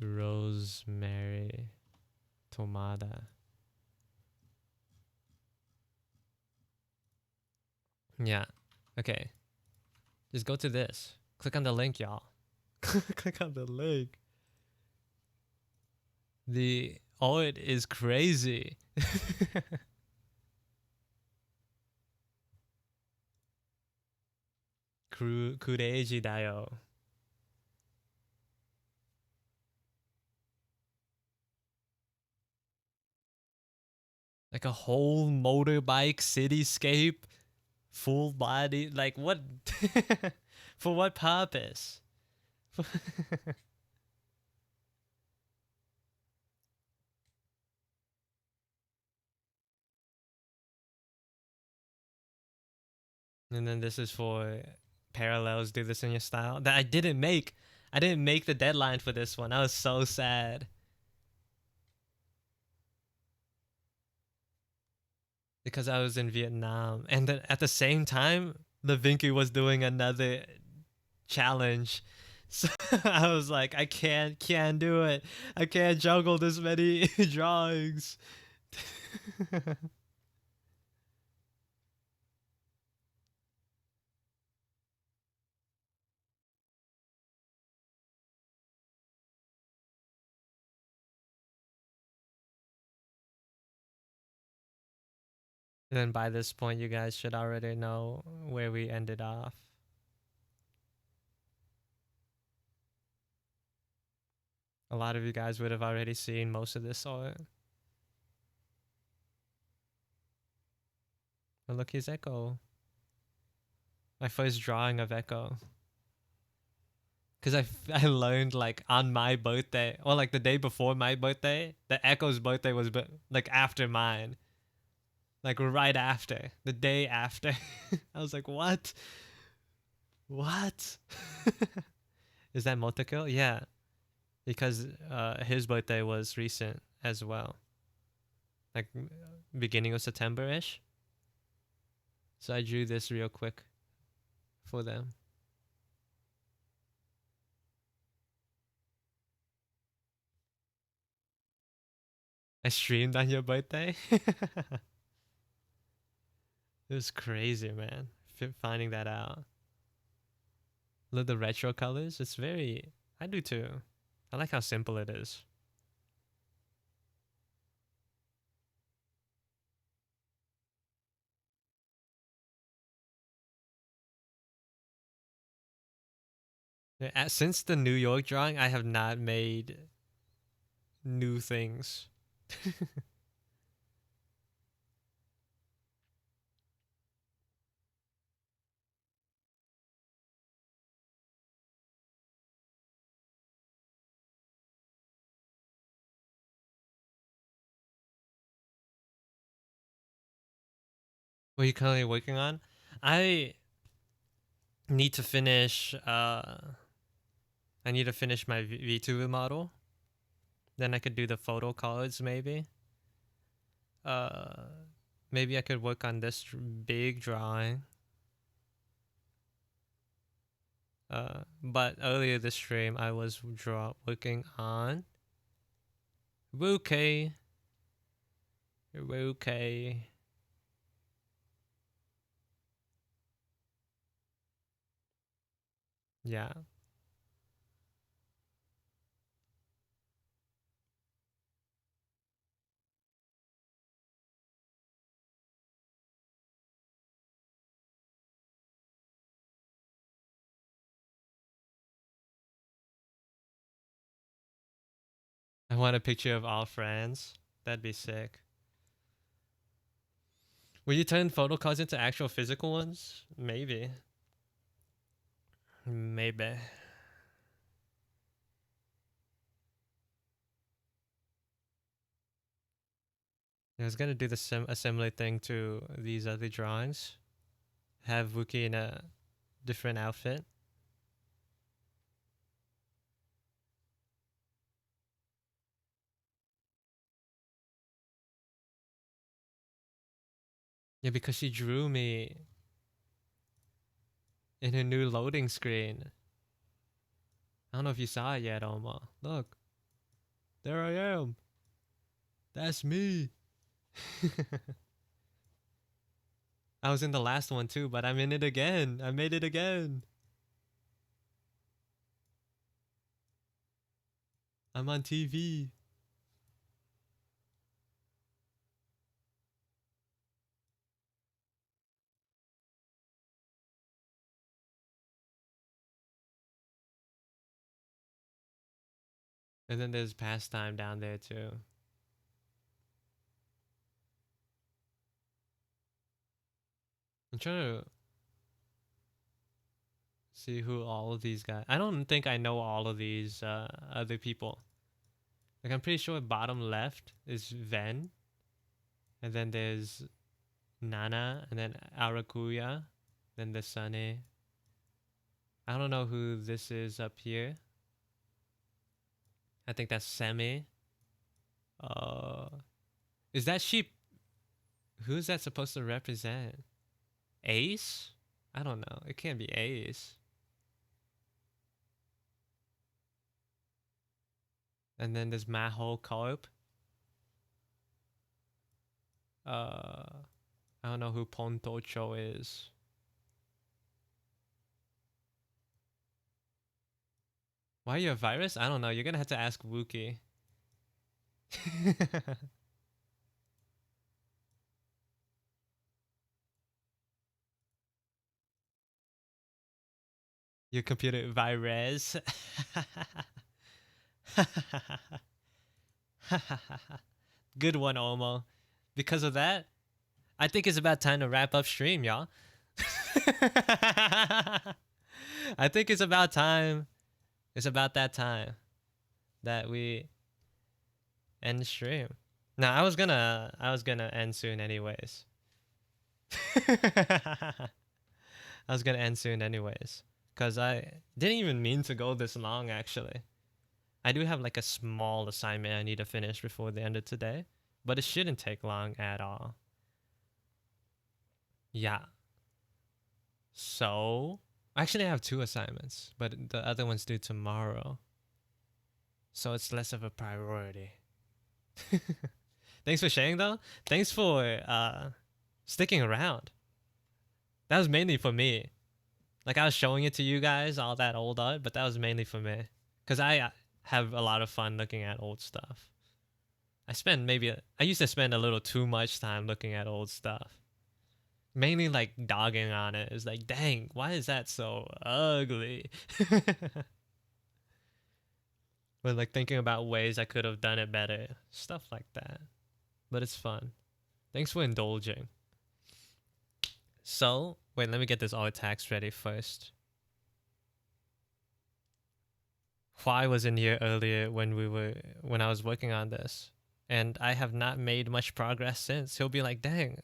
Rosemary Tomada. Yeah. Okay. Just go to this. Click on the link, y'all. Click on the link. The art is crazy. Kureiji dayo. Like a whole motorbike cityscape, full body. Like what? For what purpose? And then this is for parallels. Do this in your style. That I didn't make. I didn't make the deadline for this one. I was so sad because I was in Vietnam, and then at the same time, the Vinky was doing another challenge. So I was like, I can't do it. I can't juggle this many drawings. And then by this point, you guys should already know where we ended off. A lot of you guys would have already seen most of this art. But look, here's Echo. My first drawing of Echo. Because I learned like on my birthday, or like the day before my birthday, that Echo's birthday was like after mine. Like right after. The day after. I was like, what? What? Is that Motokill? Yeah. Because his birthday was recent as well. Like beginning of September ish. So I drew this real quick for them. I streamed on your birthday. It was crazy, man. Finding that out. Look, the retro colors. It's very. I do too. I like how simple it is. Since the New York drawing, I have not made new things. What are you currently working on? I need to finish. I need to finish my VTuber model. Then I could do the photo cards maybe. Uh, maybe I could work on this big drawing. But earlier this stream I was working on Wuke. Wuke. Yeah. I want a picture of all friends. That'd be sick. Will you turn photo cards into actual physical ones? Maybe. Maybe. I was gonna do the assembly thing to these other drawings. Have Wookie in a different outfit. Yeah, because she drew me in her new loading screen. I don't know if you saw it yet, Oma. Look, there I am. That's me. I was in the last one too, but I'm in it again. I made it again. I'm on TV. And then there's pastime down there too. I'm trying to see who all of these guys. I don't think I know all of these other people. Like I'm pretty sure bottom left is Ven, and then there's Nana, and then Arakuya, then the Sunny. I don't know who this is up here. I think that's Semi. Uh, is that sheep? Who's that supposed to represent? Ace? I don't know. It can't be Ace. And then there's Maho Carp. I don't know who Pontocho is. Why are you a virus? I don't know. You're gonna have to ask Wookie. Your computer virus. Good one, Omo. Because of that, I think it's about time to wrap up stream, y'all. I think it's about time. It's about that time that we end stream. Now, I was gonna end soon anyways. I was gonna end soon anyways, cause I didn't even mean to go this long actually. I do have like a small assignment I need to finish before the end of today, but it shouldn't take long at all. Yeah. So, actually I have two assignments, but the other one's due tomorrow. So it's less of a priority. Thanks for sharing though. Thanks for sticking around. That was mainly for me. Like I was showing it to you guys, all that old art, but that was mainly for me. Cause I have a lot of fun looking at old stuff. I used to spend a little too much time looking at old stuff. Mainly like dogging on it. It's like, dang, why is that so ugly? But like thinking about ways I could have done it better. Stuff like that. But it's fun. Thanks for indulging. So, wait, let me get this alt text ready first. Hwai was in here earlier when I was working on this, and I have not made much progress since. He'll be like, "Dang,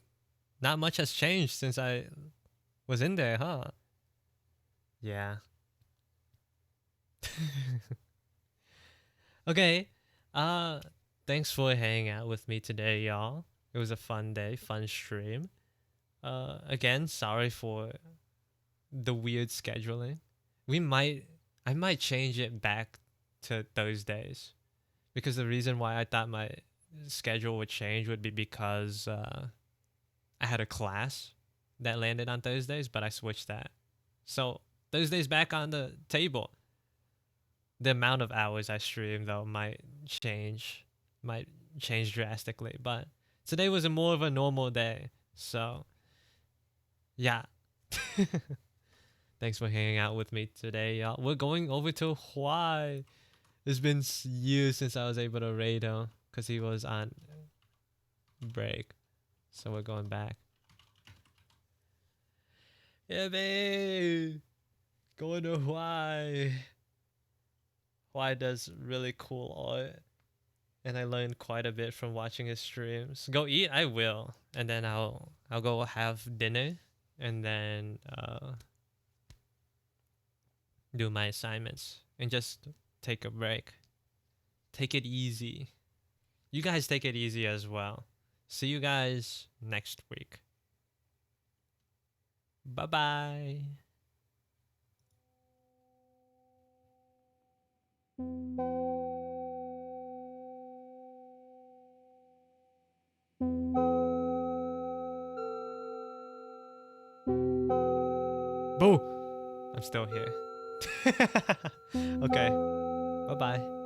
not much has changed since I was in there, huh?" Yeah. Okay. Uh Thanks for hanging out with me today, y'all. It was a fun day, fun stream. Again, sorry for the weird scheduling. We might I might change it back to Thursdays because the reason why I thought my schedule would change would be because I had a class that landed on Thursdays, but I switched that. So Thursdays back on the table. The amount of hours I stream though might change drastically. But today was a more of a normal day, so yeah. Thanks for hanging out with me today, y'all. We're going over to Hawaii. It's been years since I was able to raid him because he was on break, so we're going back. Yeah, babe. Going to Hawaii. Hawaii does really cool art, and I learned quite a bit from watching his streams. Go eat, I will, and then I'll go have dinner, and then do my assignments and just take a break. Take it easy. You guys take it easy as well. See you guys next week. Bye bye. Boo! I'm still here. Okay. Bye bye.